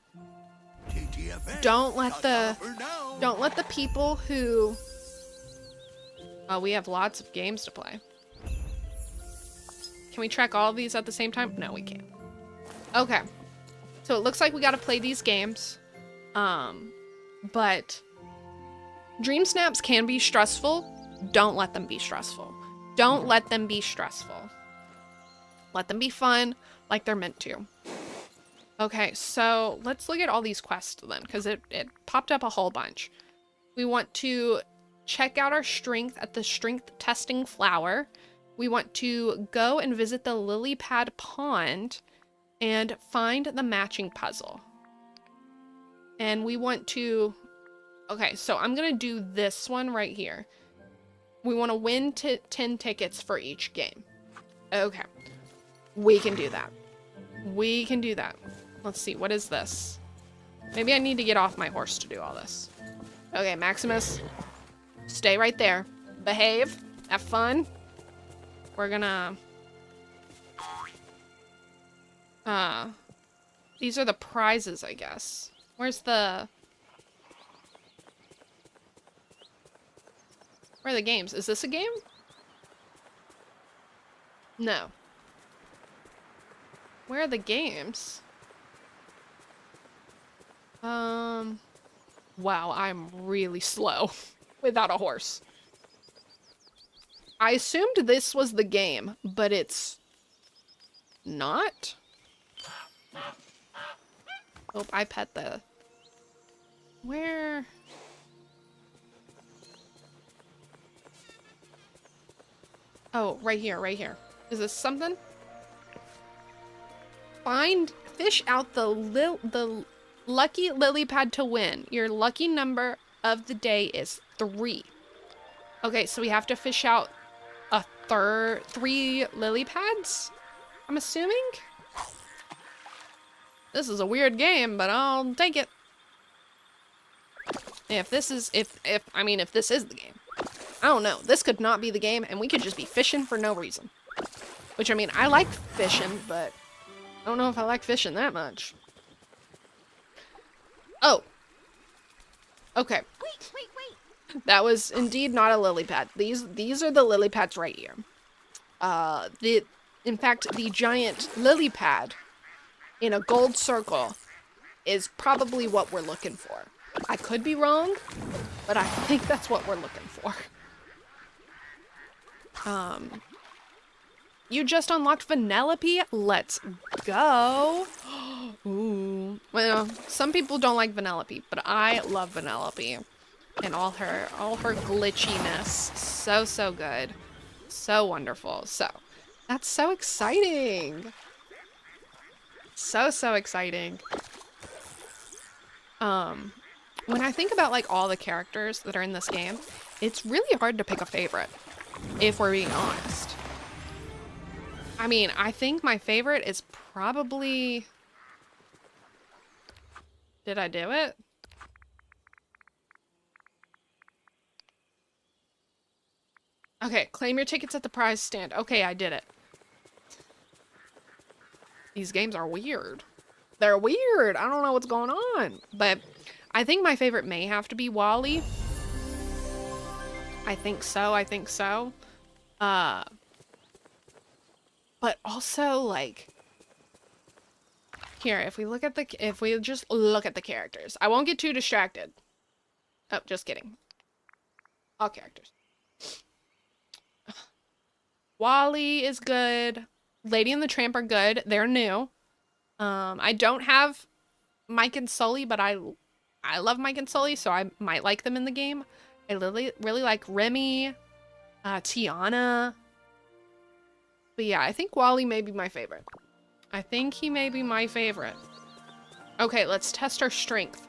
don't let the people who, we have lots of games to play. Can we track all of these at the same time? No, we can't. Okay. So it looks like we got to play these games. But dream snaps can be stressful. Don't let them be stressful. Don't let them be stressful. Let them be fun like they're meant to. Okay, so let's look at all these quests then, because it popped up a whole bunch. We want to check out our strength at the strength testing flower. We want to go and visit the lily pad pond and find the matching puzzle. And we want to... Okay, so I'm going to do this one right here. We want to win 10 tickets for each game. Okay. We can do that. We can do that. Let's see, what is this? Maybe I need to get off my horse to do all this. Okay, Maximus, stay right there. Behave. Have fun. We're gonna... These are the prizes, I guess. Where's the... Where are the games? Is this a game? No. Where are the games? Wow, I'm really slow without a horse. I assumed this was the game, but it's not. Oh, I pet the... Where? Oh, right here, right here. Is this something? Fish out the lucky lily pad to win. Your lucky number of the day is 3. Okay, so we have to fish out a 3 lily pads, I'm assuming? This is a weird game, but I'll take it. If this is the game. I don't know. This could not be the game, and we could just be fishing for no reason. Which, I mean, I like fishing, but I don't know if I like fishing that much. Oh. Okay. Wait. That was indeed not a lily pad. These are the lily pads right here. In fact, the giant lily pad in a gold circle is probably what we're looking for. I could be wrong, but I think that's what we're looking for. You just unlocked Vanellope? Let's go. Ooh. Well, some people don't like Vanellope, but I love Vanellope. And all her glitchiness. So good. So wonderful. So, that's so exciting. So exciting. When I think about like all the characters that are in this game, it's really hard to pick a favorite, if we're being honest. I mean, I think my favorite is probably... Did I do it? Okay, claim your tickets at the prize stand. Okay, I did it. These games are weird. They're weird. I don't know what's going on. But I think my favorite may have to be Wally. I think so. But also, like, here, if we just look at the characters, I won't get too distracted. Oh, just kidding. All characters. Wally is good. Lady and the Tramp are good. They're new. I don't have Mike and Sully, but I love Mike and Sully, so I might like them in the game. I really like Remy, Tiana. But yeah, I think Wally may be my favorite. I think he may be my favorite. Okay, let's test our strength.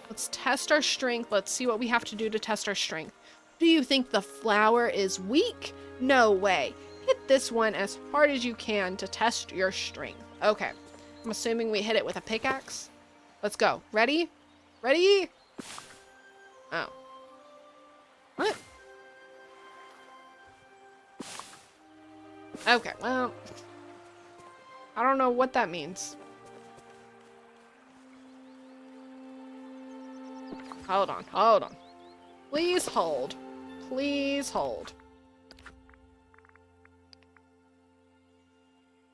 Let's see what we have to do to test our strength. Do you think the flower is weak? No way. Hit this one as hard as you can to test your strength. Okay, I'm assuming we hit it with a pickaxe. Let's go. Ready? Ready? Oh. What? Okay, well, I don't know what that means. Hold on. Please hold.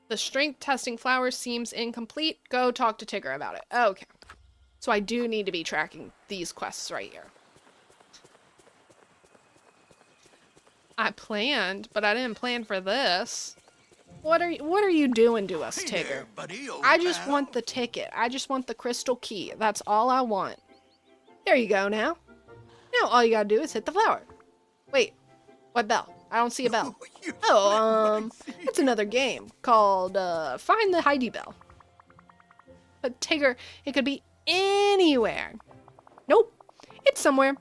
The strength testing flower seems incomplete. Go talk to Tigger about it. Okay. So I do need to be tracking these quests right here. I planned, but I didn't plan for this. What are you doing to us, Hey Tigger? there, buddy, old I just pal. want the ticket. I just want the crystal key. That's all I want. There you go now. Now all you gotta do is hit the flower. Wait, what bell? I don't see a bell. You Oh, slick my it's another game called Find the Heidi Bell. But Tigger, it could be anywhere. Nope, it's somewhere.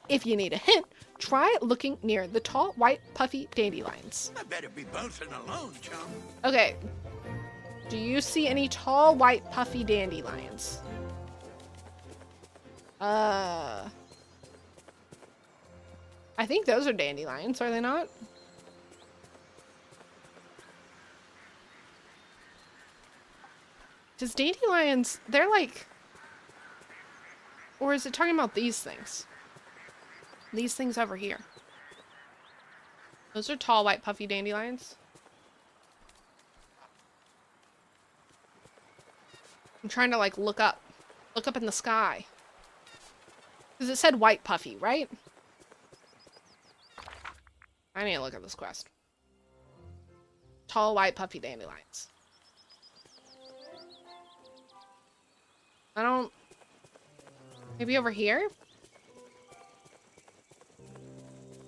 If you need a hint, try looking near the tall, white, puffy dandelions. I better be bouncing along, chum. Okay. Do you see any tall, white, puffy dandelions? I think those are dandelions, are they not? Does dandelions, they're like... Or is it talking about these things? These things over here. Those are tall, white, puffy dandelions. I'm trying to, like, look up. Look up in the sky. Because it said white puffy, right? I need to look at this quest. Tall, white, puffy dandelions. I don't... Maybe over here?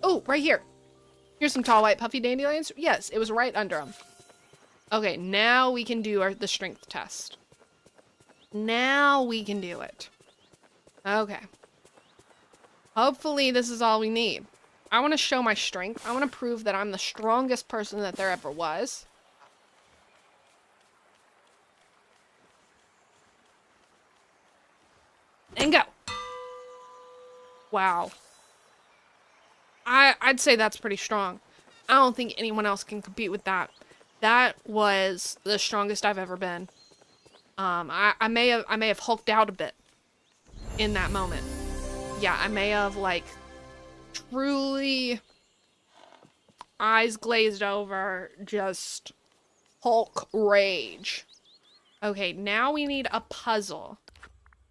Oh, right here. Here's some tall, white, puffy dandelions. Yes, it was right under them. Okay, now we can do the strength test. Now we can do it. Okay. Hopefully this is all we need. I want to show my strength. I want to prove that I'm the strongest person that there ever was. And go. Wow. I'd say that's pretty strong. I don't think anyone else can compete with that. That was the strongest I've ever been. I may have hulked out a bit in that moment. Yeah, I may have, like, truly eyes glazed over, just Hulk rage. Okay, now we need a puzzle.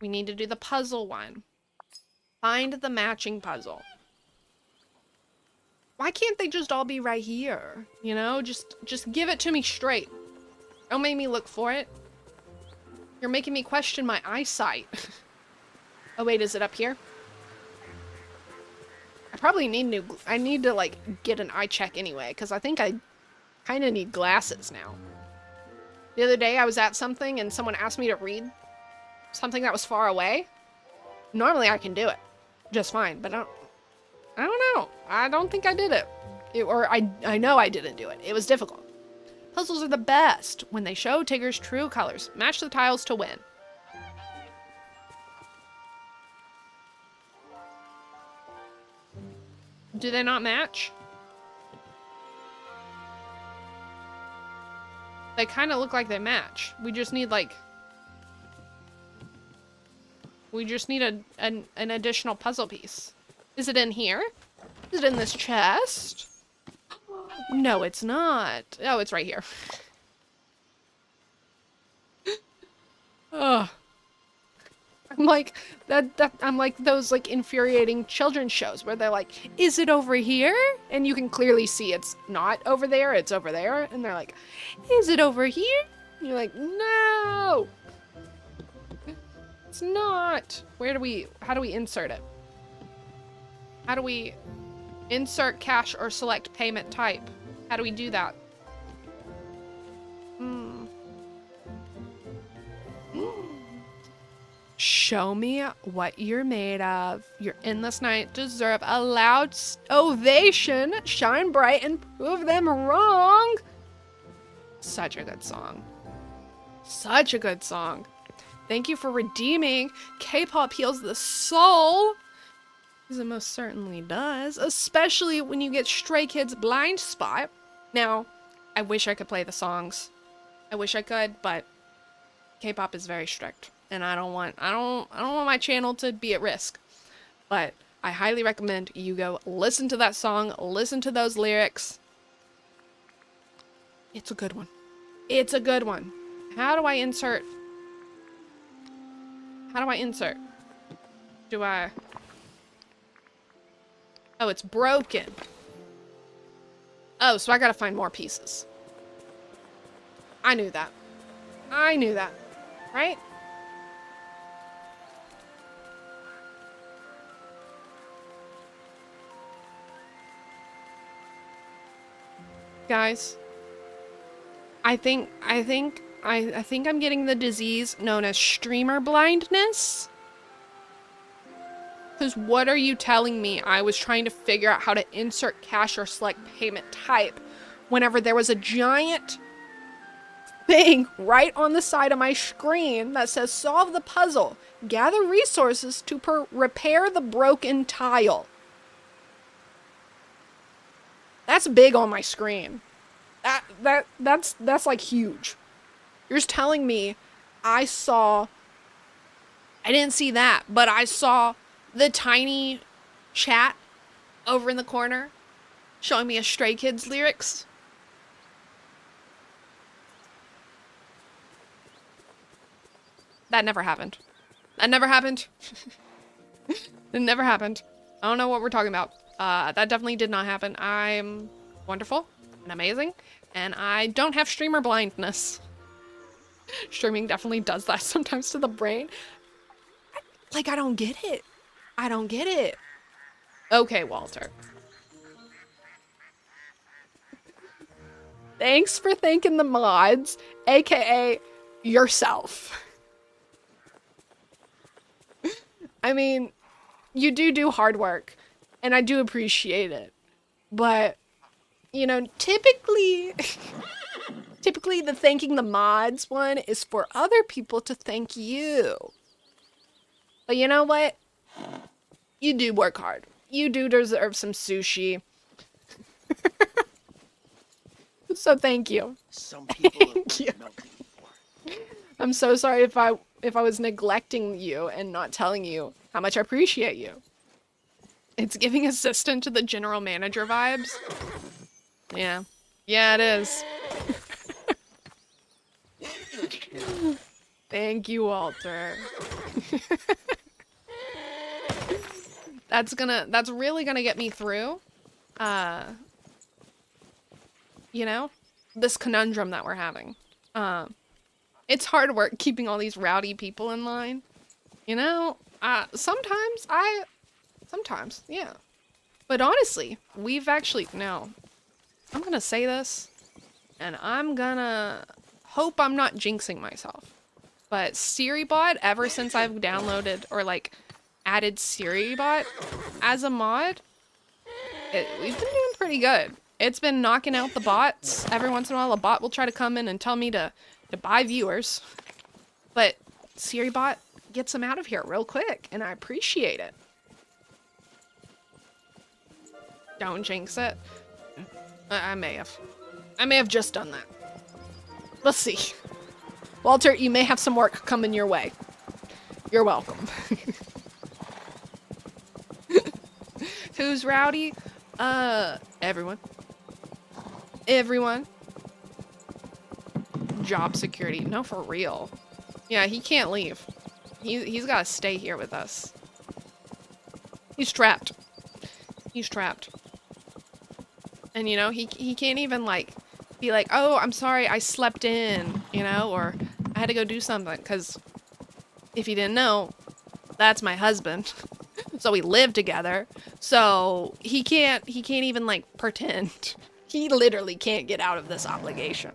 We need to do the puzzle one. Find the matching puzzle. Why can't they just all be right here? You know, just give it to me straight. Don't make me look for it. You're making me question my eyesight. Oh wait, is it up here? I probably need I need to, like, get an eye check anyway, because I think I kind of need glasses now. The other day I was at something and someone asked me to read something that was far away. Normally I can do it just fine, but I don't know. I don't think I did it. Or I know I didn't do it. It was difficult. Puzzles are the best when they show Tigger's true colors. Match the tiles to win. Do they not match? They kind of look like they match. We just need, like... We just need an additional puzzle piece. Is it in here? Is it in this chest? No, it's not. Oh, it's right here. Ugh. I'm like I'm like those, like, infuriating children's shows where they're like, is it over here? And you can clearly see it's not over there, it's over there. And they're like, is it over here? And you're like, no! It's not. How do we insert it? How do we insert cash or select payment type? How do we do that? Show me what you're made of. Your endless night deserve a loud ovation. Shine bright and prove them wrong. Such a good song. Such a good song. Thank you for redeeming. K-pop heals the soul. Because it most certainly does. Especially when you get Stray Kids Blind Spot. Now, I wish I could play the songs. I wish I could, but K-pop is very strict. And I don't want my channel to be at risk. But I highly recommend you go listen to that song, listen to those lyrics. It's a good one. It's a good one. How do I insert? Do I... Oh, it's broken. Oh, so I gotta find more pieces. I knew that. Right? Guys, I think I'm getting the disease known as streamer blindness. Because what are you telling me? I was trying to figure out how to insert cash or select payment type whenever there was a giant thing right on the side of my screen that says solve the puzzle. Gather resources to repair the broken tile. That's big on my screen. That's like huge. You're just telling me I didn't see that, but I saw the tiny chat over in the corner showing me a Stray Kids lyrics. That never happened. That never happened. It never happened. I don't know what we're talking about. That definitely did not happen. I'm wonderful and amazing, and I don't have streamer blindness. Streaming definitely does that sometimes to the brain. Like, I don't get it. I don't get it. Okay, Walter. Thanks for thanking the mods, aka yourself. I mean, you do hard work, and I do appreciate it. But, you know, typically the thanking the mods one is for other people to thank you. But you know what? You do work hard. You do deserve some sushi. So thank you. Some people Thank you. are melting for. I'm so sorry if I was neglecting you and not telling you how much I appreciate you. It's giving assistant to the general manager vibes. Yeah. Yeah, it is. Thank you, Walter. That's really gonna get me through, you know, this conundrum that we're having. It's hard work keeping all these rowdy people in line. You know, sometimes, yeah. But honestly, we've actually, no. I'm gonna say this, and I'm gonna hope I'm not jinxing myself. But SiriBot, ever since I've downloaded or like added SiriBot as a mod, we've been doing pretty good. It's been knocking out the bots. Every once in a while, a bot will try to come in and tell me to buy viewers. But SiriBot gets them out of here real quick, and I appreciate it. Don't jinx it. I may have. I may have just done that. Let's see. Walter, you may have some work coming your way. You're welcome. Who's rowdy? Everyone. Everyone. Job security. No, for real. Yeah, he can't leave. He's gotta stay here with us. He's trapped. He's trapped. And you know, he can't even like be like, oh, I'm sorry, I slept in, you know, or I had to go do something, because if you didn't know, that's my husband. So we live together. So he can't even like pretend. He literally can't get out of this obligation.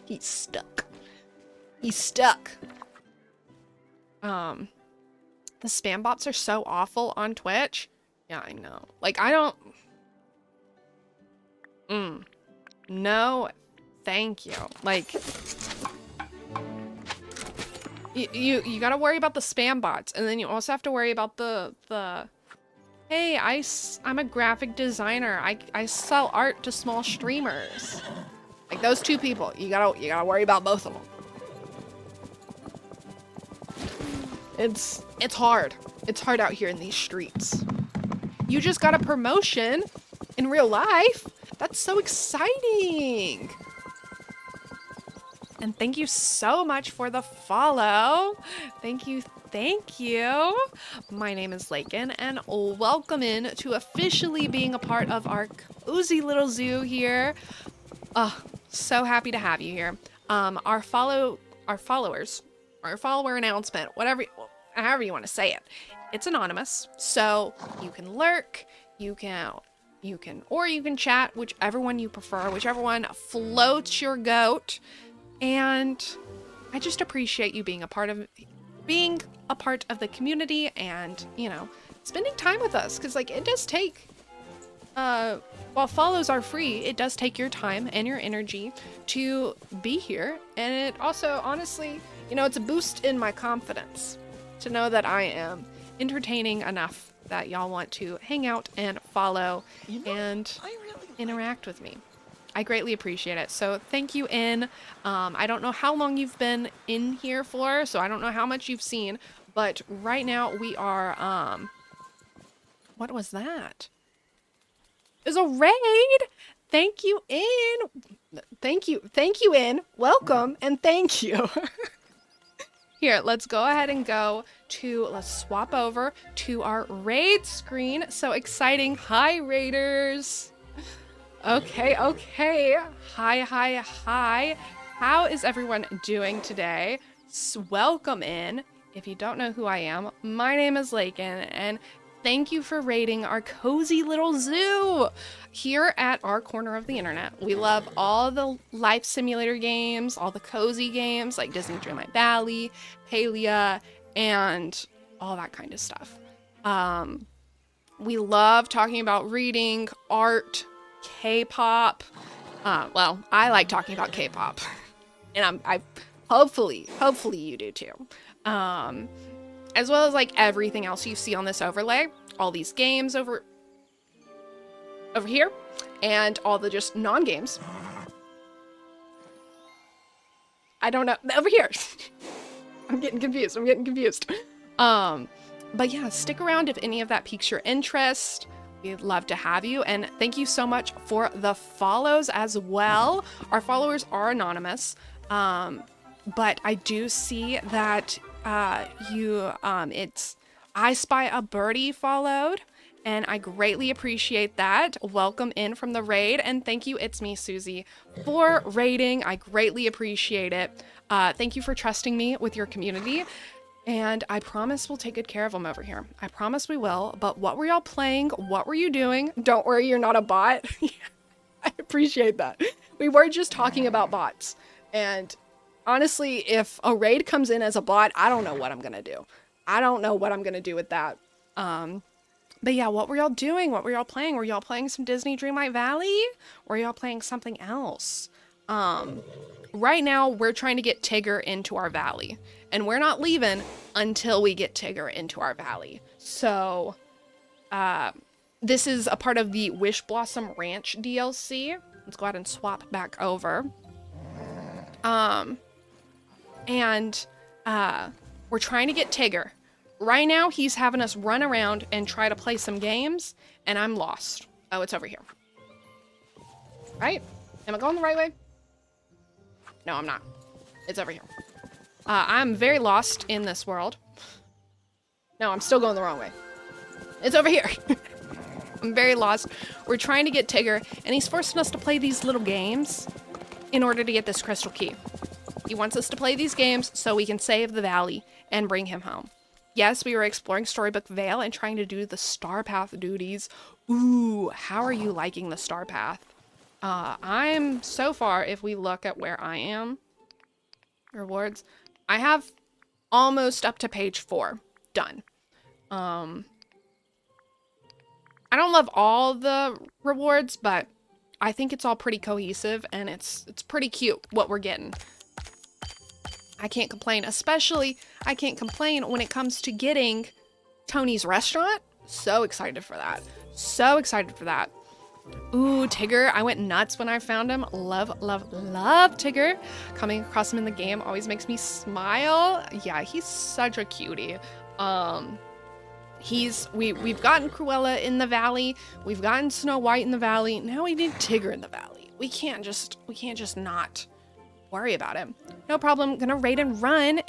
He's stuck. He's stuck. The spam bots are so awful on Twitch. Yeah, I know. Like, I don't... No, thank you. Like... You gotta worry about the spam bots, and then you also have to worry about the hey, I'm a graphic designer. I sell art to small streamers. Like, those two people, you gotta worry about both of them. It's hard. It's hard out here in these streets. You just got a promotion in real life. That's so exciting. And thank you so much for the follow. Thank you, thank you. My name is Lacon, and welcome in to officially being a part of our cozy little zoo here. So happy to have you here. Our follower announcement, however you want to say it. It's anonymous, so you can lurk, you can chat, whichever one you prefer, whichever one floats your goat. And I just appreciate you being a part of the community, and, you know, spending time with us, because like, it does take while follows are free, it does take your time and your energy to be here. And it also, honestly, you know, it's a boost in my confidence to know that I am entertaining enough that y'all want to hang out and follow and interact with me. I greatly appreciate it. So thank you, In. I don't know how long you've been in here for, so I don't know how much you've seen, but right now we are, what was that? It was a raid! Thank you, In. Thank you, In. Welcome, and thank you. Here, let's go ahead and let's swap over to our raid screen. So exciting. Hi, raiders. Okay. Hi. How is everyone doing today? Welcome in. If you don't know who I am, my name is Lacon, and thank you for raiding our cozy little zoo here at our corner of the internet. We love all the life simulator games, all the cozy games like Disney Dreamlight Valley, Palia, and all that kind of stuff. We love talking about reading, art, K-pop. Well, I like talking about K-pop, and I hopefully you do too. As well as like everything else you see on this overlay, all these games over here, and all the just non-games. I don't know, over here. I'm getting confused. But yeah, stick around if any of that piques your interest. We'd love to have you, and thank you so much for the follows as well. Our followers are anonymous, but I do see that it's I Spy a Birdie followed, and I greatly appreciate that. Welcome in from the raid, and thank you, It's Me, Susie, for raiding. I greatly appreciate it. Thank you for trusting me with your community, and I promise we'll take good care of them over here. I promise we will. But what were y'all playing? What were you doing? Don't worry, you're not a bot. I appreciate that. We were just talking about bots, and honestly, if a raid comes in as a bot, I don't know what I'm gonna do. I don't know what I'm gonna do with that. But yeah, what were y'all doing? What were y'all playing? Were y'all playing some Disney Dreamlight Valley? Or were y'all playing something else? Right now, we're trying to get Tigger into our valley. And we're not leaving until we get Tigger into our valley. So, this is a part of the Wishblossom Ranch DLC. Let's go ahead and swap back over. We're trying to get Tigger. Right now, he's having us run around and try to play some games, and I'm lost. Oh, it's over here. Right? Am I going the right way? No, I'm not. It's over here. I'm very lost in this world. No, I'm still going the wrong way. It's over here. I'm very lost. We're trying to get Tigger, and he's forcing us to play these little games in order to get this crystal key. He wants us to play these games so we can save the valley and bring him home. Yes, we were exploring Storybook Vale and trying to do the Star Path duties. Ooh, how are you liking the Star Path? I'm, so far, if we look at where I am, rewards, I have almost up to page 4 done. I don't love all the rewards, but I think it's all pretty cohesive, and it's pretty cute what we're getting. I can't complain, especially I can't complain when it comes to getting Tony's restaurant. So excited for that. So excited for that. Ooh, Tigger. I went nuts when I found him. Love Tigger. Coming across him in the game always makes me smile. Yeah, he's such a cutie. We've gotten Cruella in the valley. We've gotten Snow White in the valley. Now we need Tigger in the valley. We can't just not worry about him. No problem. Gonna raid and run.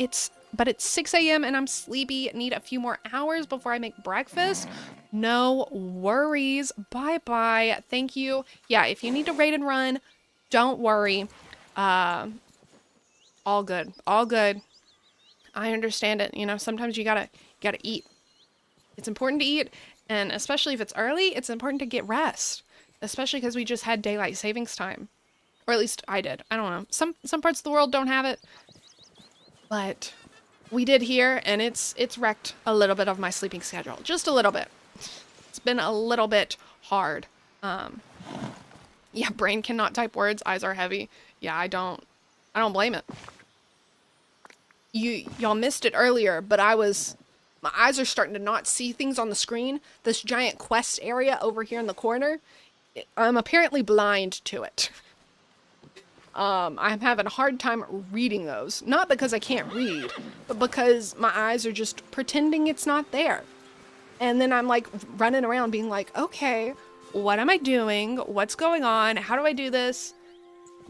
But it's 6 a.m. and I'm sleepy. Need a few more hours before I make breakfast. No worries. Bye-bye. Thank you. Yeah, if you need to raid and run, don't worry. All good. All good. I understand it. You know, sometimes you gotta eat. It's important to eat, and especially if it's early, it's important to get rest. Especially because we just had daylight savings time. Or at least I did. I don't know. Some parts of the world don't have it. But we did here, and it's wrecked a little bit of my sleeping schedule. Just a little bit. It's been a little bit hard. Yeah, brain cannot type words, eyes are heavy. Yeah, I don't blame it. Y'all missed it earlier, but my eyes are starting to not see things on the screen. This giant quest area over here in the corner, I'm apparently blind to it. I'm having a hard time reading those. Not because I can't read, but because my eyes are just pretending it's not there. And then I'm like running around being like, okay, what am I doing? What's going on? How do I do this?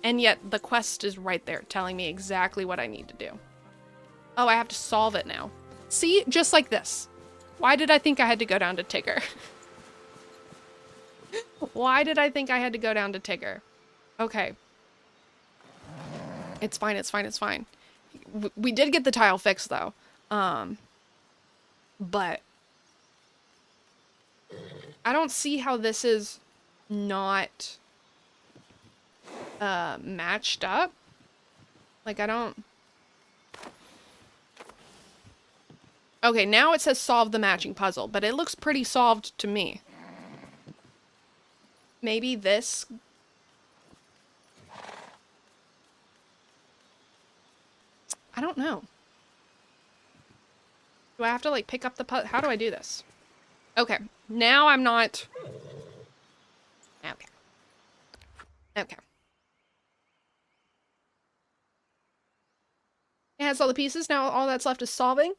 And yet the quest is right there telling me exactly what I need to do. Oh, I have to solve it now. See, just like this. Why did I think I had to go down to Tigger? Why did I think I had to go down to Tigger? Okay. It's fine, it's fine, it's fine. We did get the tile fixed though. But I don't see how this is not matched up. Like, I don't... Okay, now it says solve the matching puzzle, but it looks pretty solved to me. Maybe this... I don't know. Do I have to, like, pick up the puzzle? How do I do this? Okay, now I'm not... Okay. Okay. It has all the pieces. Now all that's left is solving.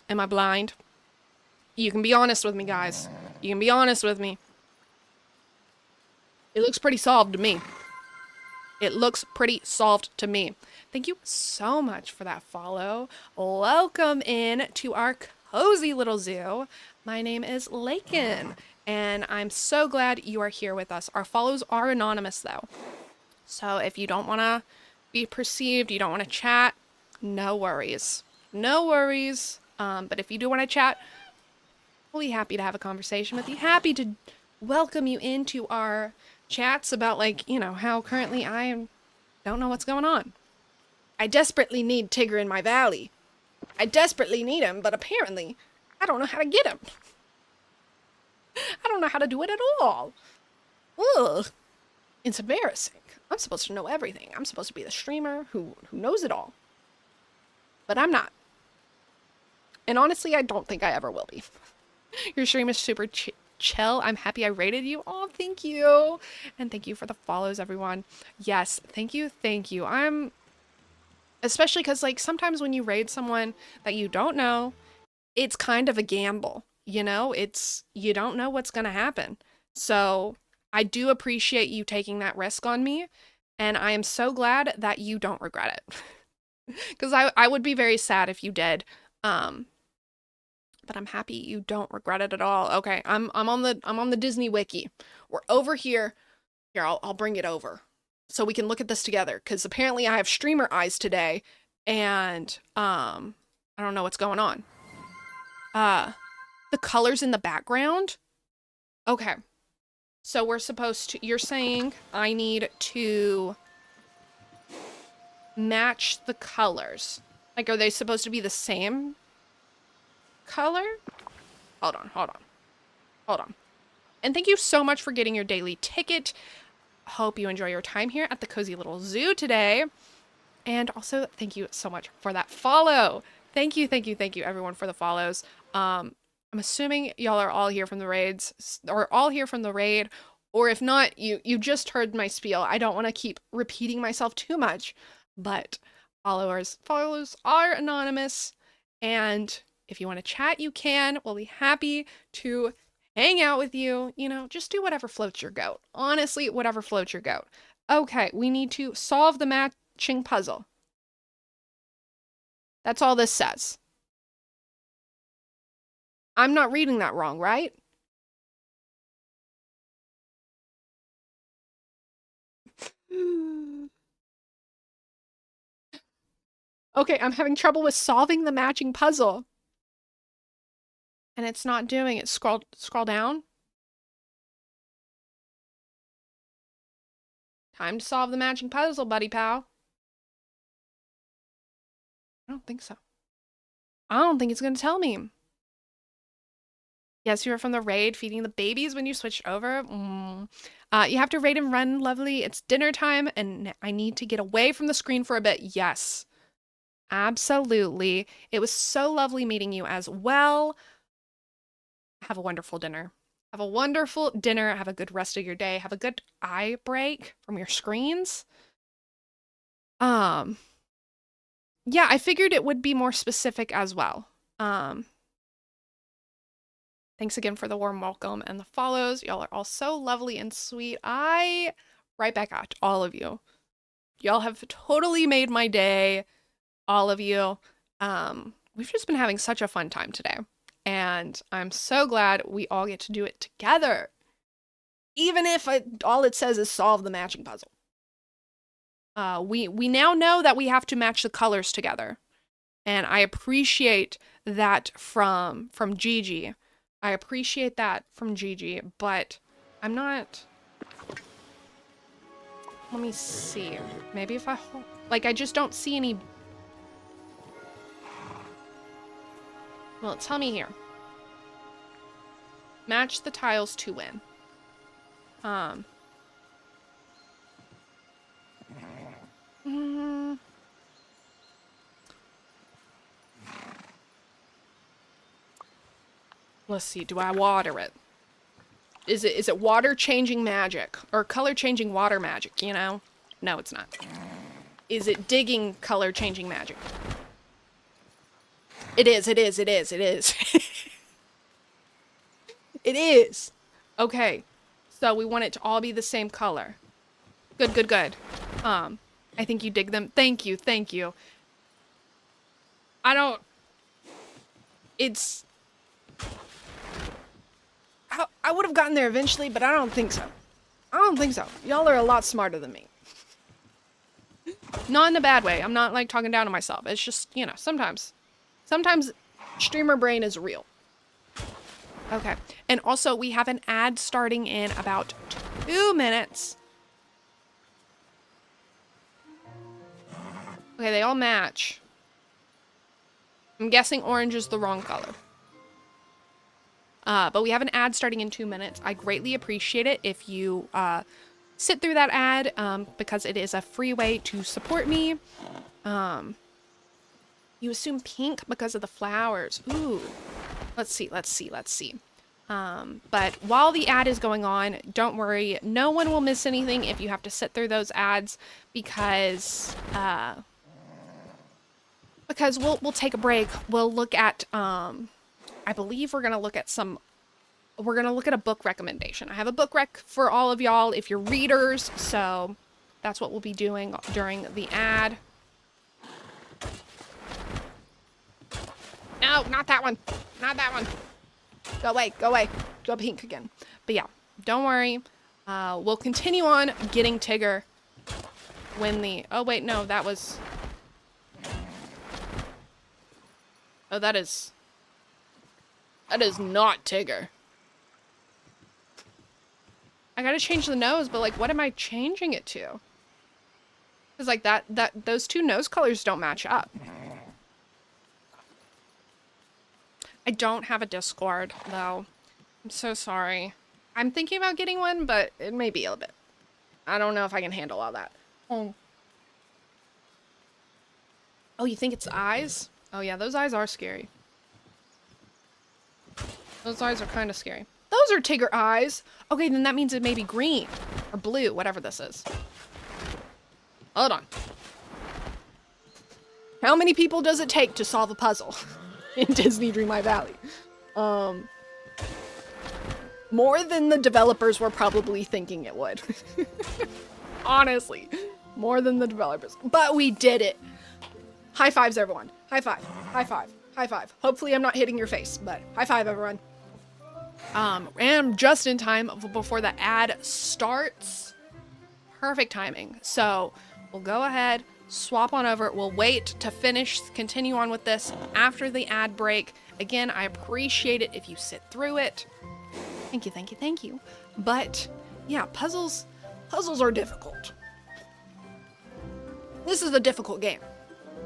Am I blind? You can be honest with me, guys. You can be honest with me. It looks pretty solved to me. It looks pretty solved to me. Thank you so much for that follow. Welcome in to our cozy little zoo. My name is Lacon, and I'm so glad you are here with us. Our follows are anonymous, though. So if you don't want to be perceived, you don't want to chat, no worries. No worries. But if you do want to chat, we'll be happy to have a conversation with you. Happy to welcome you into our chats about, like, you know, how currently I don't know what's going on. I desperately need Tigger in my valley. I desperately need him, but apparently I don't know how to get him. I don't know how to do it at all. Ugh. It's embarrassing. I'm supposed to know everything. I'm supposed to be the streamer who knows it all. But I'm not. And honestly, I don't think I ever will be. Your stream is super chill. I'm happy I rated you. Oh, thank you. And thank you for the follows, everyone. Yes, thank you, thank you. Especially because, like, sometimes when you raid someone that you don't know, it's kind of a gamble, you know? You don't know what's gonna happen. So I do appreciate you taking that risk on me, and I am so glad that you don't regret it. Because I would be very sad if you did. But I'm happy you don't regret it at all. Okay, I'm on the Disney wiki. We're over here. Here, I'll bring it over so we can look at this together, because apparently I have streamer eyes today, and I don't know what's going on. The colors in the background. Okay. So we're supposed to, you're saying I need to match the colors. Like, are they supposed to be the same color? Hold on. And thank you so much for getting your daily ticket. Hope you enjoy your time here at the cozy little zoo today. And also, thank you so much for that follow. Thank you everyone for the follows. I'm assuming y'all are all here from the raids, or all here from the raid, or if not, you just heard my spiel. I don't want to keep repeating myself too much, but followers are anonymous, and if you want to chat, you can. We'll be happy to hang out with you. You know, just do whatever floats your goat. Honestly, whatever floats your goat. Okay, we need to solve the matching puzzle. That's all this says. I'm not reading that wrong, right? Okay, I'm having trouble with solving the matching puzzle. And it's not doing it. Scroll down. Time to solve the matching puzzle, buddy pal. I don't think so. I don't think it's going to tell me. Yes, you were from the raid feeding the babies when you switched over. You have to raid and run, lovely. It's dinner time, and I need to get away from the screen for a bit. Yes, absolutely. It was so lovely meeting you as well. Have a wonderful dinner. Have a wonderful dinner. Have a good rest of your day. Have a good eye break from your screens. Yeah, I figured it would be more specific as well. Thanks again for the warm welcome and the follows. Y'all are all so lovely and sweet. Right back at all of you. Y'all have totally made my day. All of you. We've just been having such a fun time today. And I'm so glad we all get to do it together. Even if all it says is solve the matching puzzle. We now know that we have to match the colors together. And I appreciate that from Gigi. I appreciate that from Gigi, but I'm not... Let me see. Maybe if I... Like, I just don't see any... Well, tell me here. Match the tiles to win. Let's see. Do I water it? Is it water changing magic or color changing water magic, you know? No, it's not. Is it digging color changing magic? It is. It is. Okay. So we want it to all be the same color. Good. I think you dig them. Thank you. It's... I would have gotten there eventually, but I don't think so. Y'all are a lot smarter than me. Not in a bad way. I'm not, like, talking down to myself. It's just, you know, sometimes streamer brain is real. Okay. And also, we have an ad starting in about 2 minutes. Okay, they all match. I'm guessing orange is the wrong color. But we have an ad starting in 2 minutes. I greatly appreciate it if you sit through that ad because it is a free way to support me. You assume pink because of the flowers. Ooh. Let's see. But while the ad is going on, don't worry. No one will miss anything if you have to sit through those ads because we'll take a break. We'll look at, I believe we're going to look at a book recommendation. I have a book rec for all of y'all if you're readers, so that's what we'll be doing during the ad. No, not that one. Go away. Go pink again. But yeah, don't worry. We'll continue on getting Tigger when the... Oh, wait, no, that was... Oh, that is not Tigger. I gotta change the nose, but, like, what am I changing it to? Because, like, those two nose colors don't match up. I don't have a Discord, though. I'm so sorry. I'm thinking about getting one, but it may be a bit. I don't know if I can handle all that. Oh, you think it's eyes? Oh, yeah, those eyes are scary. Those eyes are kind of scary. Those are Tigger eyes! Okay, then that means it may be green. Or blue, whatever this is. Hold on. How many people does it take to solve a puzzle in Disney Dreamlight Valley? More than the developers were probably thinking it would. Honestly. More than the developers. But we did it! High fives, everyone. High five. High five. High five. Hopefully I'm not hitting your face, but high five, everyone. And just in time before the ad starts. Perfect timing. So we'll go ahead, swap on over. We'll wait to continue on with this after the ad break. Again, I appreciate it if you sit through it. Thank you. But yeah, puzzles are difficult. This is a difficult game.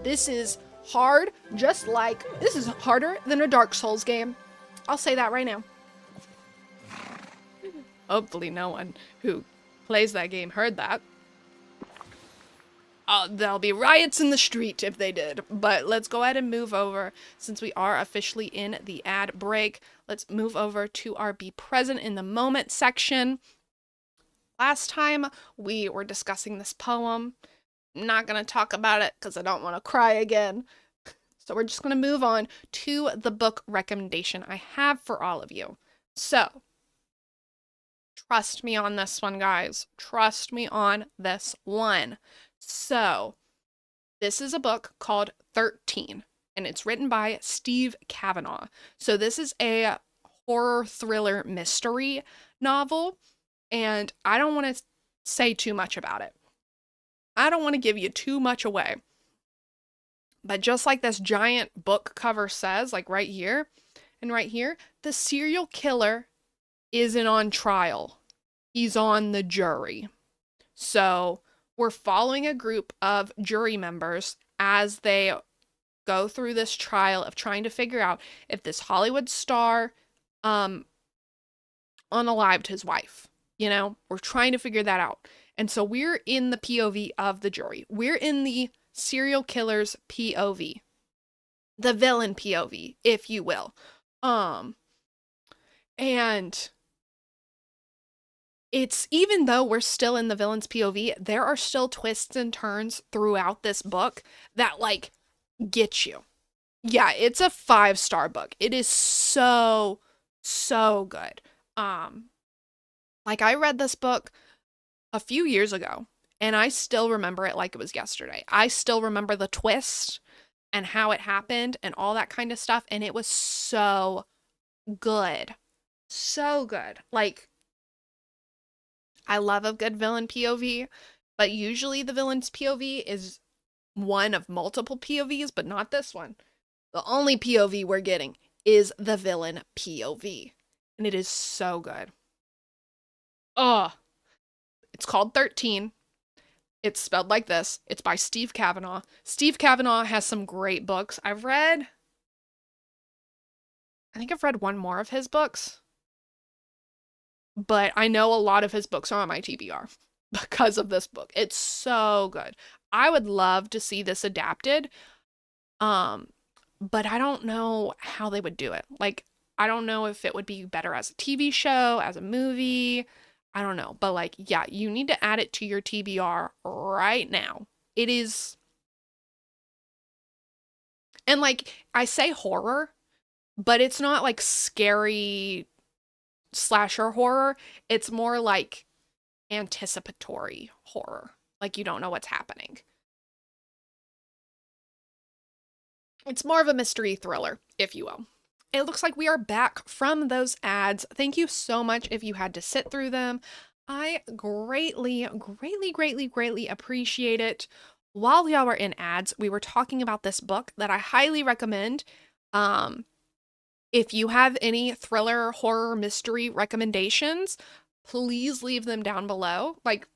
This is hard, this is harder than a Dark Souls game. I'll say that right now. Hopefully no one who plays that game heard that. There'll be riots in the street if they did. But let's go ahead and move over, since we are officially in the ad break. Let's move over to our Be Present in the Moment section. Last time we were discussing this poem. I'm not going to talk about it because I don't want to cry again. So we're just going to move on to the book recommendation I have for all of you. So, trust me on this one, guys. Trust me on this one. So, this is a book called 13, and it's written by Steve Kavanaugh. So this is a horror thriller mystery novel, and I don't want to say too much about it. I don't want to give you too much away. But just like this giant book cover says, like right here and right here, the serial killer isn't on trial. He's on the jury. So we're following a group of jury members as they go through this trial of trying to figure out if this Hollywood star unalived his wife. You know, we're trying to figure that out. And so we're in the POV of the jury. We're in the serial killer's POV. The villain POV, if you will. And it's, even though we're still in the villain's POV, there are still twists and turns throughout this book that, like, get you. Yeah, it's a 5-star book. It is so good. Like, I read this book a few years ago, and I still remember it like it was yesterday. I still remember the twist and how it happened and all that kind of stuff, and it was so good. So good. Like, I love a good villain POV, but usually the villain's POV is one of multiple POVs, but not this one. The only POV we're getting is the villain POV, and it is so good. Oh, it's called 13. It's spelled like this. It's by Steve Kavanaugh. Steve Kavanaugh has some great books. I think I've read one more of his books, but I know a lot of his books are on my TBR because of this book. It's so good. I would love to see this adapted, but I don't know how they would do it. Like, I don't know if it would be better as a TV show, as a movie. I don't know. But, like, yeah, you need to add it to your TBR right now. It is. And, like, I say horror, but it's not like scary slasher horror. It's more like anticipatory horror. Like, you don't know what's happening. It's more of a mystery thriller, if you will. It looks like we are back from those ads. Thank you so much if you had to sit through them. I greatly appreciate it. While y'all were in ads, we were talking about this book that I highly recommend. If you have any thriller, horror, mystery recommendations, please leave them down below. Like,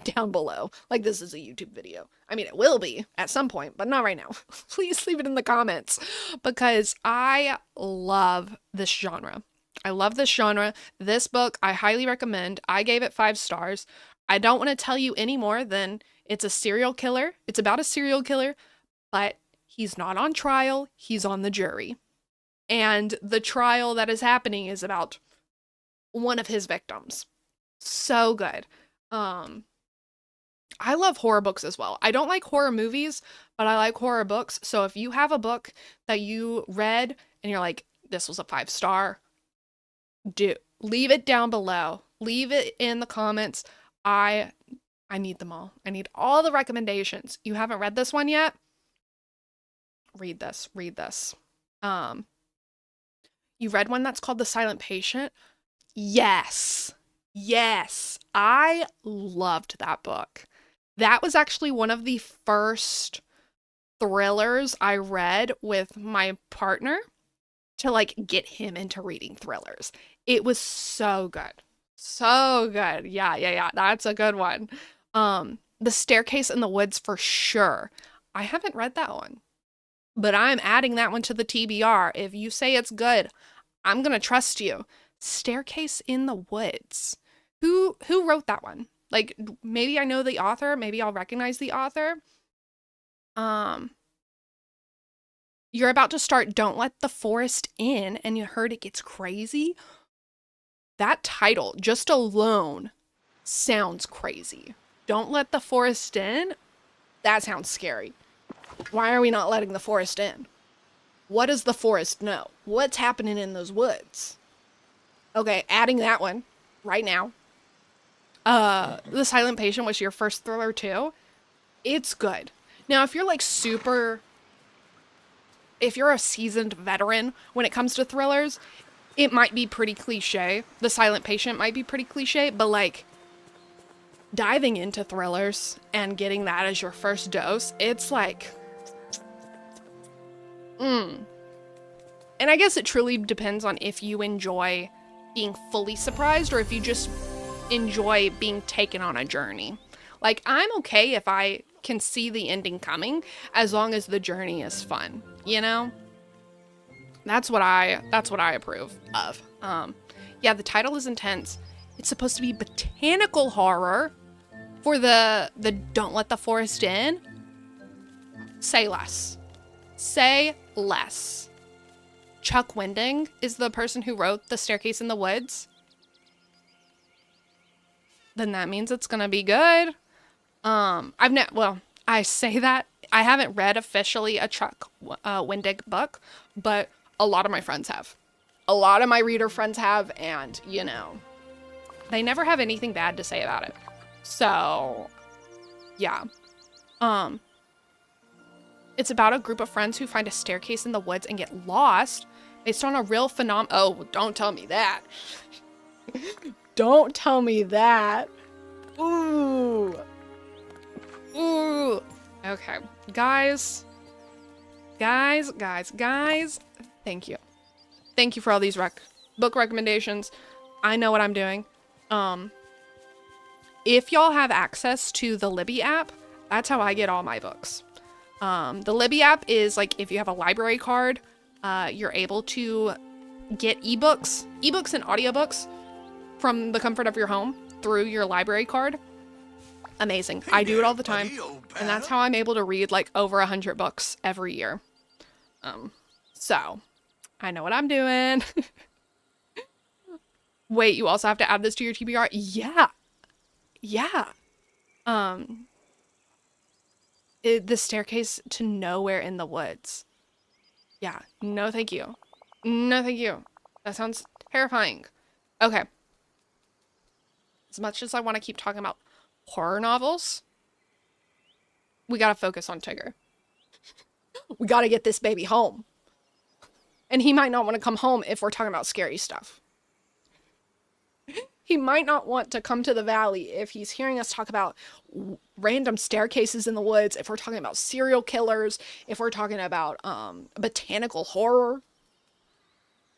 down below. Like, this is a YouTube video. I mean, it will be at some point, but not right now. Please leave it in the comments, because I love this genre. I love this genre. This book, I highly recommend. I gave it 5 stars. I don't want to tell you any more than it's a serial killer. It's about a serial killer, but he's not on trial. He's on the jury. And the trial that is happening is about one of his victims. So good. I love horror books as well. I don't like horror movies, but I like horror books. So if you have a book that you read and you're like, this was a 5-star, leave it down below. Leave it in the comments. I need them all. I need all the recommendations. You haven't read this one yet? Read this. You read one that's called The Silent Patient? Yes. I loved that book. That was actually one of the first thrillers I read with my partner to, like, get him into reading thrillers. It was so good. So good. Yeah. That's a good one. The Staircase in the Woods, for sure. I haven't read that one, but I'm adding that one to the TBR. If you say it's good, I'm going to trust you. Staircase in the Woods. Who wrote that one? Like, maybe I know the author, maybe I'll recognize the author, You're about to start Don't Let the Forest In, and you heard it gets crazy. That title, just alone, sounds crazy. Don't Let the Forest In? That sounds scary. Why are we not letting the forest in? What does the forest know? What's happening in those woods? Okay, adding that one right now. The Silent Patient was your first thriller too. It's good. Now, if you're like if you're a seasoned veteran when it comes to thrillers, it might be pretty cliche. The Silent Patient might be pretty cliche, but like diving into thrillers and getting that as your first dose, it's like, And I guess it truly depends on if you enjoy being fully surprised or if you just enjoy being taken on a journey. Like, I'm okay if I can see the ending coming as long as the journey is fun, you know? That's what I approve of. Yeah, the title is intense. It's supposed to be botanical horror for the Don't Let the Forest In. Say less. Say less. Chuck Winding is the person who wrote The Staircase in the Woods. Then that means it's gonna be good. I say that. I haven't read officially a Chuck Wendig book, but a lot of my friends have. A lot of my reader friends have, and, you know, they never have anything bad to say about it. So, yeah. It's about a group of friends who find a staircase in the woods and get lost based on a real phenomenon. Oh, don't tell me that. Don't tell me that. Ooh. Ooh. Okay. Guys. Thank you. Thank you for all these book recommendations. I know what I'm doing. If y'all have access to the Libby app, that's how I get all my books. The Libby app is like, if you have a library card, you're able to get ebooks and audiobooks from the comfort of your home through your library card. Amazing. I do it all the time. And that's how I'm able to read like over 100 books every year. So I know what I'm doing. Wait, you also have to add this to your TBR? Yeah. The Staircase to Nowhere in the Woods. Yeah. No, thank you. No, thank you. That sounds terrifying. Okay. As much as I want to keep talking about horror novels, we gotta focus on Tigger. We gotta get this baby home. And he might not want to come home if we're talking about scary stuff. He might not want to come to the valley if he's hearing us talk about random staircases in the woods, if we're talking about serial killers, if we're talking about botanical horror,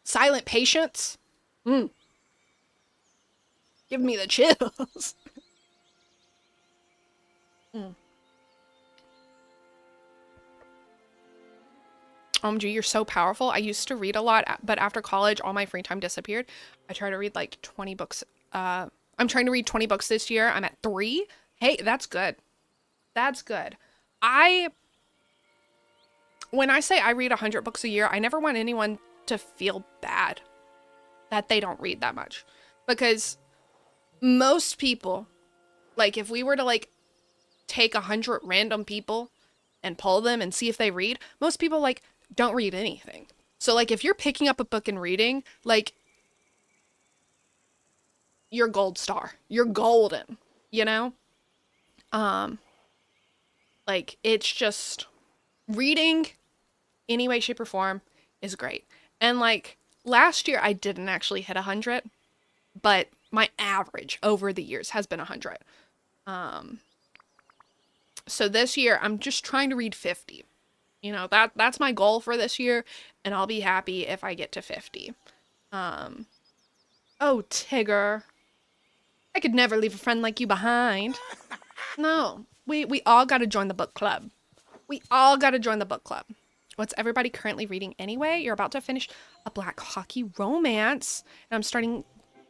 silent patients. Give me the chills. OMG, you're so powerful. I used to read a lot, but after college, all my free time disappeared. I try to read like 20 books. I'm trying to read 20 books this year. I'm at 3. Hey, that's good. That's good. When I say I read 100 books a year, I never want anyone to feel bad that they don't read that much. Because most people, like if we were to like take 100 random people and poll them and see if they read, most people like don't read anything. So like if you're picking up a book and reading, like you're gold star. You're golden, you know? Like it's just reading any way, shape, or form is great. And like last year I didn't actually hit 100, but my average over the years has been 100. So this year I'm just trying to read 50. You know, that's my goal for this year, and I'll be happy if I get to 50. Oh, Tigger. I could never leave a friend like you behind. No, we all gotta join the book club. We all gotta join the book club. What's everybody currently reading anyway? You're about to finish a Black Hockey romance, and I'm starting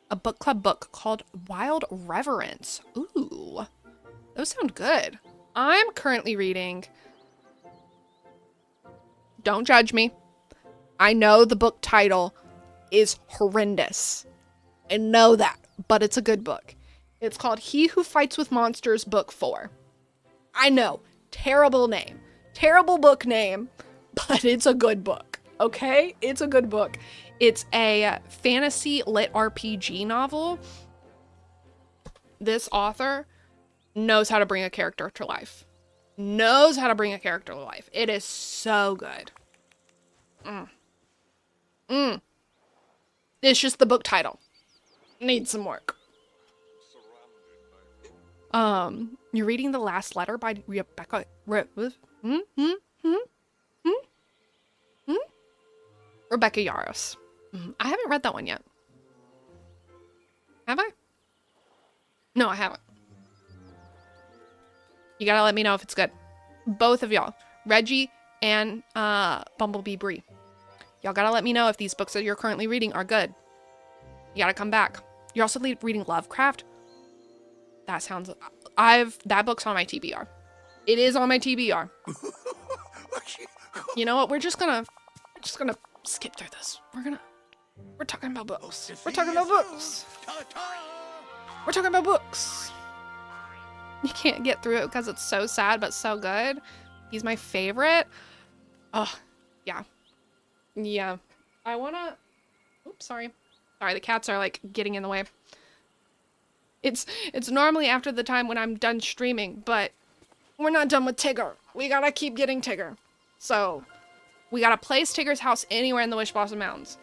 a book club book called Wild Reverence. Ooh, those sound good. I'm currently reading Don't judge me. I know the book title is horrendous. I know that, but it's a good book. It's called He Who Fights with Monsters, Book 4. I know, terrible name. Terrible book name, but it's a good book, okay? It's a good book. It's a fantasy lit RPG novel. This author knows how to bring a character to life. Knows how to bring a character to life. It is so good. It's just the book title. Needs some work. You're reading The Last Letter by Rebecca. Rebecca Yarros. I haven't read that one yet. Have I? No, I haven't. You gotta let me know if it's good. Both of y'all. Reggie and Bumblebee Bree. Y'all gotta let me know if these books that you're currently reading are good. You gotta come back. You're also reading Lovecraft? That sounds... That book's on my TBR. It is on my TBR. You know what? We're just gonna skip through this. We're talking about books. We're talking about books. We're talking about books. You can't get through it because it's so sad, but so good. He's my favorite. Oh, yeah. Yeah. I wanna... Oops, sorry. Sorry, the cats are, like, getting in the way. It's normally after the time when I'm done streaming, but we're not done with Tigger. We gotta keep getting Tigger. So, we gotta place Tigger's house anywhere in the Wishblossom Mountains.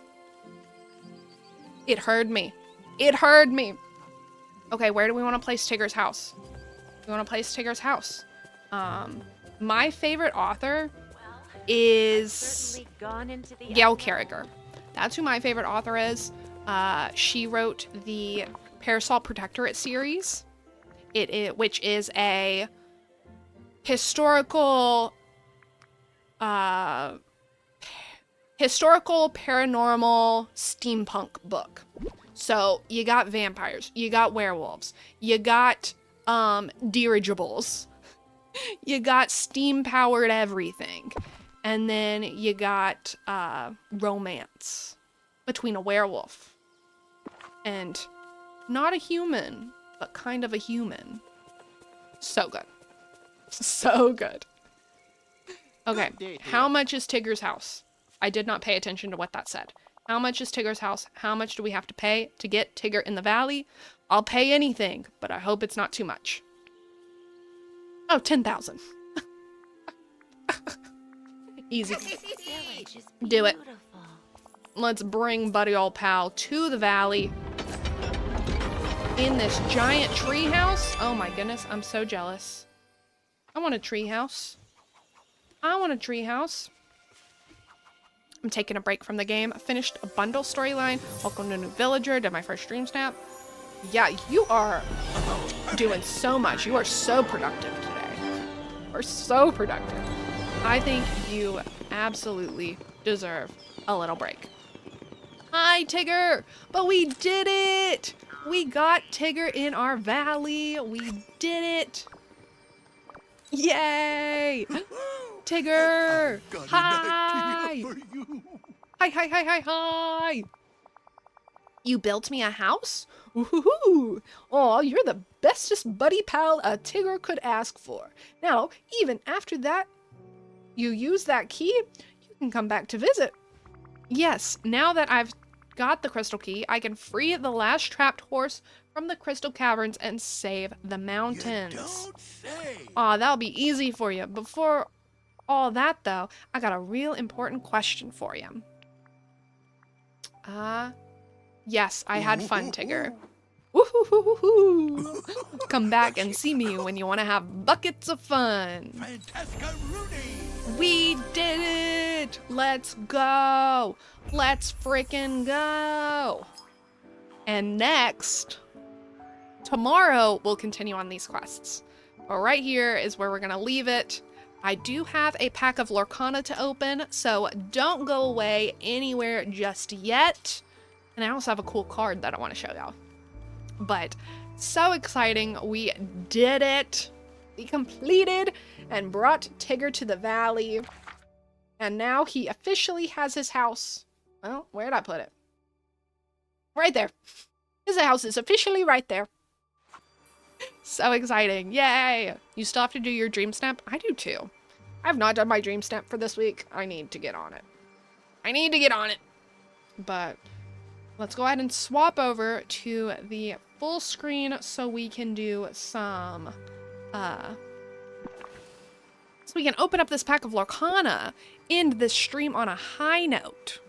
It heard me. It heard me. Okay, where do we want to place Tigger's house? We want to place Tigger's house. My favorite author is Gail Carriger. That's who my favorite author is. She wrote the Parasol Protectorate series, which is a historical paranormal steampunk book. So you got vampires, you got werewolves, you got dirigibles, you got steam powered everything, and then you got romance between a werewolf and not a human, but kind of a human. So good. So good. Okay, how much is Tigger's house? I did not pay attention to what that said. How much is Tigger's house? How much do we have to pay to get Tigger in the valley? I'll pay anything, but I hope it's not too much. Oh, 10,000. Easy. Do it. Let's bring Buddy Old Pal to the valley. In this giant tree house. Oh my goodness, I'm so jealous. I want a tree house. I want a tree house. I'm taking a break from the game. I finished a bundle storyline. Welcome to a new villager. Did my first stream snap. Yeah, you are doing so much. You are so productive today. You are so productive. I think you absolutely deserve a little break. Hi, Tigger! But we did it! We got Tigger in our valley. We did it. Yay! Tigger! Hi! Hi! You built me a house? Woohoo! Oh, you're the bestest buddy pal a Tigger could ask for. Now, even after that, you use that key, you can come back to visit. Yes, now that I've got the crystal key, I can free the last trapped horse from the crystal caverns and save the mountains. You don't say. Aw, that'll be easy for you. Before all that, though, I got a real important question for you. Yes, I had fun, Tigger. Woohoo! Come back and see me when you want to have buckets of fun. Fantastic, We did it! Let's go! Let's freaking go! And next, tomorrow we'll continue on these quests. But right here is where we're gonna leave it. I do have a pack of Lorcana to open, so don't go away anywhere just yet. And I also have a cool card that I want to show y'all. But so exciting, we did it. We completed and brought Tigger to the valley. And now he officially has his house. Well, where'd I put it? Right there. His house is officially right there. So exciting. Yay. You still have to do your dream snap? I do too. I have not done my dream snap for this week. I need to get on it. I need to get on it. But let's go ahead and swap over to the full screen so we can do some, so we can open up this pack of Lorcana, end this stream on a high note.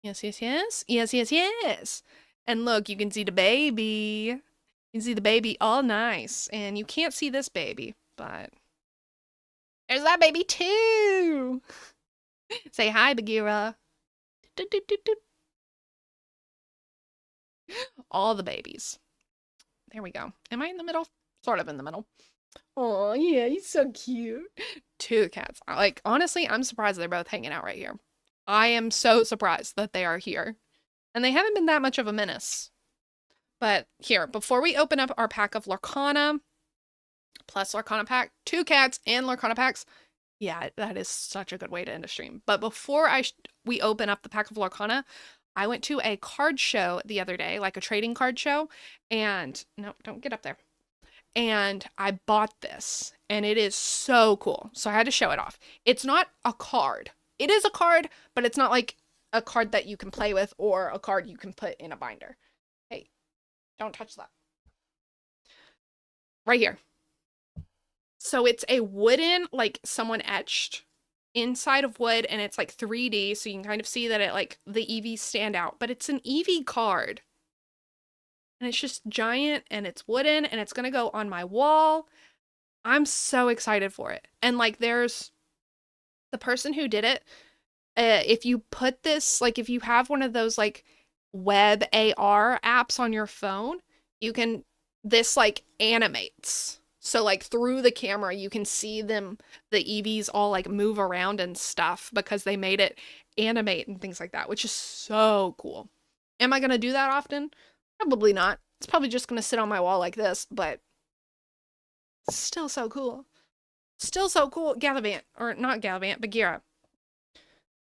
Yes, yes, yes. Yes, yes, yes. And look, you can see the baby. You can see the baby all nice. And you can't see this baby, but there's that baby too. Say hi, Bagheera. Doot, doot, doot, doot. All the babies. There we go. Am I in the middle? Sort of in the middle. Oh, yeah, he's so cute. Two cats. Like, honestly, I'm surprised they're both hanging out right here. I am so surprised that they are here. And they haven't been that much of a menace. But here, before we open up our pack of Lorcana, plus Lorcana pack, 2 cats and Lorcana packs, yeah, that is such a good way to end a stream. But before we open up the pack of Lorcana, I went to a card show the other day, like a trading card show, and no, don't get up there. And I bought this, and it is so cool. So I had to show it off. It's not a card. It is a card, but it's not like a card that you can play with or a card you can put in a binder. Hey, don't touch that. Right here. So it's a wooden, like someone etched inside of wood, and it's like 3D, so you can kind of see that it like the EVs stand out, but it's an EV card. And it's just giant and it's wooden and it's gonna go on my wall. I'm so excited for it. And like there's the person who did it, if you put this, like if you have one of those like web AR apps on your phone, you can, this like animates. So like through the camera, you can see them, the EVs all like move around and stuff because they made it animate and things like that, which is so cool. Am I going to do that often? Probably not. It's probably just going to sit on my wall like this, but still so cool. Still so cool. Gallivant, or not Gallivant, Bagheera.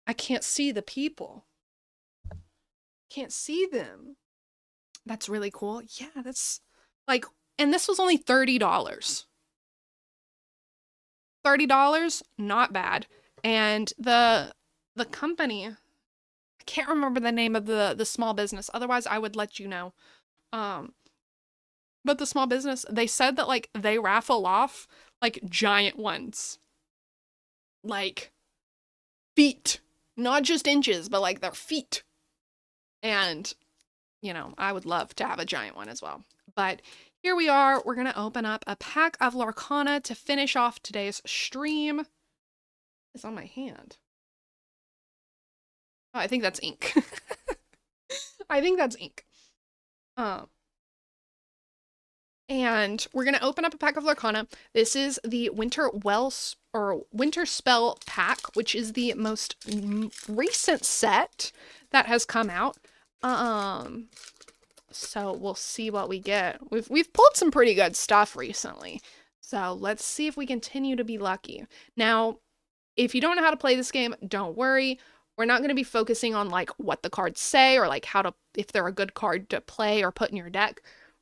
I can't see the people. Can't see them. That's really cool. Yeah, that's like, and this was only $30. $30, not bad. And the company, I can't remember the name of the small business. Otherwise, I would let you know. But the small business, they said that like they raffle off like giant ones. Like feet. Not just inches, but like their feet. And, you know, I would love to have a giant one as well. But here we are. We're going to open up a pack of Lorcana to finish off today's stream. It's on my hand. Oh, I think that's ink. I think that's ink. And we're going to open up a pack of Lorcana. This is the Winter Spell pack, which is the most recent set that has come out. So we'll see what we get. We've pulled some pretty good stuff recently. So let's see if we continue to be lucky. Now, if you don't know how to play this game, don't worry. We're not going to be focusing on like what the cards say or like how to, if they're a good card to play or put in your deck.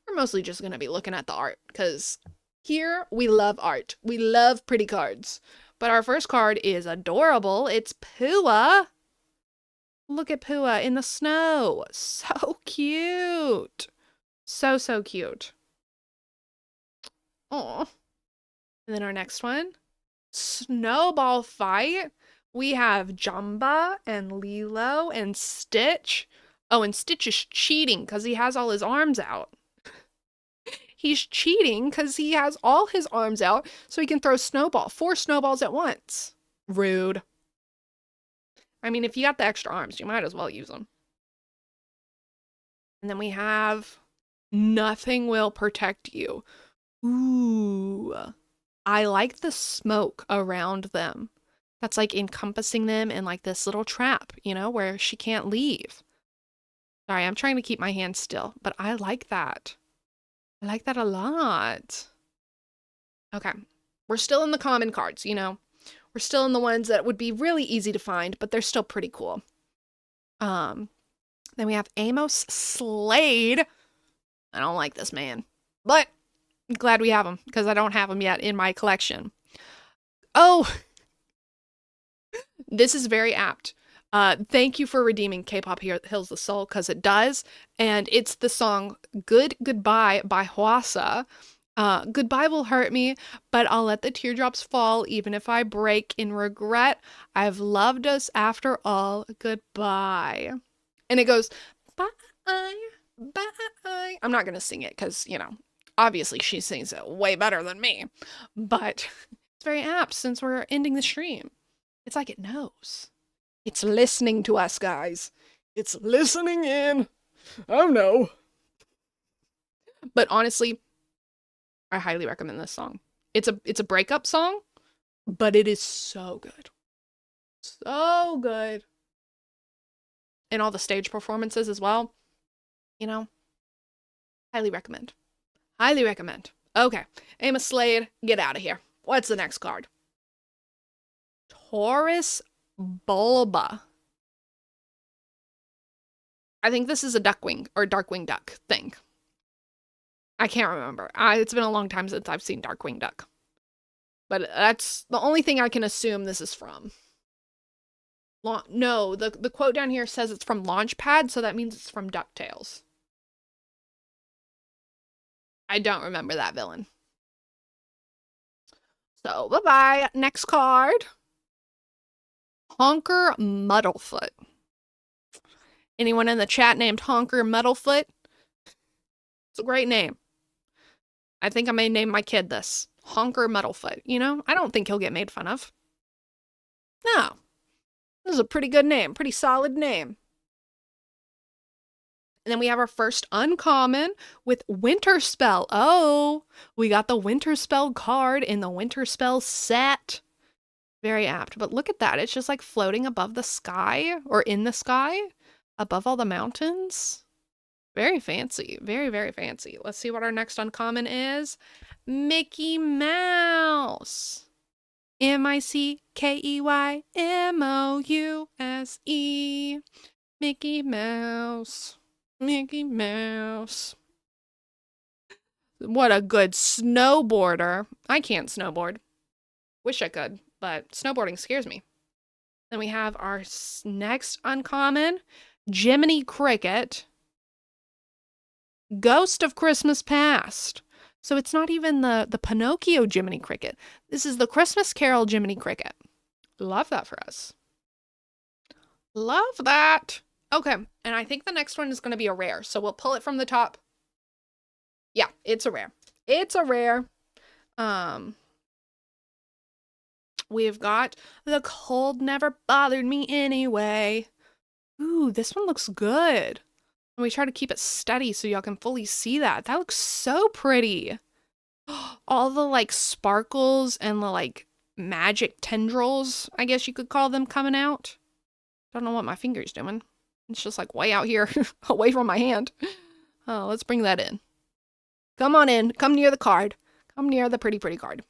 We're mostly just going to be looking at the art because here we love art. We love pretty cards. But our first card is adorable. It's Pooh. Look at Pooh in the snow. So cute. So, so cute. Oh. And then our next one. Snowball fight. We have Jumba and Lilo and Stitch. Oh, and Stitch is cheating because he has all his arms out. He's cheating because he has all his arms out so he can throw 4 snowballs at once. Rude. I mean, if you got the extra arms, you might as well use them. And then we have Nothing Will Protect You. Ooh. I like the smoke around them. That's like encompassing them in like this little trap, you know, where she can't leave. Sorry, I'm trying to keep my hand still, but I like that. I like that a lot. Okay. We're still in the common cards, you know. We're still in the ones that would be really easy to find, but they're still pretty cool. Then we have Amos Slade. I don't like this man, but I'm glad we have him because I don't have him yet in my collection. Oh, this is very apt. Thank you for redeeming K-pop Heals the Soul, because it does. And it's the song Good Goodbye by Hwasa. Goodbye will hurt me, but I'll let the teardrops fall even if I break in regret. I've loved us after all. Goodbye. And it goes, bye, bye. I'm not going to sing it because, you know, obviously she sings it way better than me. But it's very apt since we're ending the stream. It's like it knows. It's listening to us, guys. It's listening in. Oh no. But honestly, I highly recommend this song. It's a breakup song, but it is so good. So good. And all the stage performances as well. You know, highly recommend. Highly recommend. Okay, Amos Slade, get out of here. What's the next card? Taurus Bulba. I think this is a duckwing or darkwing duck thing. I can't remember. It's been a long time since I've seen darkwing duck. But that's the only thing I can assume this is from. No, the quote down here says it's from Launchpad, so that means it's from DuckTales. I don't remember that villain. So, bye-bye. Next card. Honker Muddlefoot. Anyone in the chat named Honker Muddlefoot? It's a great name. I think I may name my kid this. Honker Muddlefoot. You know, I don't think he'll get made fun of. No. This is a pretty good name. Pretty solid name. And then we have our first uncommon with Winter Spell. Oh, we got the Winter Spell card in the Winter Spell set. Very apt. But look at that. It's just like floating above the sky or in the sky above all the mountains. Very fancy. Very, very fancy. Let's see what our next uncommon is. Mickey Mouse. MICKEYMOUSE. Mickey Mouse. Mickey Mouse. What a good snowboarder. I can't snowboard. Wish I could, but snowboarding scares me. Then we have our next uncommon, Jiminy Cricket. Ghost of Christmas Past. So it's not even the Pinocchio Jiminy Cricket. This is the Christmas Carol Jiminy Cricket. Love that for us. Love that. Okay, and I think the next one is going to be a rare, so we'll pull it from the top. Yeah, it's a rare. It's a rare. We've got The Cold Never Bothered Me Anyway. Ooh, this one looks good. And we try to keep it steady so y'all can fully see that. That looks so pretty. All the like sparkles and the like magic tendrils, I guess you could call them, coming out. Don't know what my finger's doing. It's just like way out here, away from my hand. Oh, let's bring that in. Come on in. Come near the card. Come near the pretty, pretty card.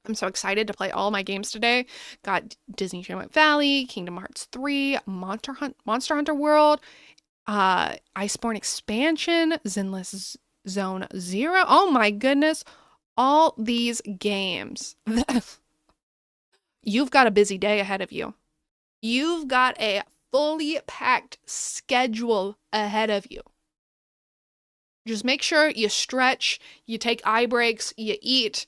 I'm so excited to play all my games today. Got Disney Dreamlight Valley, Kingdom Hearts 3, Monster Hunter World, Iceborne Expansion, Zenless Zone Zero. Oh my goodness. All these games. You've got a busy day ahead of you. You've got a fully packed schedule ahead of you. Just make sure you stretch, you take eye breaks, you eat,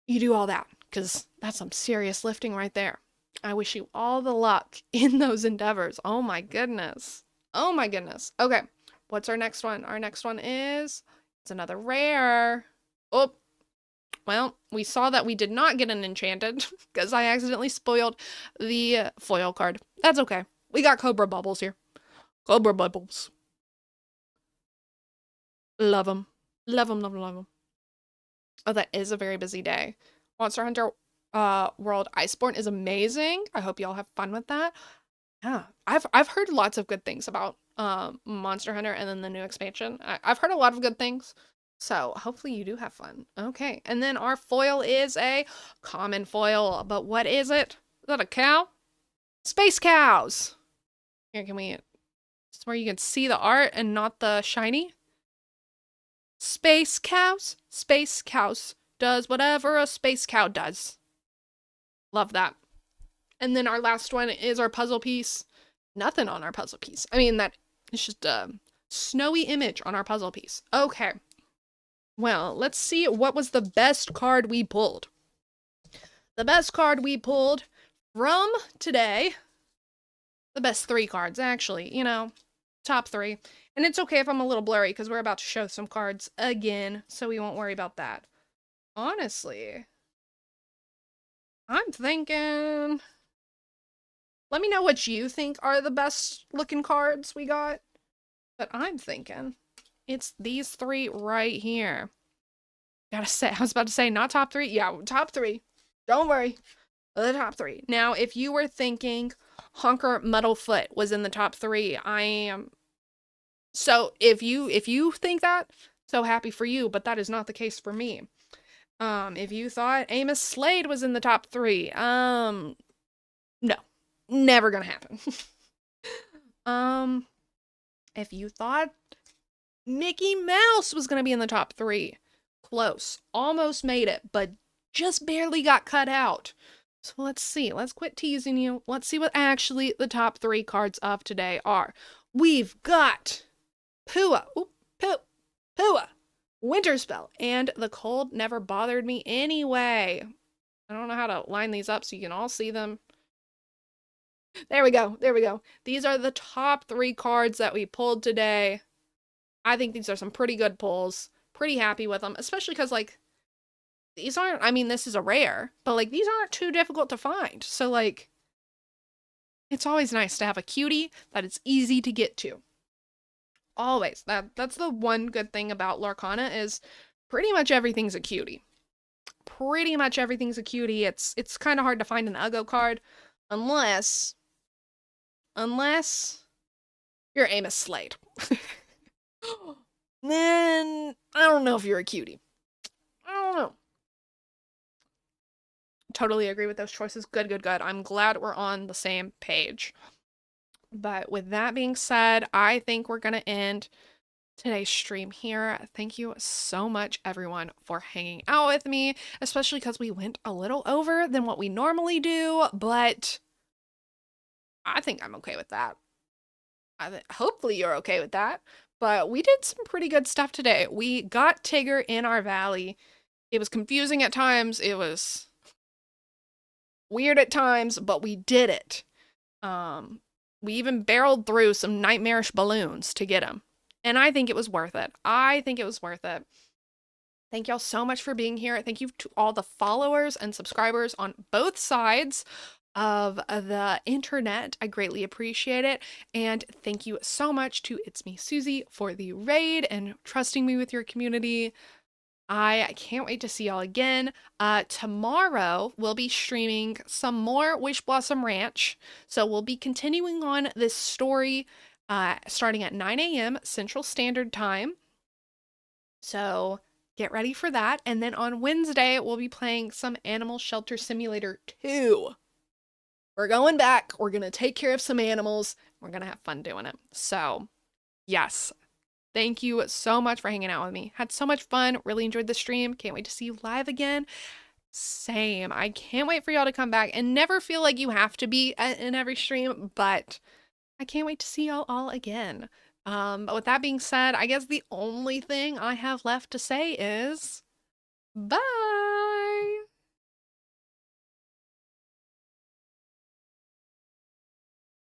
you do all that, because that's some serious lifting right there. I wish you all the luck in those endeavors. Oh my goodness. Oh my goodness. Okay, what's our next one? Our next one is, it's another rare. Oh, well, we saw that we did not get an enchanted because I accidentally spoiled the foil card. That's okay. We got Cobra Bubbles here. Cobra Bubbles. Love them. Love them, love them, love them. Oh, that is a very busy day. Monster Hunter World Iceborne is amazing. I hope y'all have fun with that. Yeah, I've heard lots of good things about Monster Hunter and then the new expansion. I've heard a lot of good things. So hopefully you do have fun. Okay, and then our foil is a common foil, but what is it? Is that a cow? Space cows! Here, can we... It's where you can see the art and not the shiny. Space cows. Space cows. Does whatever a space cow does. Love that. And then our last one is our puzzle piece. Nothing on our puzzle piece. I mean, that it's just a snowy image on our puzzle piece. Okay. Well, let's see what was the best card we pulled. The best card we pulled from today. The best 3 cards, actually. You know, top 3. And it's okay if I'm a little blurry because we're about to show some cards again, so we won't worry about that. Honestly, I'm thinking... Let me know what you think are the best looking cards we got. But I'm thinking it's these 3 right here. Gotta say, I was about to say not top 3. Yeah, top 3. Don't worry. The top 3. Now, if you were thinking Honker Muddlefoot was in the top 3, I am... So, if you think that, so happy for you, but that is not the case for me. If you thought Amos Slade was in the top 3, no. Never gonna happen. If you thought Mickey Mouse was gonna be in the top 3, close. Almost made it, but just barely got cut out. So let's see. Let's quit teasing you. Let's see what actually the top 3 cards of today are. We've got Pua, Winterspell, and The Cold Never Bothered Me Anyway. I don't know how to line these up so you can all see them. There we go. There we go. These are the top 3 cards that we pulled today. I think these are some pretty good pulls. Pretty happy with them, especially because, like, these aren't, I mean, this is a rare, but, like, these aren't too difficult to find. So, like, it's always nice to have a cutie that it's easy to get to. Always. That's the one good thing about Lorcana is pretty much everything's a cutie. Pretty much everything's a cutie. It's kind of hard to find an Uggo card unless you're Amos Slade. Then I don't know if you're a cutie. I don't know. Totally agree with those choices. Good, good, good. I'm glad we're on the same page. But with that being said, I think we're going to end today's stream here. Thank you so much, everyone, for hanging out with me, especially because we went a little over than what we normally do, but I think I'm okay with that. Hopefully you're okay with that, but we did some pretty good stuff today. We got Tigger in our valley. It was confusing at times. It was weird at times, but we did it. We even barreled through some nightmarish balloons to get him. And I think it was worth it. I think it was worth it. Thank y'all so much for being here. Thank you to all the followers and subscribers on both sides of the internet. I greatly appreciate it. And thank you so much to It's Me Susie for the raid and trusting me with your community. I can't wait to see y'all again. Tomorrow we'll be streaming some more Wishblossom Ranch. So we'll be continuing on this story starting at 9 a.m. Central Standard Time. So get ready for that. And then on Wednesday, we'll be playing some Animal Shelter Simulator 2. We're going back. We're going to take care of some animals. We're going to have fun doing it. So, yes. Thank you so much for hanging out with me. Had so much fun. Really enjoyed the stream. Can't wait to see you live again. Same. I can't wait for y'all to come back and never feel like you have to be in every stream, but I can't wait to see y'all all again. But with that being said, I guess the only thing I have left to say is bye.